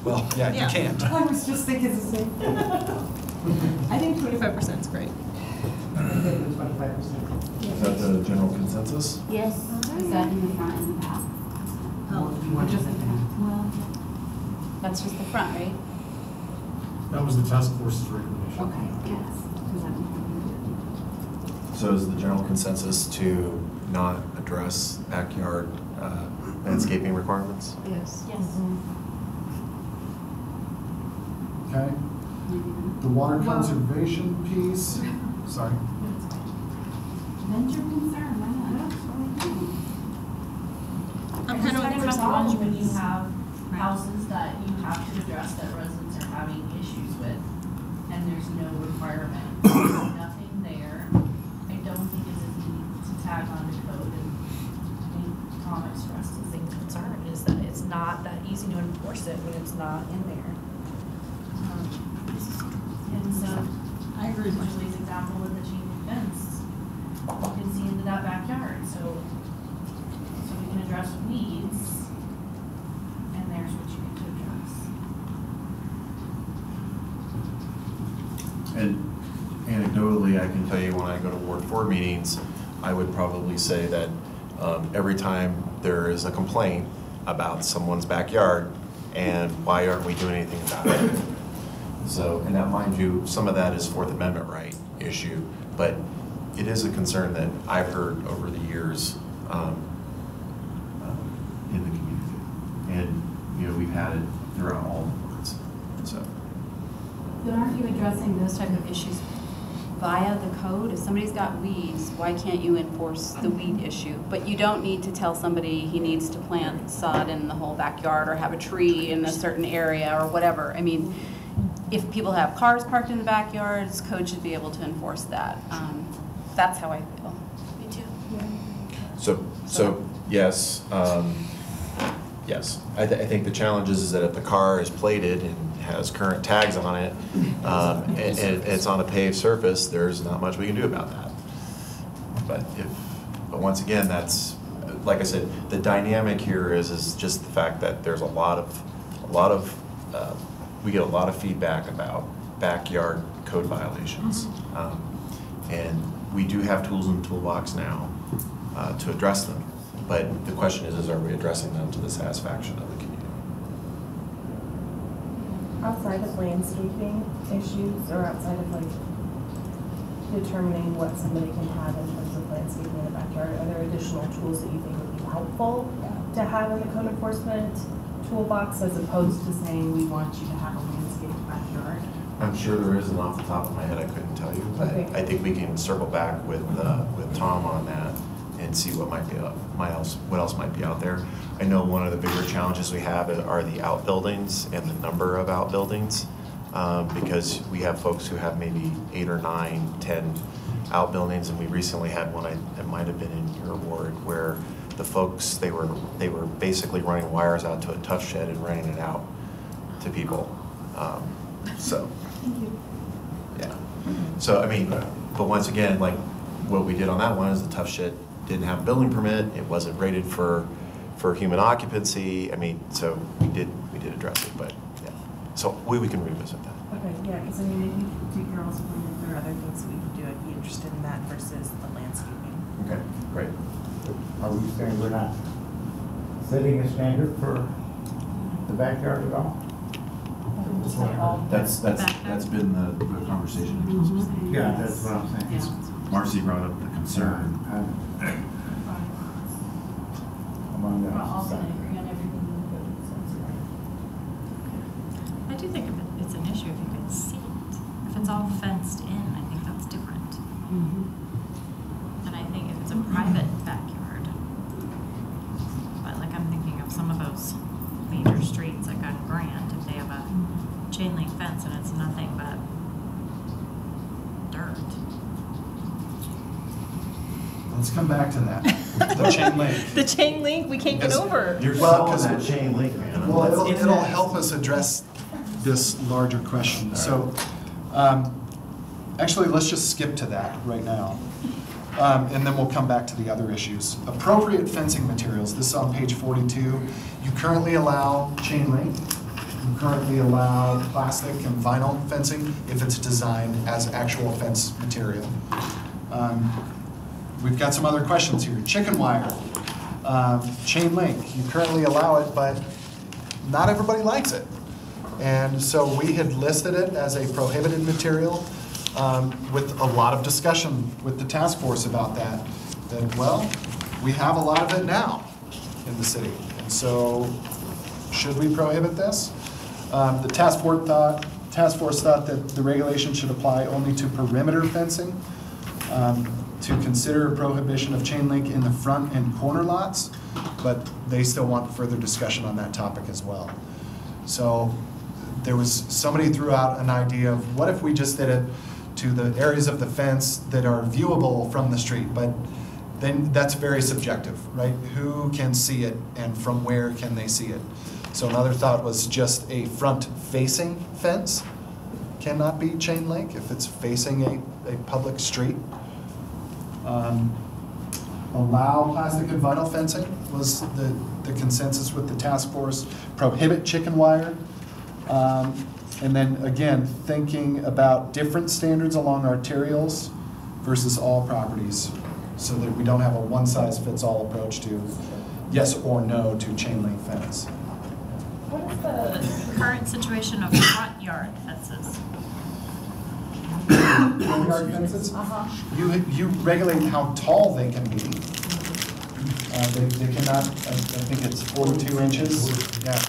Well, yeah, you can't. I was just thinking the same thing. I think 25% is great. Is that the general consensus? Yes. Is that in the front and the back? Or just the back? Well, that's just the front, right? That was the task force's recommendation. Okay, yes. So is the general consensus to not address backyard landscaping requirements? Yes. Yes. Okay. The water conservation piece, sorry. Vent your concern, why not? I'm kind of Especially with for the ones when you Rollins. have houses that you have to address that residents are having issues with, and there's no requirement, there's nothing there. I don't think it's a need to tag on the code, and I think Tom expressed the same concern, is that it's not that easy to enforce it when it's not in there. And so, I agree with Lee's example with the chain link fence. You can see into that backyard, so we can address weeds, and there's what you need to address. And anecdotally, I can tell you when I go to Ward 4 meetings, I would probably say that every time there is a complaint about someone's backyard, and why aren't we doing anything about it? So, and now mind you, some of that is Fourth Amendment right issue, but it is a concern that I've heard over the years in the community. And, you know, we've had it throughout all the wards, so. But aren't you addressing those type of issues via the code? If somebody's got weeds, why can't you enforce the weed issue? But you don't need to tell somebody he needs to plant sod in the whole backyard or have a tree in a certain area or whatever. I mean, if people have cars parked in the backyards, code should be able to enforce that. That's how I feel. Me too. So yes, yes. I think the challenge is that if the car is plated and has current tags on it, and it's on a paved surface, there's not much we can do about that. But once again, that's, like I said, the dynamic here is just the fact that there's a lot of we get a lot of feedback about backyard code violations. And we do have tools in the toolbox now to address them. But the question is are we addressing them to the satisfaction of the community? Outside of landscaping issues, or outside of like determining what somebody can have in terms of landscaping in the backyard, are there additional tools that you think would be helpful to have in the code enforcement toolbox, as opposed to saying we want you to have a landscaped backyard? I'm sure there is, and off the top of my head, I couldn't tell you, but Okay. I think we can circle back with Tom on that and see what might be what else might be out there. I know one of the bigger challenges we have are the outbuildings and the number of outbuildings, because we have folks who have maybe 8 or 9, 10 outbuildings, and we recently had one, it might have been in your ward, where the folks, they were basically running wires out to a tough shed and renting it out to people. So, yeah. So, I mean, but once again, like what we did on that one is the tough shed didn't have a building permit. It wasn't rated for human occupancy. I mean, so we did address it, but yeah. So we can revisit that. Okay, yeah, because I mean, if you are also wondering if there are other things that we could do, I'd be interested in that versus the landscaping. Okay, great. Are we saying we're not setting a standard for the backyard at all? That's been the conversation. Yeah, that's what I'm saying. Marcy brought up the concern. Among We're all the gonna agree on everything in the code, so it's right. I do think it's an issue if you can see it. If it's all fenced in, I think that's different. And I think if it's a private backyard, but like I'm thinking of some of those major streets like on Grant, if they have a chain link fence and it's nothing but dirt. Let's come back to that, the chain link. The chain link, we can't get over. You're Well, selling that chain link, man. Well, it'll help us address this larger question. So, actually, let's just skip to that right now. And then we'll come back to the other issues. Appropriate fencing materials, this is on page 42. You currently allow chain link. You currently allow plastic and vinyl fencing if it's designed as actual fence material. We've got some other questions here. Chicken wire, chain link, you currently allow it, but not everybody likes it. And so we had listed it as a prohibited material. with a lot of discussion with the task force about that, well, we have a lot of it now in the city. And so should we prohibit this? The task force thought that the regulation should apply only to perimeter fencing, to consider prohibition of chain link in the front and corner lots, but they still want further discussion on that topic as well. So there was, somebody threw out an idea of what if we just did it to the areas of the fence that are viewable from the street, but then that's very subjective, right? Who can see it and from where can they see it? So another thought was just a front-facing fence cannot be chain link if it's facing a public street. Allow plastic and vinyl fencing was the consensus with the task force. Prohibit chicken wire. And then again, thinking about different standards along arterials versus all properties so that we don't have a one-size-fits-all approach to yes or no to chain link fence. What is the current situation of front yard fences? Front yard fences? You regulate how tall they can be. They cannot, I think it's 42 inches. Yeah.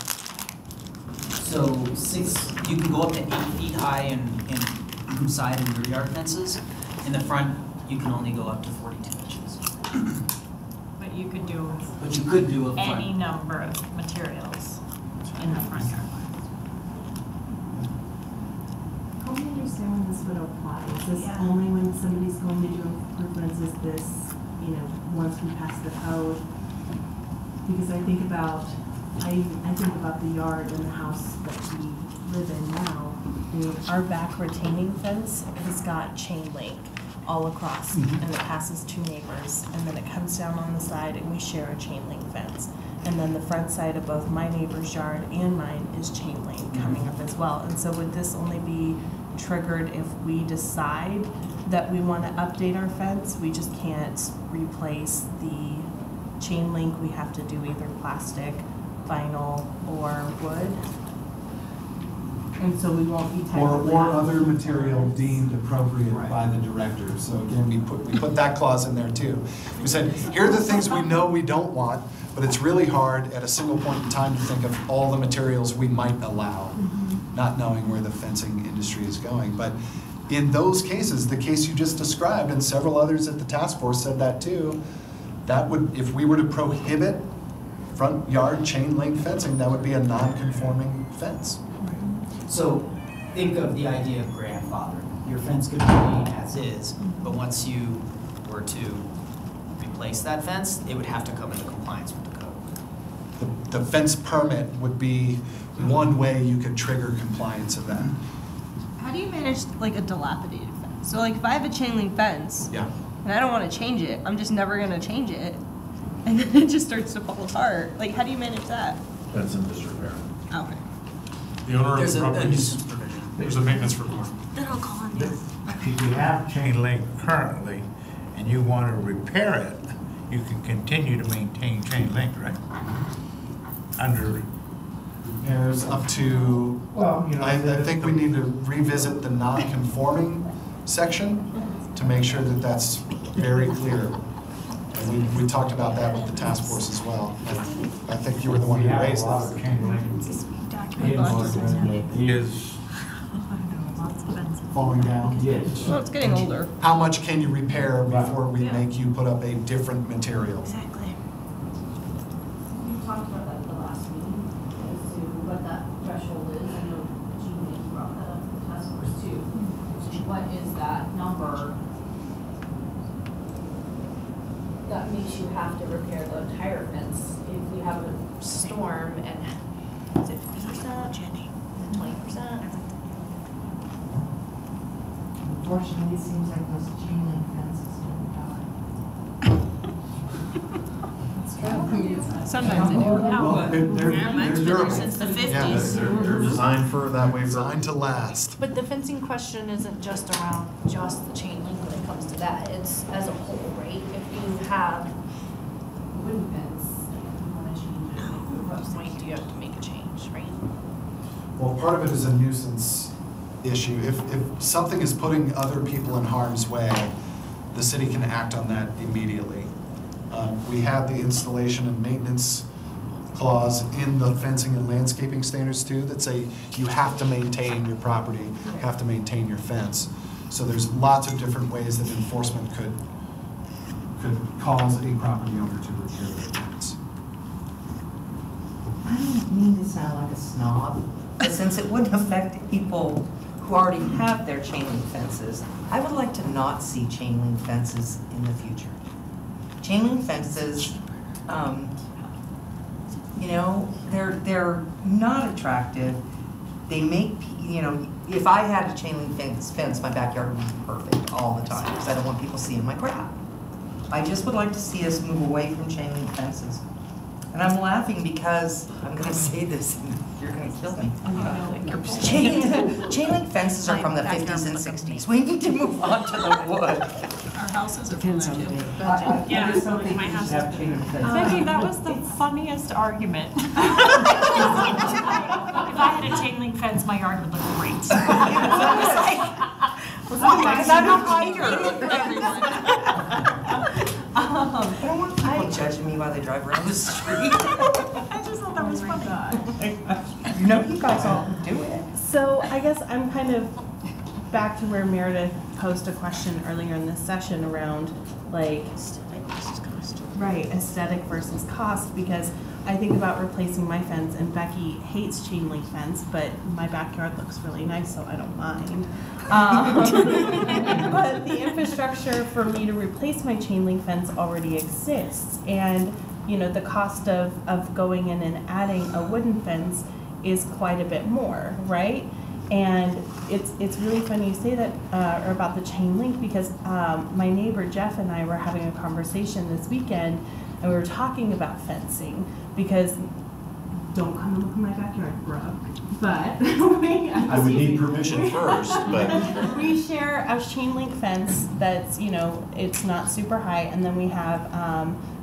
So you can go up to 8 feet high in side and rear yard fences. In the front, you can only go up to 42 inches. But you could do. But you could do a front. Any number of materials in the front yard. How do you understand when this would apply? Is this only when somebody's going to do improvements? Is this, once we pass the code? Because I think about the yard and the house that we live in now. Our back retaining fence has got chain link all across, and it passes 2 neighbors, and then it comes down on the side, and we share a chain link fence. And then the front side of both my neighbor's yard and mine is chain link coming up as well. And so would this only be triggered if we decide that we want to update our fence? We just can't replace the chain link. We have to do either plastic, vinyl, or wood. And so we won't be technically. Or other material deemed appropriate by the director. So again, we put that clause in there too. We said, here are the things we know we don't want, but it's really hard at a single point in time to think of all the materials we might allow, not knowing where the fencing industry is going. But in those cases, the case you just described, and several others at the task force said that too, that would, if we were to prohibit front yard chain link fencing, that would be a non-conforming fence. So think of the idea of grandfather. Your fence could remain as is, but once you were to replace that fence, it would have to come into compliance with the code. The fence permit would be one way you could trigger compliance of that. How do you manage like a dilapidated fence? So like if I have a chain link fence, Yeah. and I don't want to change it, I'm just never going to change it, and then it just starts to fall apart. Like how do you manage that? That's in disrepair. Okay. The owner of There's the a property, nuisance provision. there's a maintenance report. Then I'll call on you. If you have chain link currently and you want to repair it, you can continue to maintain chain link, right? Under. There's up to, Well, I think we need to revisit the non-conforming section to make sure that that's very clear. And we talked about that with the task force as well. I think you were the one who raised that. Is falling down. Yes. Well, it's getting older. How much can you repair before we make you put up a different material? Exactly. We talked about that at the last meeting, as to what that threshold is. I know Jean brought that up in the task force too. What is that number that makes you have to repair the entire fence if you have a storm and is it 50%, Jenny, 20%? Unfortunately, it seems like those chain link fences don't die. Sometimes they do. Well, they're durable. Since the 50s. Yeah, they're designed for that way. Designed to last. But the fencing question isn't just around just the chain link when it comes to that. It's as a whole, right? If you have wooden fence, if you want to change it, at what point do you have to make a change, right? Well, part of it is a nuisance issue. If something is putting other people in harm's way, the city can act on that immediately. We have the installation and maintenance clause in the fencing and landscaping standards too that say you have to maintain your property, you have to maintain your fence. So there's lots of different ways that enforcement could cause a property owner to repair their fence. I don't mean to sound like a snob, but since it wouldn't affect people who already have their chain link fences, I would like to not see chain link fences in the future. Chain link fences, you know, they're not attractive. They make, you know, if I had a chain link fence, my backyard would be perfect all the time because I don't want people seeing my crap. I just would like to see us move away from chain link fences. And I'm laughing because I'm going to say this and you're going to kill me. Chain link fences are from the 50s and 60s. We need to move on to the wood. Our houses are Depends on the day. Yeah, I just don't think my we should house have is chain link fences. Becky, that was the funniest argument. If I had a chain link fence, my yard would look great. Because I'm a hiker. I don't want people judging me while they drive around the street. I just thought that was funny. You know, you guys all do it. So I guess I'm kind of back to where Meredith posed a question earlier in this session around like, right, aesthetic versus cost, because I think about replacing my fence, and Becky hates chain link fence, but my backyard looks really nice, so I don't mind. But the infrastructure for me to replace my chain link fence already exists, and you know the cost of going in and adding a wooden fence is quite a bit more, right? And it's really funny you say that or about the chain link, because my neighbor Jeff and I were having a conversation this weekend, and we were talking about fencing, because don't come and look in my backyard, Brooke, but I would need permission first, but we share a chain link fence that's, you know, it's not super high, and then we have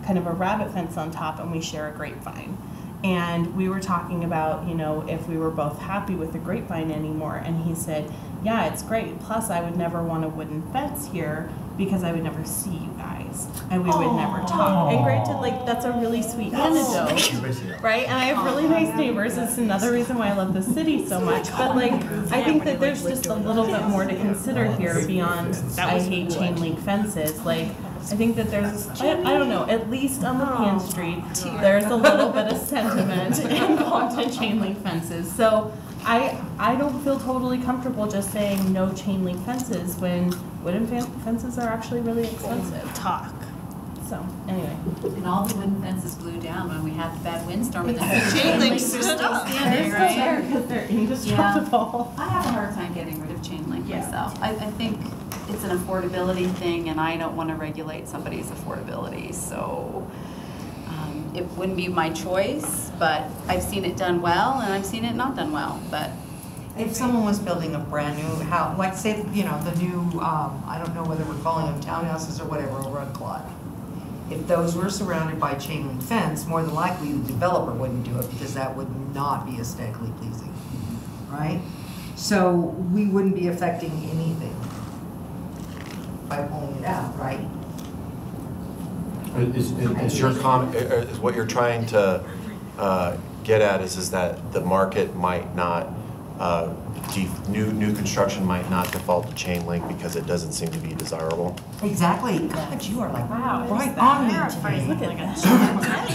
kind of a rabbit fence on top, and we share a grapevine. And we were talking about, you know, if we were both happy with the grapevine anymore, and he said, yeah, it's great, plus I would never want a wooden fence here because I would never see you guys, and we would never talk. And granted, like, that's a really sweet anecdote, right? And I have really nice neighbors. It's another reason why I love the city so much. But like, I think that there's just a little bit more to consider here beyond I hate chain link fences. Like, I think that there's, I don't know, at least on the Pan Street, there's a little bit of sentiment involved in chain link fences. So I don't feel totally comfortable just saying no chain link fences when wooden fences are actually really expensive. Talk. So, anyway. And all the wooden fences blew down when we had the bad windstorm, and the chain links are still standing, They're right? still there because they're indestructible. I have a hard time getting rid of chain link myself. I think it's an affordability thing, and I don't want to regulate somebody's affordability, so it wouldn't be my choice, but I've seen it done well, and I've seen it not done well, but. If someone was building a brand new house, like say, you know, the new, I don't know whether we're calling them townhouses or whatever, over on Claude. If those were surrounded by chain link fence, more than likely the developer wouldn't do it because that would not be aesthetically pleasing, right? So we wouldn't be affecting anything by pulling it out, right? Is your is what you're trying to get at is that the market might not, new construction might not default to chain link because it doesn't seem to be desirable? Exactly. God, you are like right on me today. Look at that.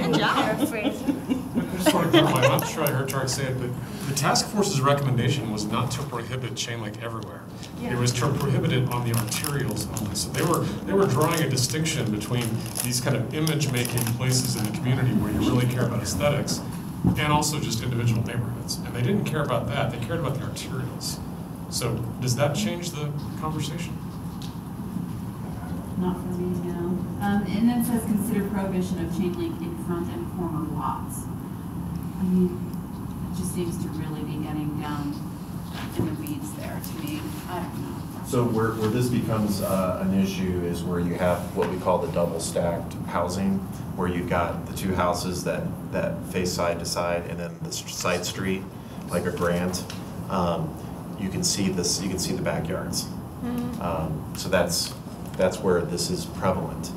Good job. Just want to clarify, I'm not sure I heard Tarek say it, but the task force's recommendation was not to prohibit chain link everywhere. It was to prohibit it on the arterials only. So they were drawing a distinction between these kind of image-making places in the community where you really care about aesthetics and also just individual neighborhoods. And they didn't care about that. They cared about the arterials. So does that change the conversation? Not for me, no. And then it says consider prohibition of chain link in front and corner lots. I mean, it just seems to really be getting down in the weeds there to me. I don't know. So where this becomes an issue is where you have what we call the double stacked housing, where you've got the two houses that face side to side and then the side street, like a grant. you can see this, you can see the backyards. So that's where this is prevalent.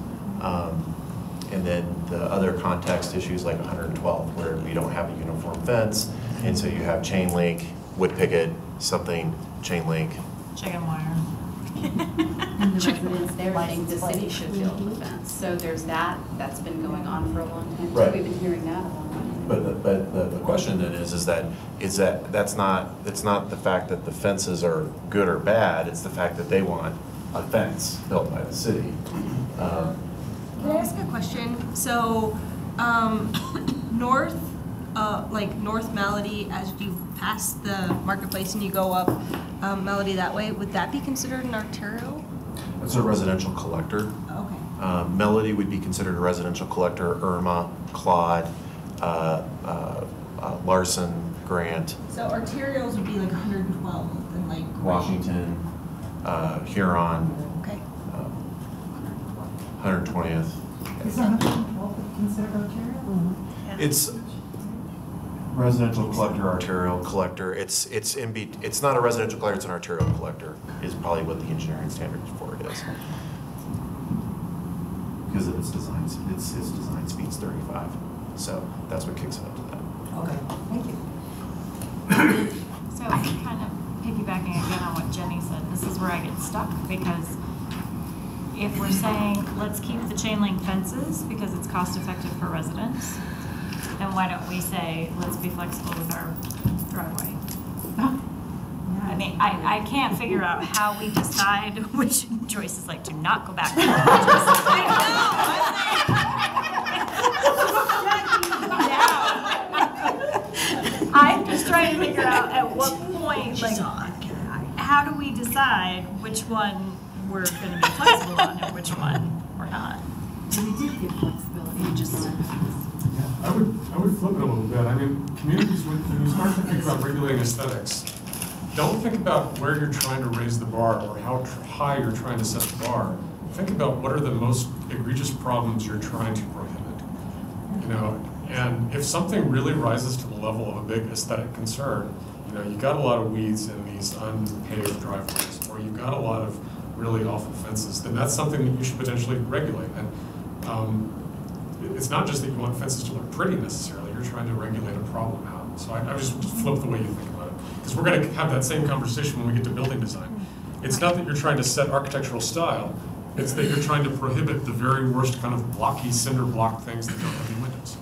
And then the other context issues like 112, where we don't have a uniform fence, and so you have chain link, wood picket, something, chain link. Chicken wire. And the residents there think the city should build the fence. So there's that, that's been going on for a long time. Right. We've been hearing that a long time. But the question then is that's not the fact that the fences are good or bad, it's the fact that they want a fence built by the city. Can I ask a question? So, north Melody, as you pass the marketplace and you go up Melody that way, would that be considered an arterial? It's a residential collector. Okay. Melody would be considered a residential collector, Irma, Claude, Larson, Grant. So arterials would be like 112 and like Washington, Huron. Okay. 120th. Is 112 considered arterial? It's residential collector, arterial collector. It's not a residential collector, it's an arterial collector, is probably what the engineering standard for it is. Because of its design, its design speed's 35. So that's what kicks it up to that. Okay, thank you. So kind of piggybacking again on what Jenny said, this is where I get stuck, because if we're saying, let's keep the chain link fences because it's cost effective for residents, then why don't we say, let's be flexible with our driveway? I mean, I can't figure out how we decide which Joyce is like, to not go back. I'm just trying to figure out at what point, like, how do we decide which one we're going to be flexible on and which one we're not? We did give flexibility, you just I would flip it a little bit. I mean, communities, when you start to think about regulating aesthetics, don't think about where you're trying to raise the bar or how high you're trying to set the bar. Think about what are the most egregious problems you're trying to prohibit. You know, and if something really rises to the level of a big aesthetic concern, you know, you got a lot of weeds in these unpaved driveways, or you've got a lot of really awful fences, then that's something that you should potentially regulate. And it's not just that you want fences to look pretty necessarily, you're trying to regulate a problem out. So I just flip the way you think about it. Because we're going to have that same conversation when we get to building design. It's not that you're trying to set architectural style, it's that you're trying to prohibit the very worst kind of blocky, cinder block things that don't have any windows.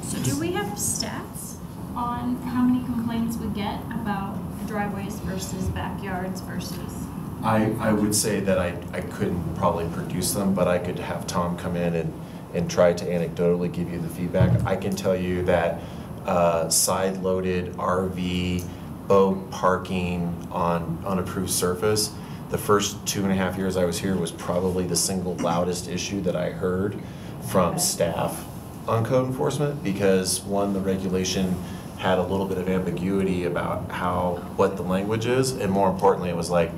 So do we have stats on how many complaints we get about driveways versus backyards versus? I would say that I couldn't probably produce them, but I could have Tom come in and try to anecdotally give you the feedback. I can tell you that side-loaded RV, boat parking on unapproved surface, the first 2.5 years I was here was probably the single loudest issue that I heard from staff on code enforcement, because one, the regulation had a little bit of ambiguity about what the language is, and more importantly, it was like,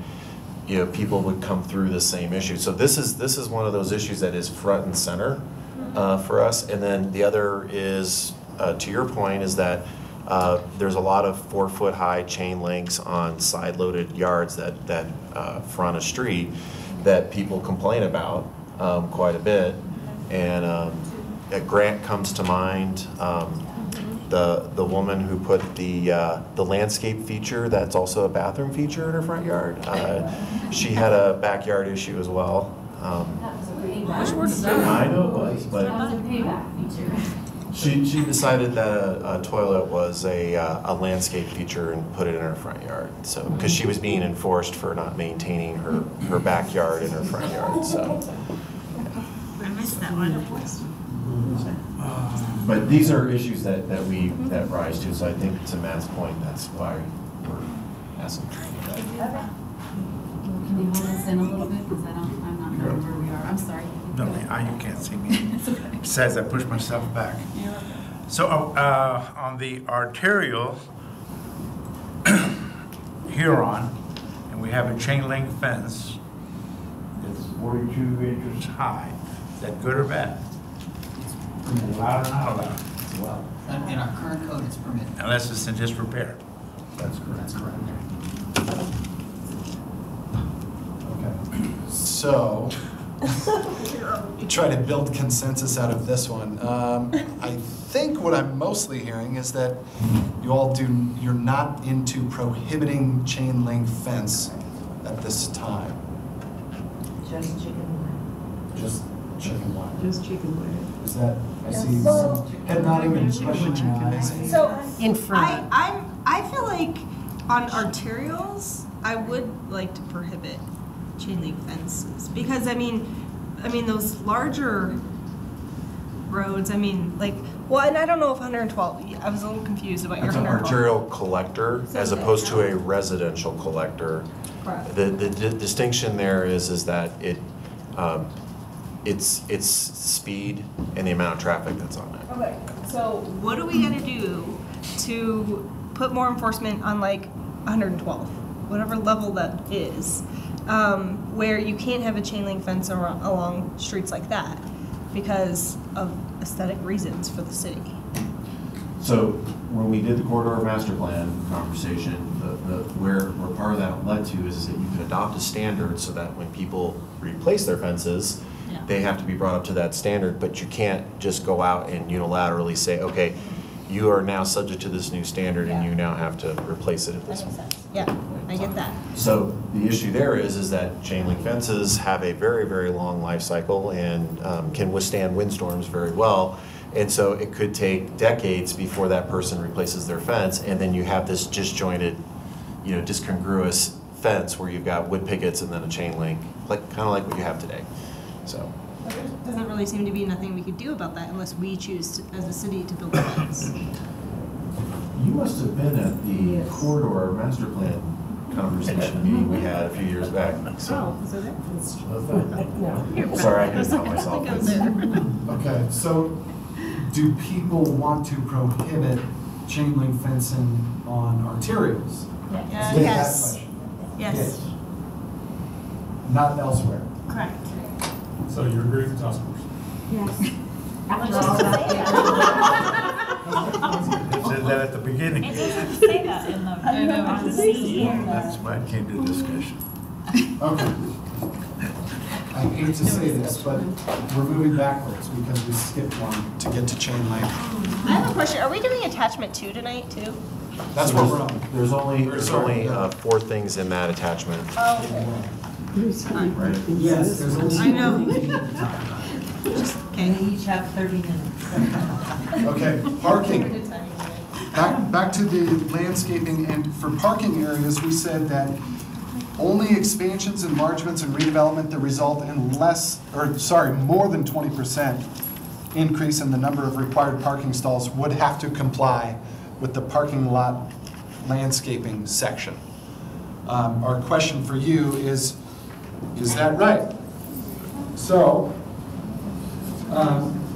you know, people would come through the same issue. So this is one of those issues that is front and center for us. And then the other is, to your point, is that there's a lot of 4-foot high chain links on side-loaded yards that front a street that people complain about quite a bit. And a Grant comes to mind. The woman who put the landscape feature that's also a bathroom feature in her front yard. She had a backyard issue as well. That was a payback. I know it was, but That was a payback feature. she decided that a toilet was a landscape feature and put it in her front yard. So because she was being enforced for not maintaining her backyard and her front yard. So. I missed that one. But these are issues that rise to, so I think to Matt's point, that's why we're asking for that. Can you hold us in a little bit, because I'm not knowing where we are. I'm sorry. No, you can't see me. It's okay. Besides, I push myself back. Yeah. So on the arterial Huron, and we have a chain link fence that's 42 inches high. Is that good or bad? Allowed or not allowed? It's allowed. In our current code, it's permitted. Unless it's in disrepair. That's correct. That's correct. So, try to build consensus out of this one. I think what I'm mostly hearing is that you're not into prohibiting chain link fence at this time. Just chicken wire. Just chicken wire. Just chicken wire. Is that, I see some head nodding and questioning eyes. So In front. I feel like on arterials, I would like to prohibit chain link fences because I mean those larger roads. Well, and I don't know if 112. I was a little confused about your It's an 112. arterial collector as opposed to a residential collector. Correct. The distinction there is that it's speed and the amount of traffic that's on it. Okay, so what do we gotta do to put more enforcement on like 112, whatever level that is, where you can't have a chain link fence along streets like that because of aesthetic reasons for the city? So when we did the corridor master plan conversation, where part of that led to is that you can adopt a standard so that when people replace their fences, they have to be brought up to that standard, but you can't just go out and unilaterally say, okay, you are now subject to this new standard and you now have to replace it at this point. Yeah, I get that. So the issue there is that chain link fences have a very, very long life cycle and can withstand windstorms very well. And so it could take decades before that person replaces their fence, and then you have this disjointed, discongruous fence where you've got wood pickets and then a chain link, kind of like what you have today. So. There doesn't really seem to be nothing we could do about that unless we choose as a city to build a fence. You must have been at the corridor master plan conversation meeting we had a few years back. So. Oh, is it? No. Sorry, I didn't tell myself. Okay, so do people want to prohibit chain link fencing on arterials? Yes. Yes. Not elsewhere? Correct. So you agree with the task force? Yes. It said that at the beginning. It doesn't say that in the, on the C. That's why it came to discussion. Okay. I hate to say this, but we're moving backwards because we skipped one To get to chain link. I have a question. Are we doing attachment 2 tonight too? That's what we're on. There's only 4 things in that attachment. Oh, okay. Yes, there's only. I know. And they each have 30 minutes. Okay, parking. Back to the landscaping, and for parking areas, we said that only expansions, enlargements, and redevelopment that result in more than 20% increase in the number of required parking stalls would have to comply with the parking lot landscaping section. Our question for you is that right? So,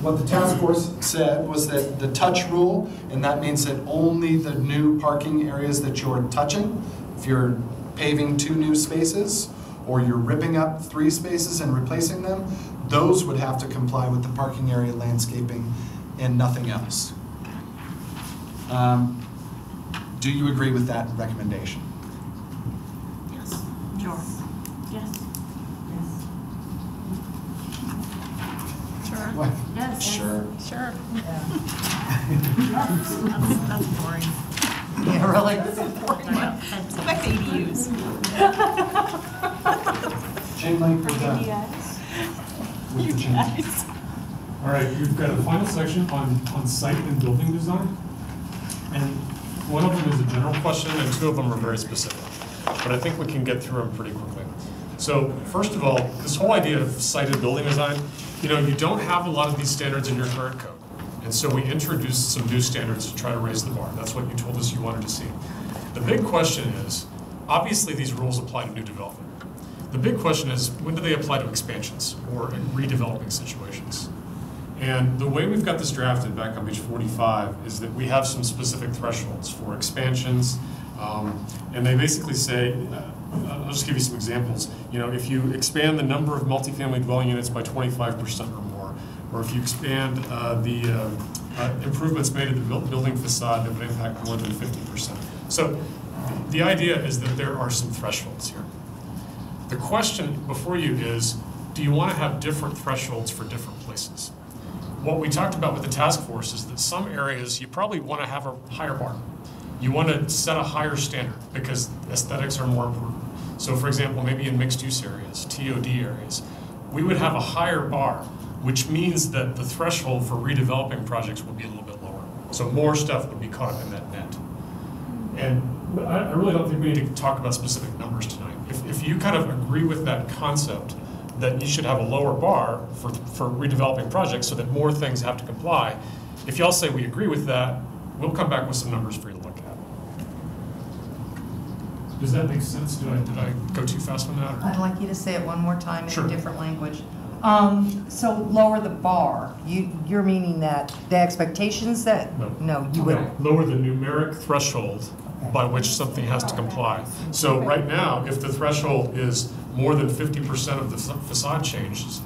what the task force said was that the touch rule, and that means that only the new parking areas that you're touching, if you're paving 2 new spaces, or you're ripping up 3 spaces and replacing them, those would have to comply with the parking area landscaping and nothing else. Do you agree with that recommendation? Yes. Sure. Yes. Sure. What? Yes. Sure. Sure. That's boring. Yeah, really? That's important. Let's go back to ADUs. Chain link, we're done. With the changes. All right, you've got a final section on site and building design. And one of them is a general question and 2 of them are very specific. But I think we can get through them pretty quickly. So first of all, this whole idea of site and building design, you don't have a lot of these standards in your current code. And so we introduced some new standards to try to raise the bar. That's what you told us you wanted to see. The big question is, obviously these rules apply to new development. The big question is, when do they apply to expansions or in redeveloping situations? And the way we've got this drafted back on page 45 is that we have some specific thresholds for expansions. And they basically say, I'll just give you some examples. If you expand the number of multifamily dwelling units by 25% or more, or if you expand the improvements made to the building facade that would impact more than 50%. So the idea is that there are some thresholds here. The question before you is, do you want to have different thresholds for different places? What we talked about with the task force is that some areas you probably want to have a higher bar. You want to set a higher standard because aesthetics are more important. So for example, maybe in mixed use areas, TOD areas, we would have a higher bar, which means that the threshold for redeveloping projects will be a little bit lower. So more stuff would be caught in that net. And I really don't think we need to talk about specific numbers tonight. If you kind of agree with that concept, that you should have a lower bar for redeveloping projects so that more things have to comply, if y'all say we agree with that, we'll come back with some numbers for you to look at. Does that make sense? Did I go too fast on that? Or? I'd like you to say it one more time in Sure. a different language. So lower the bar, you're meaning that the expectations that, no, you would. Lower the numeric threshold by which something has to comply. So right now, if the threshold is more than 50% of the facade changes,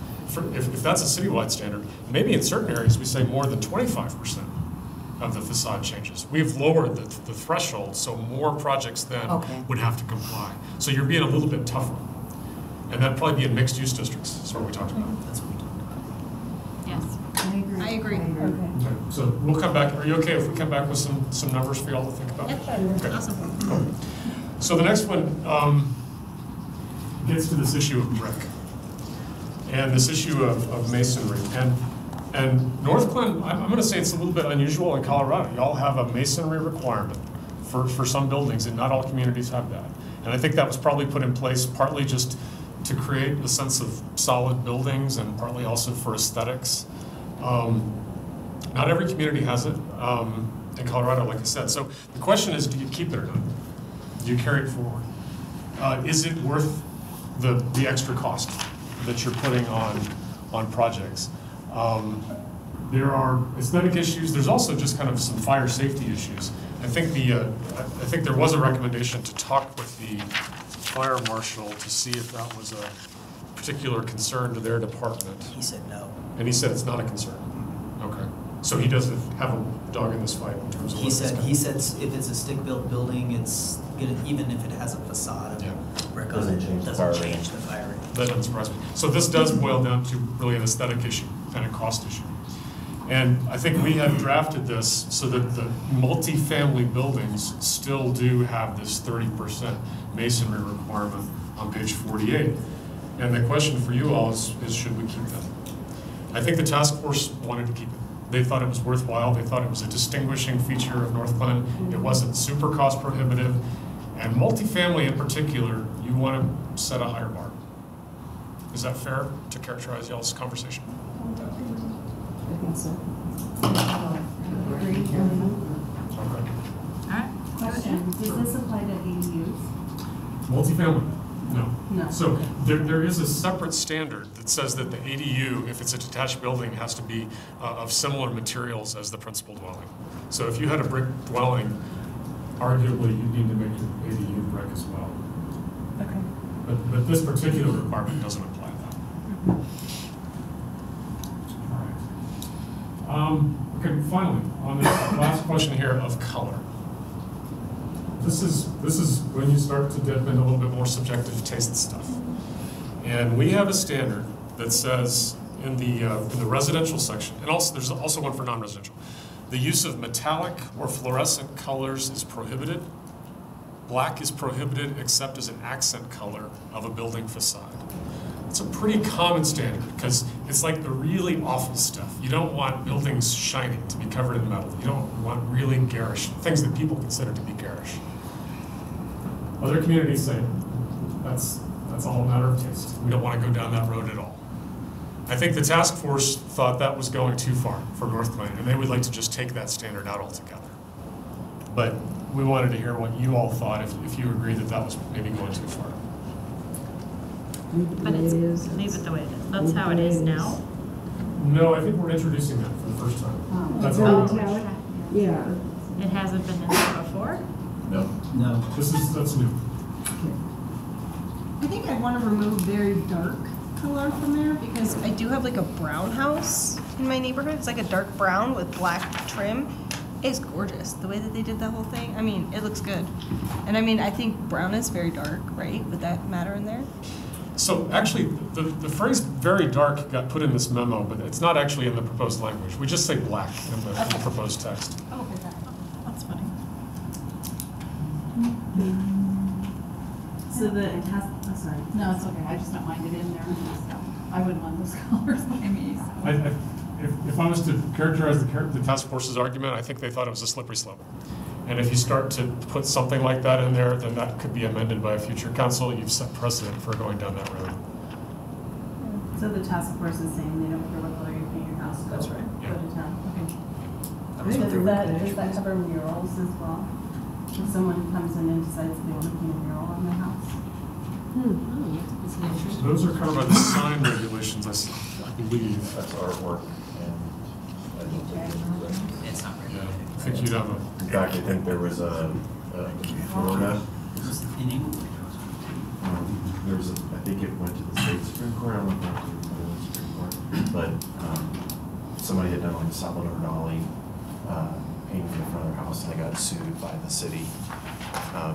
if that's a citywide standard, maybe in certain areas we say more than 25% of the facade changes. We've lowered the threshold, so more projects then would have to comply. So you're being a little bit tougher. And that'd probably be in mixed use districts, is what we talked about. That's what we talked about. Yes. I agree. Okay, so we'll come back. Are you okay if we come back with some numbers for y'all to think about? Yep. Okay. Awesome. Cool. So the next one gets to this issue of brick and this issue of masonry. And Northglenn, I'm going to say it's a little bit unusual in Colorado. Y'all have a masonry requirement for some buildings, and not all communities have that. And I think that was probably put in place partly just to create a sense of solid buildings and partly also for aesthetics. Not every community has it in Colorado, like I said. So the question is, do you keep it or not? Do you carry it forward? Is it worth the extra cost that you're putting on projects? There are aesthetic issues. There's also just kind of some fire safety issues. I think there was a recommendation to talk with the fire marshal to see if that was a particular concern to their department. He said no. And he said it's not a concern. Okay. So he doesn't have a dog in this fight in terms of He said if it's a stick-built building, it's gonna, even if it has a facade of brick on it, it doesn't change the fire rate. That doesn't surprise me. So this does boil down to really an aesthetic issue and a cost issue. And I think we have drafted this so that the multifamily buildings still do have this 30% masonry requirement on page 48. And the question for you all is should we keep that? I think the task force wanted to keep it. They thought it was worthwhile. They thought it was a distinguishing feature of Northglenn. It wasn't super cost prohibitive. And multifamily in particular, you want to set a higher bar. Is that fair to characterize y'all's conversation? I think so. Okay. All right. Question, does this apply to ADUs? Multifamily? No. No. So there is a separate standard that says that the ADU, if it's a detached building, has to be of similar materials as the principal dwelling. So if you had a brick dwelling, arguably you need to make your ADU brick as well. Okay. But this particular requirement doesn't apply to that. All right. Okay, finally, on this last question here of color. This is when you start to dip into a little bit more subjective taste stuff. And we have a standard that says in the residential section, and also there's also one for non-residential, the use of metallic or fluorescent colors is prohibited. Black is prohibited except as an accent color of a building facade. It's a pretty common standard because it's like the really awful stuff. You don't want buildings shining to be covered in metal. You don't want really garish, things that people consider to be garish. Other communities say that's all a matter of taste. We don't want to go down that road at all. I think the task force thought that was going too far for Northglenn, and they would like to just take that standard out altogether. But we wanted to hear what you all thought, if you agree that that was maybe going too far. But it's, leave it the way it is. That's how it is now? No, I think we're introducing that for the first time. That's Oh, all. yeah. It hasn't been in there before? No. No. That's new. I think I'd want to remove very dark color from there because I do have like a brown house in my neighborhood. It's like a dark brown with black trim. It's gorgeous the way that they did that whole thing. I mean, it looks good. And I mean, I think brown is very dark, right? Would that matter in there? So actually, the phrase "very dark" got put in this memo, but it's not actually in the proposed language. We just say black in the proposed text. Oh, that's funny. So the task, oh, sorry. No, it's okay, I just don't mind it in there. I wouldn't want those colors by me, so. If I was to characterize the task force's argument, I think they thought it was a slippery slope. And if you start to put something like that in there, then that could be amended by a future council. You've set precedent for going down that road. So the task force is saying they don't care what color you paint your house. That's right. Go to town. Okay. Does that cover murals as well? If someone comes in and decides they want to paint a mural on their house? Those are covered by the sign regulations, I believe. That's artwork. It's not Yeah, I think you'd have a. In fact, I think there was a Florida. There's I think it went to the state Supreme Court. I don't know if it went to the Supreme Court, but somebody had done like a Salvador Dali painting in front of their house, and they got sued by the city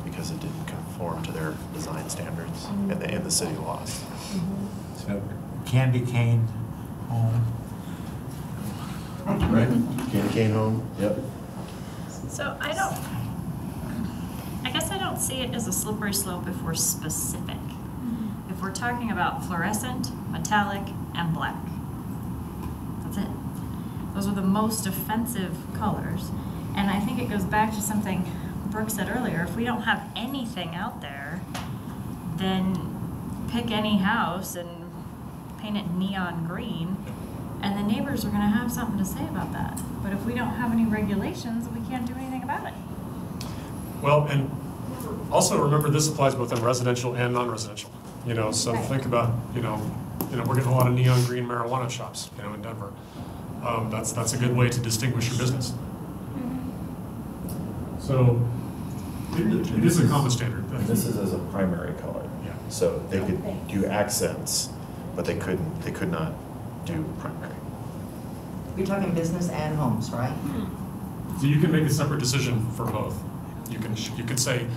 because it didn't conform to their design standards, and the city lost. So, candy cane home. Right? Candy cane home. Yep. So I guess I don't see it as a slippery slope if we're specific. If we're talking about fluorescent, metallic, and black. That's it. Those are the most offensive colors. And I think it goes back to something Brooke said earlier. If we don't have anything out there, then pick any house and paint it neon green, and the neighbors are going to have something to say about that. But if we don't have any regulations, we can't do anything about it. Well, and also remember this applies both in residential and non-residential. You know, so think about, we're getting a lot of neon green marijuana shops, in Denver. That's a good way to distinguish your business. So it is a common standard. This is as a primary color. Yeah. So they could do accents, but they could not do primary. You're talking business and homes, right? So you can make a separate decision for both. You could say,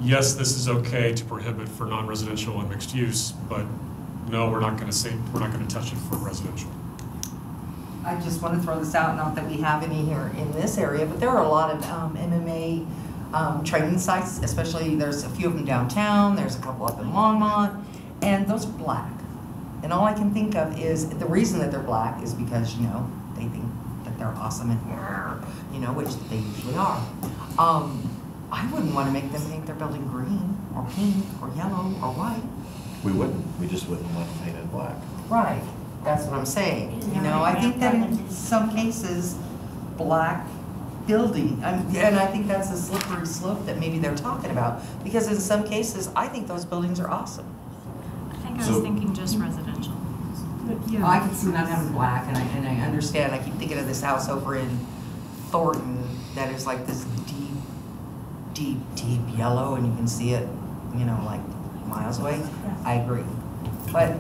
yes, this is okay to prohibit for non-residential and mixed use, but no, we're not going to touch it for residential. I just want to throw this out, not that we have any here in this area, but there are a lot of MMA training sites, especially there's a few of them downtown, there's a couple up in Longmont, and those are black. And all I can think of is the reason that they're black is because, they think that they're awesome and, which they usually are. I wouldn't want to make them paint their building green or pink or yellow or white. We wouldn't. We just wouldn't let them paint it black. Right. That's what I'm saying. I think that in some cases, black building, and I think that's a slippery slope that maybe they're talking about. Because in some cases, I think those buildings are awesome. I think I was thinking just residential. Yeah. I can see not having black, and I understand. I keep thinking of this house over in Thornton that is like this deep yellow, and you can see it, like miles away. I agree. But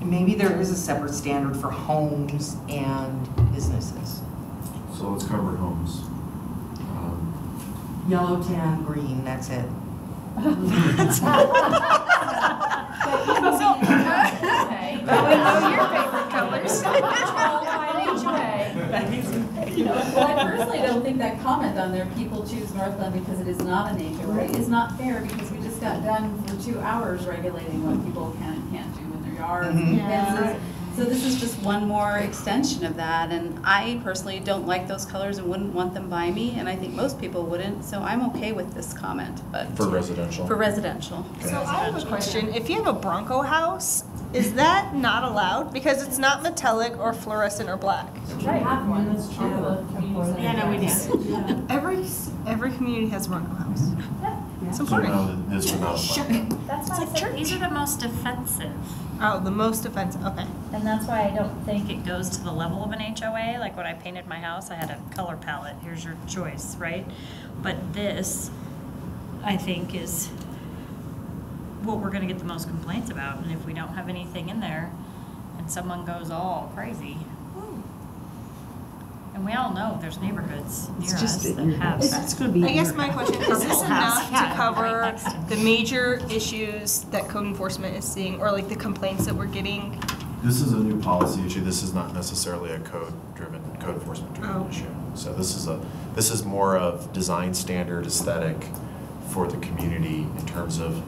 maybe there is a separate standard for homes and businesses. So let's cover homes. Yellow, tan, green, that's it. We know your favorite colors. Well, I personally don't think that comment on there, people choose Northglenn because it is not an HOA, is not fair, because we just got done for 2 hours regulating what people can and can't do in their yards and fences. So this is just one more extension of that, and I personally don't like those colors and wouldn't want them by me, and I think most people wouldn't, so I'm okay with this comment, but. For residential? For residential. So I have a question. If you have a Bronco house, is that not allowed? Because it's not metallic or fluorescent or black. Right. Yeah, no, we do. Every community has a Bronco house. It's important. So no, this would not apply. That's why I said these are the most offensive. Oh, the most offensive, okay. And that's why I don't think it goes to the level of an HOA. Like when I painted my house, I had a color palette. Here's your choice, right? But this, I think, is what we're going to get the most complaints about. And if we don't have anything in there and someone goes all crazy, And we all know there's neighborhoods near It's just us that that have. it's going to be. I guess my question, is this enough to Yeah, cover right next to the major issues that code enforcement is seeing, or like the complaints that we're getting? This is a new policy issue. This is not necessarily a code enforcement driven issue. So this is more of design standard aesthetic for the community in terms of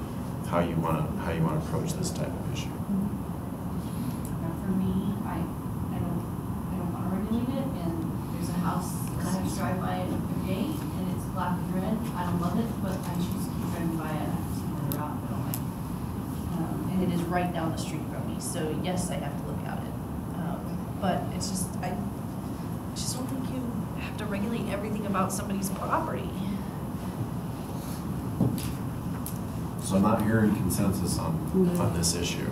how you want to approach this type of issue. Now, for me, I don't want to regulate it, and there's a house that I just drive by it every day, and it's black and red. I don't love it, but I choose to keep driving by it. I have to see where they're at, I don't like it. And it is right down the street from me, so yes, I have to look at it. But it's just, I just don't think you have to regulate everything about somebody's property. So I'm not hearing consensus on this issue.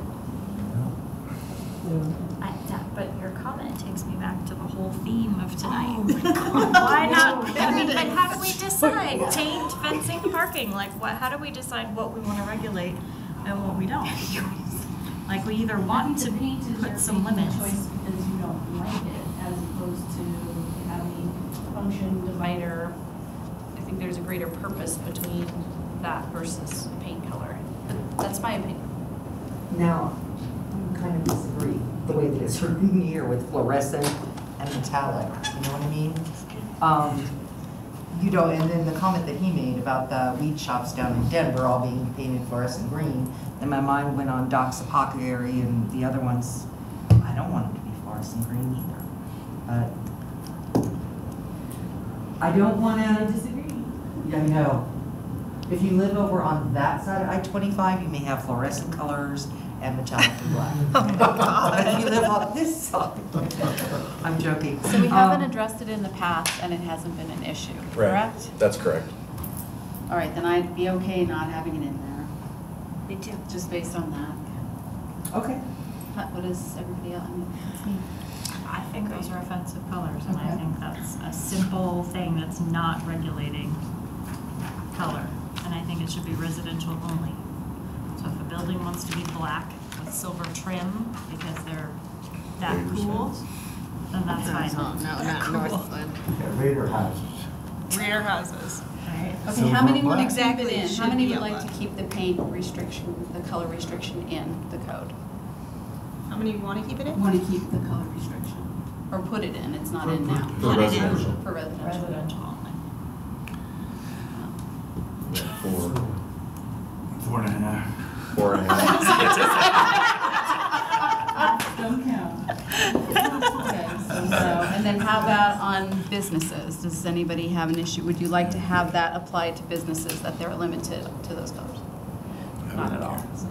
But your comment takes me back to the whole theme of tonight. Why not? I mean, but how do we decide? Paint, fencing, parking, like what, how do we decide what we want to regulate and what we don't? Like we either want to put some limits. Choice because you don't like it, as opposed to having function divider. I think there's a greater purpose between that versus paint color. But that's my opinion. Now, I kind of disagree the way that it's written here with fluorescent and metallic, you know what I mean? You know, and then the comment that he made about the weed shops down in Denver all being painted fluorescent green, and my mind went on Doc's Apothecary and the other ones. I don't want them to be fluorescent green either. I don't want to disagree. I know. If you live over on that side of I-25, you may have fluorescent colors and metallic and black. But if you live on this side, I'm joking. So we haven't addressed it in the past and it hasn't been an issue, correct? Right. That's correct. All right, then I'd be okay not having it in there, Me too. just based on that. Okay. What is everybody else? I mean, it's me. I think those are offensive colors, and I think that's a simple thing that's not regulating color. And I think it should be residential only. So if a building wants to be black with silver trim because they're that cool, then that's fine. No, not Northglenn. Yeah, Raider houses. Rear houses. Okay, Silver how many and would black. exactly Keep it in? in, How many should would be like to keep the paint restriction, the color restriction in the code? How many want to keep it in? Want to keep the color restriction? Or put it in, it's not in now. For residential. For residential. Residential only. 4.5. 4.5. Don't count. Okay, so, and then how about on businesses? Does anybody have an issue? Would you like to have that applied to businesses, that they're limited to those colors? Not at all, so.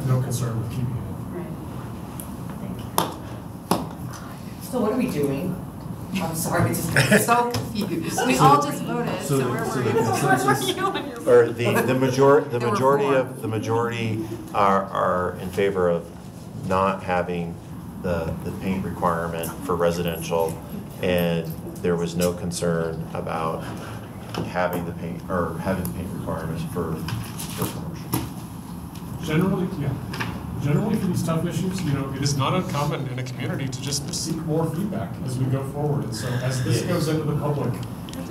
No concern with keeping it. So what are we doing? I'm sorry, I just got so confused. We all just voted, so we're worried. Or the majority are in favor of not having the paint requirement for residential, and there was no concern about having the paint requirements for commercial. Generally, yeah. Generally for these tough issues, you know, it is not uncommon in a community to just seek more feedback as we go forward. And so as this goes into the public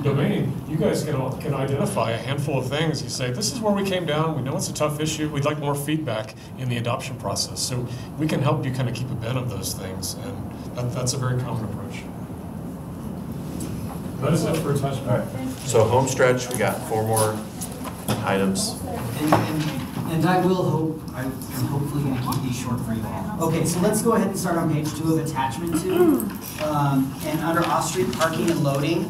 domain, you guys can identify a handful of things. You say, this is where we came down, we know it's a tough issue, we'd like more feedback in the adoption process. So we can help you kind of keep a bin of those things, and that's a very common approach. That is it for attachment. All right. So home stretch, we got 4 more items. And I will hope, I'm hopefully going to keep these short for you all. Okay, so let's go ahead and start on page 2 of attachment 2. And under off-street parking and loading,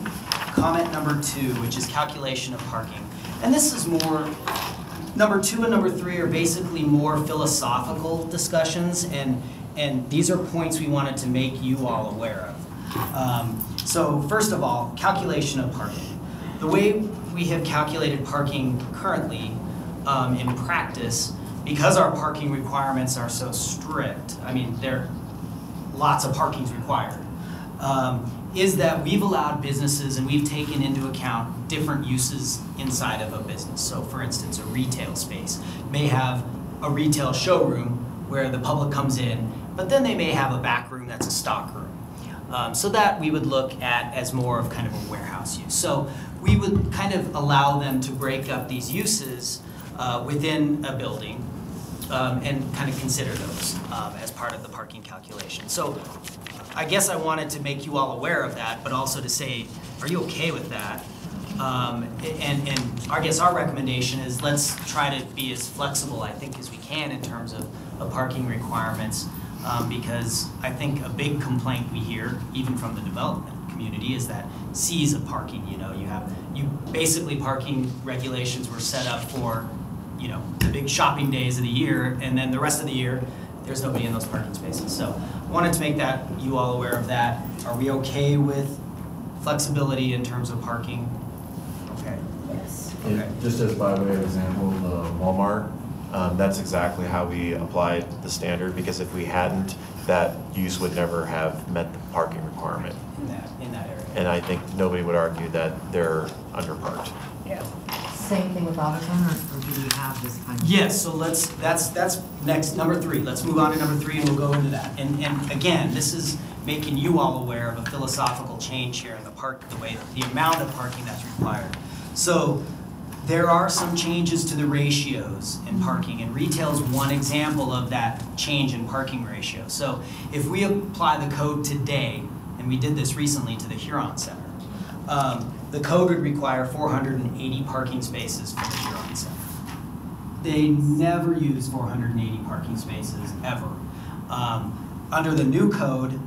comment number 2, which is calculation of parking. And this is more, number 2 and number 3 are basically more philosophical discussions, and these are points we wanted to make you all aware of. So first of all, calculation of parking. The way we have calculated parking currently in practice, because our parking requirements are so strict, I mean, there are lots of parkings required, is that we've allowed businesses and we've taken into account different uses inside of a business. So for instance, a retail space may have a retail showroom where the public comes in, but then they may have a back room that's a stock room. So that we would look at as more of kind of a warehouse use. So we would kind of allow them to break up these uses within a building and kind of consider those as part of the parking calculation. So I guess I wanted to make you all aware of that, but also to say, are you okay with that? And I guess our recommendation is let's try to be as flexible, I think, as we can in terms of parking requirements, because I think a big complaint we hear, even from the development community, is that seas of parking. You basically parking regulations were set up for, the big shopping days of the year, and then the rest of the year, there's nobody in those parking spaces. So I wanted to make you all aware of that. Are we okay with flexibility in terms of parking? Okay. Yes. Okay. Just as by way of example, the Walmart, that's exactly how we applied the standard, because if we hadn't, that use would never have met the parking requirement. In that area. And I think nobody would argue that they're underparked. Yeah. Same thing with AutoZone, or do we have this kind of? Yes, so that's next, number 3. Let's move on to number 3 and we'll go into that. And again, this is making you all aware of a philosophical change here in the amount of parking that's required. So there are some changes to the ratios in parking, and retail is one example of that change in parking ratio. So if we apply the code today, and we did this recently to the Huron Center, the code would require 480 parking spaces for the Huron Center. They never use 480 parking spaces, ever. Under the new code,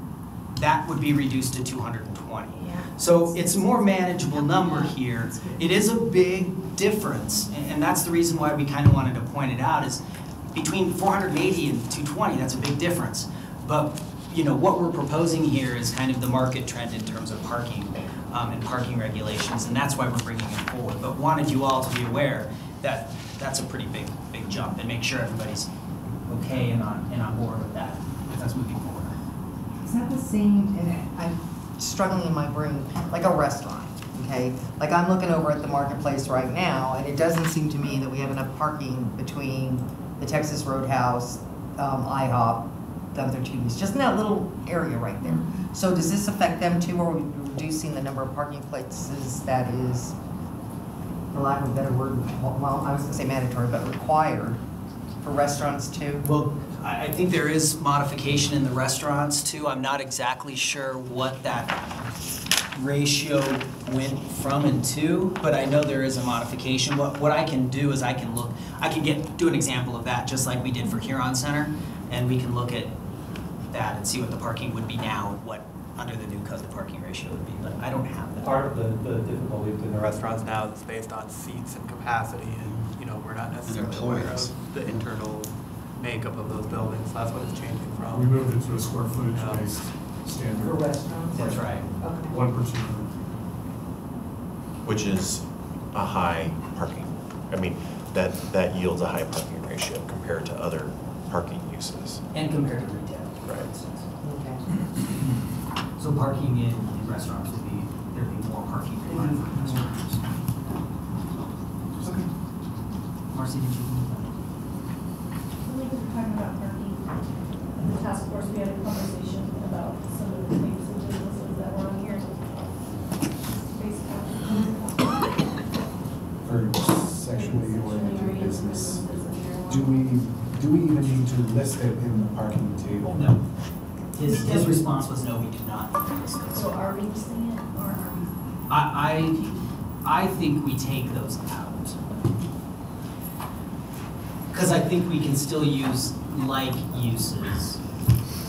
that would be reduced to 220. So it's a more manageable number here. It is a big difference, and that's the reason why we kind of wanted to point it out, is between 480 and 220, that's a big difference. But what we're proposing here is kind of the market trend in terms of parking and parking regulations, and that's why we're bringing it forward. But wanted you all to be aware that that's a pretty big jump, and make sure everybody's okay and on board with that as that's moving forward. Is that the same, and I'm struggling in my brain, like a restaurant, okay? Like I'm looking over at the marketplace right now, and it doesn't seem to me that we have enough parking between the Texas Roadhouse, IHOP, the other TVs, just in that little area right there. So does this affect them too, or are we reducing the number of parking places that is, for lack of a better word, well, I was gonna say mandatory, but required for restaurants too? Well, I think there is modification in the restaurants too. I'm not exactly sure what that ratio went from and to, but I know there is a modification. What I can do is I can do an example of that, just like we did for Huron Center, and we can look at that and see what the parking would be now and what under the new code the parking ratio would be, but I don't have that. Part of the difficulty in the restaurants now is based on seats and capacity, and we're not necessarily aware of the internal makeup of those buildings. That's what it's changing We from. moved it to a square footage based standard. For restaurants? That's right. Okay. 1 per 200. Which is a high parking. I mean, that yields a high parking ratio compared to other parking uses. And compared to retail. Right. Okay. So parking in restaurants there'd be more parking required for restaurants. Okay. Marcy, did you? When we were talking about parking, in the task force, we had a conversation about some of the things and businesses that were on here. For sexually oriented business, do we even need to list it in the parking table? No. His response was no, we do not. So are we listing it, or are we? I think we take those out. Because I think we can still use like uses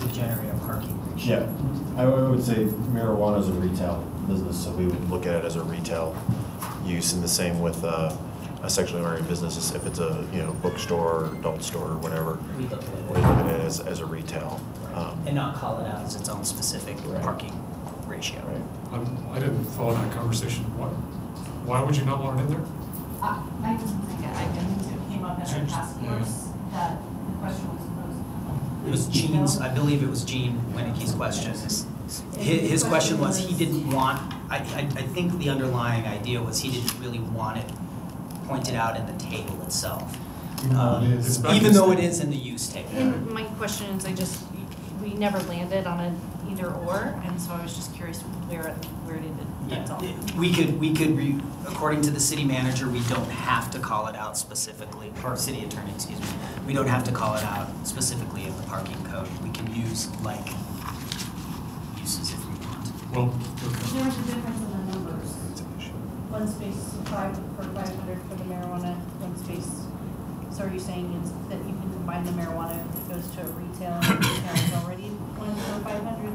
to generate a parking ratio. Yeah, I would say marijuana is a retail business, so we would look at it as a retail use, and the same with a sexually oriented business. If it's a bookstore, adult store, or whatever, We look at it. we look at it as a retail. And not call it out as its own specific parking ratio. Right. I didn't follow that conversation. Why would you not want it in there? I just think it came up at our task force that the question was posed. It was Gene's, I believe it was Gene Winicke's question. His question was he didn't want, I think the underlying idea was he didn't really want it pointed out in the table itself. Even though it is in the use table. And my question is, we never landed on an either or, and so I was just curious where it ended, that's all. According to the city manager, we don't have to call it out specifically, or city attorney, excuse me. We don't have to call it out specifically in the parking code. We can use like uses if we want. Well, There's a difference in the numbers. One space for 500 for the marijuana, one space. So are you saying is that you can combine the marijuana if it goes to a retail and retail is already one for 500?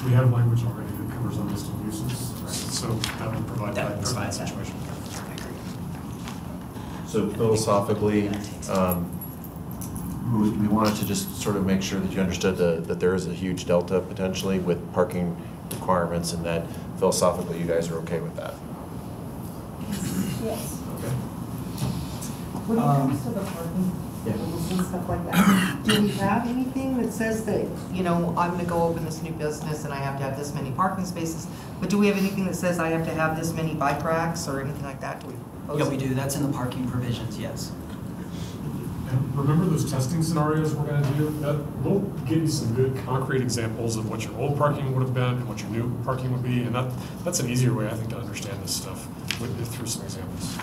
we have language already that covers unlisted uses, so that would provide guidance in that situation. So philosophically, we wanted to just sort of make sure that you understood that there is a huge delta potentially with parking requirements, and that philosophically you guys are okay with that. Yes. Okay. When it comes to the parking rules and stuff like that, do we have anything that says that, you know, I'm gonna go open this new business and I have to have this many parking spaces? But do we have anything that says I have to have this many bike racks or anything like that? Yeah, we do. That's in the parking provisions, yes. And remember those testing scenarios we're going to do? That we'll give you some good concrete examples of what your old parking would have been and what your new parking would be, and that's an easier way, I think, to understand this stuff through some examples.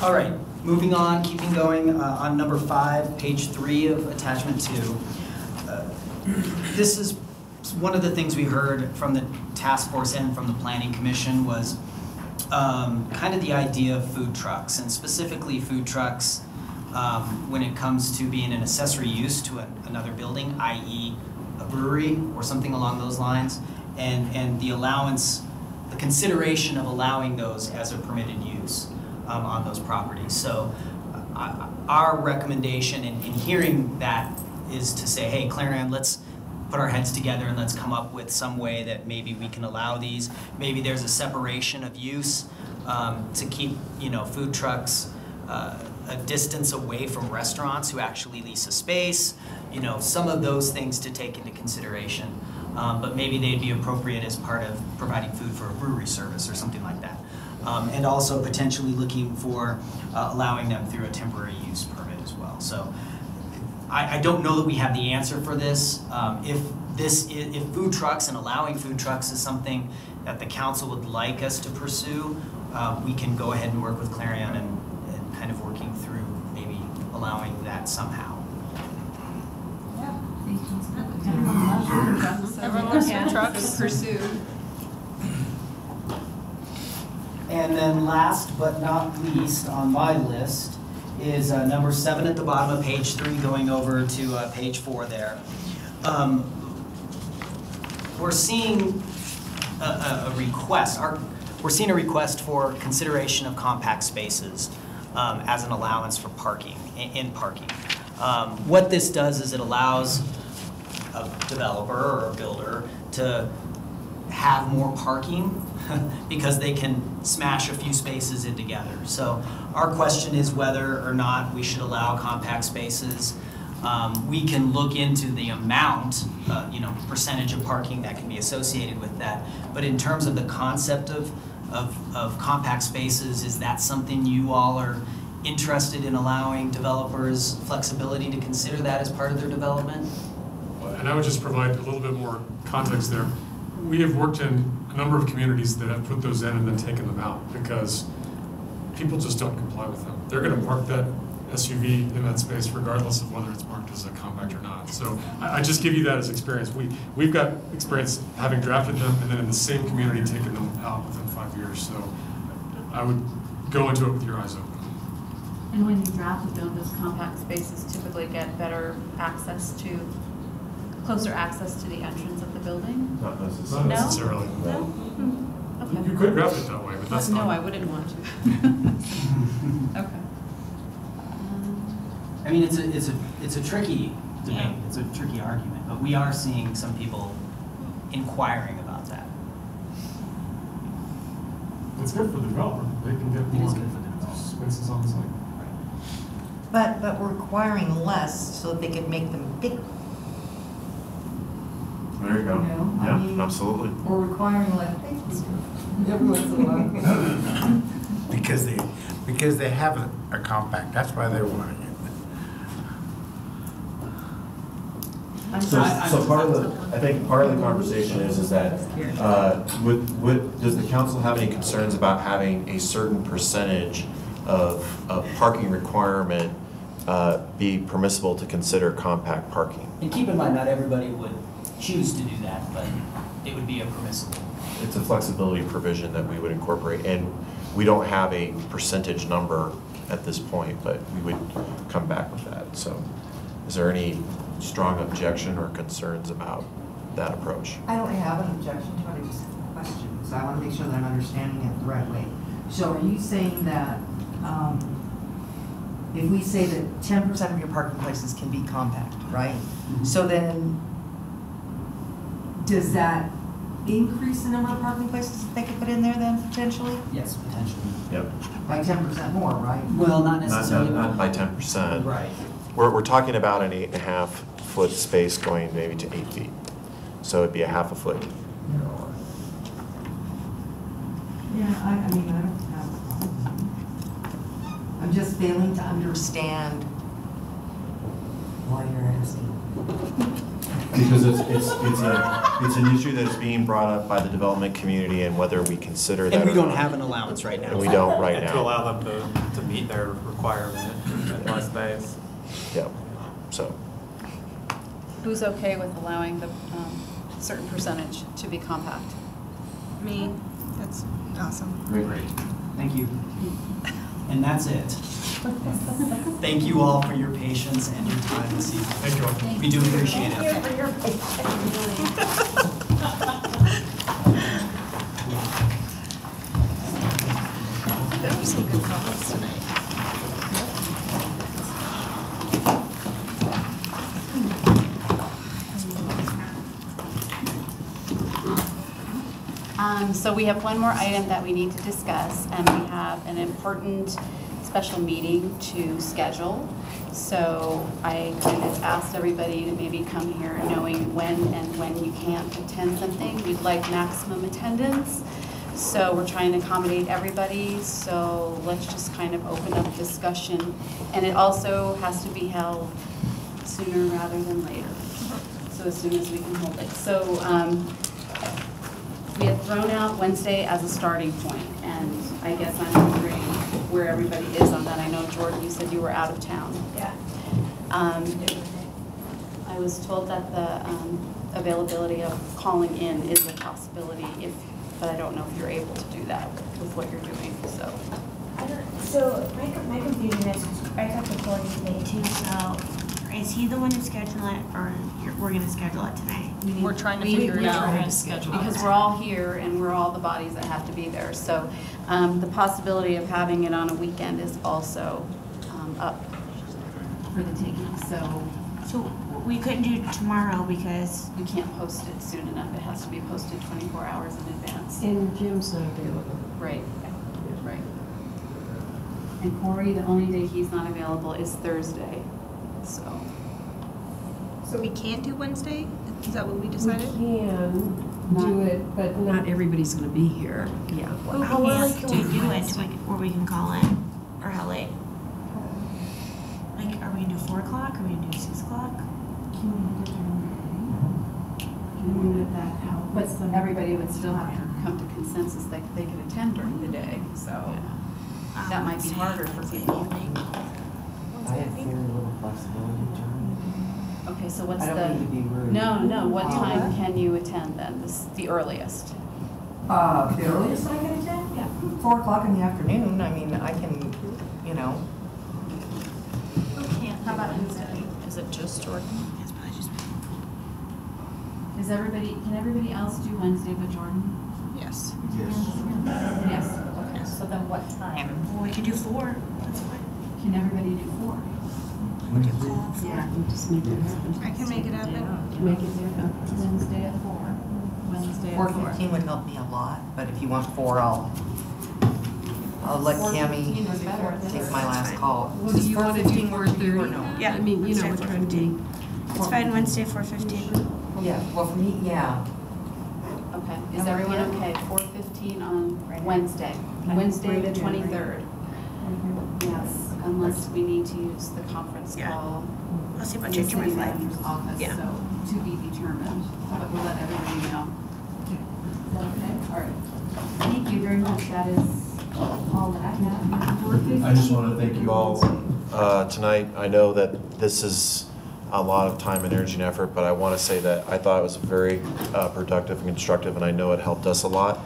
All right, moving on, keeping going on number 5, page 3 of attachment 2. This is one of the things we heard from the task force and from the planning commission was kind of the idea of food trucks, and specifically food trucks when it comes to being an accessory use to another building, i.e. a brewery or something along those lines, and the allowance, the consideration of allowing those as a permitted use on those properties. So our recommendation in hearing that is to say, hey, Clarion, let's put our heads together and let's come up with some way that maybe we can allow these. Maybe there's a separation of use to keep, you know, food trucks a distance away from restaurants who actually lease a space. You know, some of those things to take into consideration. But maybe they'd be appropriate as part of providing food for a brewery service or something like that. And also potentially looking for allowing them through a temporary use permit as well. So I don't know that we have the answer for this. If food trucks and allowing food trucks is something that the council would like us to pursue, we can go ahead and work with Clarion and kind of working through maybe allowing that somehow. Everyone wants food trucks pursued. And then last but not least on my list is number 7 at the bottom of page 3 going over to page 4 there. We're seeing a request. We're seeing a request for consideration of compact spaces as an allowance for parking, in parking. What this does is it allows a developer or a builder to have more parking because they can smash a few spaces in together. So our question is whether or not we should allow compact spaces. We can look into the amount, you know, percentage of parking that can be associated with that. But in terms of the concept of compact spaces, is that something you all are interested in allowing developers flexibility to consider that as part of their development? And I would just provide a little bit more context there. We have worked in a number of communities that have put those in and then taken them out because people just don't comply with them. They're going to park that SUV in that space regardless of whether it's marked as a compact or not. So I just give you that as experience. We've got experience having drafted them and then in the same community taking them out within 5 years. So I would go into it with your eyes open. And when you draft a bill, those compact spaces typically get better access to, closer access to the entrance of the building? Not necessarily. No? Necessarily. No? Okay. You could draft it that way, but that's not. No, I wouldn't want to. Okay. I mean, it's a tricky debate. It's a tricky argument, but we are seeing some people inquiring about that. It's good for the developer. They can get more spaces on the site. But we're requiring less so that they can make them bigger. There you go. You know, I Yeah, mean, absolutely. We're requiring like every once in a while. Because because they have a compact. That's why they want it. So part of the, I think part of the conversation is that, does the council have any concerns about having a certain percentage of parking requirement be permissible to consider compact parking? And keep in mind, not everybody would choose to do that, but it would be a permissible. It's a flexibility provision that we would incorporate, and we don't have a percentage number at this point, but we would come back with that. So is there any strong objection or concerns about that approach? I don't have an objection to it, I just have a question, so I want to make sure that I'm understanding it the right way. So are you saying that if we say that 10% of your parking places can be compact, right? Mm-hmm. So then, does that increase the number of parking places that they could put in there then potentially? Yes, potentially. Yep. By 10% more, right? Well, not necessarily. Not by 10%. Right. We're talking about an 8.5 foot space going maybe to 8 feet. So it'd be a half a foot. Yeah, I mean, I don't have a problem. I'm just failing to understand why you're asking. Because it's an issue that is being brought up by the development community and whether we consider that. And we don't have an allowance right now. And we don't right And now. to allow them to meet their requirement in less space. Yep, so. Who's okay with allowing the certain percentage to be compact? Me, that's awesome. Great. Thank you. And that's it. Thank you all for your patience and your time this evening. Thank you all. We do appreciate it. Thank you for your patience. There were some good comments tonight. So we have one more item that we need to discuss, and we have an important special meeting to schedule. So I kind of asked everybody to maybe come here knowing when and when you can't attend something. We'd like maximum attendance. So we're trying to accommodate everybody. So let's just kind of open up discussion. And it also has to be held sooner rather than later. So as soon as we can hold it. So we had thrown out Wednesday as a starting point, and I guess I'm wondering where everybody is on that. I know, Jordan, you said you were out of town. Yeah. I was told that the availability of calling in is a possibility, but I don't know if you're able to do that with what you're doing, so. So my confusion is, I talked to Corey today too, so is he the one to schedule it, or we're gonna schedule it today? We're trying to figure it out. Because we're all here and we're all the bodies that have to be there. So the possibility of having it on a weekend is also up for the taking. So we couldn't do tomorrow because we can't post it soon enough. It has to be posted 24 hours in advance. And Jim's not available. Right, right. And Corey, the only day he's not available is Thursday, so. So we can't do Wednesday? Is that what we decided? We can do it, but not everybody's going to be here. Yeah. how early can we do it where we can call in, or how late? Like, are we gonna do 4 o'clock? Are we gonna do 6 o'clock? But everybody would still have to come to consensus that they could attend during the day, so that might be harder for people. I have very little flexibility during. Okay, so what's I don't mean to be rude. No, what time can you attend then, the earliest? The earliest I can attend? Yeah. 4 o'clock in the afternoon. I mean, I can, you know. How about Wednesday? Is it just Jordan? It's probably just me. Can everybody else do Wednesday but Jordan? Yes. Yes. Okay, so then what time? Well, we could do 4, that's fine. Can everybody do 4? Yeah, we'll just make it happen. I can make it happen. Make it happen. Wednesday at 4. Wednesday at 4. 4:15 would help me a lot, but if you want 4, I'll let Cammie take my last call. Well, do you want to do 4:30 or no? Yeah. I mean, you know, we're trying to be. It's fine, Wednesday, 4:15. Yeah, well, for me, yeah. Okay, is everyone okay? 4:15 on Wednesday, Wednesday the 23rd. Yes, unless we need to use the conference Yeah. call. I'll see about in the changing my city flight. manager's office, Yeah. so to be determined, but we'll let everybody know. Okay, all right. Thank you very much, that is all that I have. I just want to thank you all tonight. I know that this is a lot of time and energy and effort, but I want to say that I thought it was very productive and constructive, and I know it helped us a lot.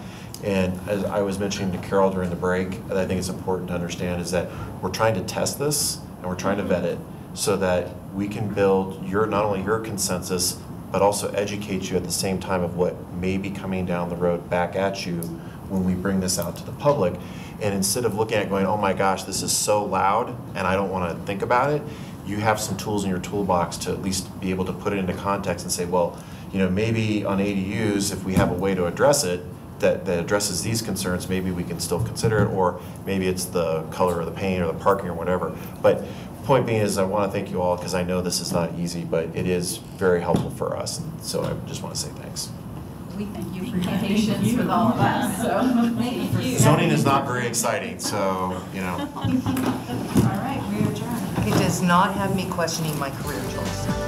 And as I was mentioning to Carol during the break, that I think it's important to understand is that we're trying to test this and we're trying to vet it so that we can build not only your consensus, but also educate you at the same time of what may be coming down the road back at you when we bring this out to the public. And instead of looking at it going, oh my gosh, this is so loud and I don't want to think about it, you have some tools in your toolbox to at least be able to put it into context and say, well, maybe on ADUs, if we have a way to address it that addresses these concerns, maybe we can still consider it, or maybe it's the color of the paint or the parking or whatever. But point being is I want to thank you all because I know this is not easy, but it is very helpful for us. So I just want to say thanks. We thank you for your patience with all of us, so thank you. Zoning is not very exciting, so, All right, we adjourn. It does not have me questioning my career choice.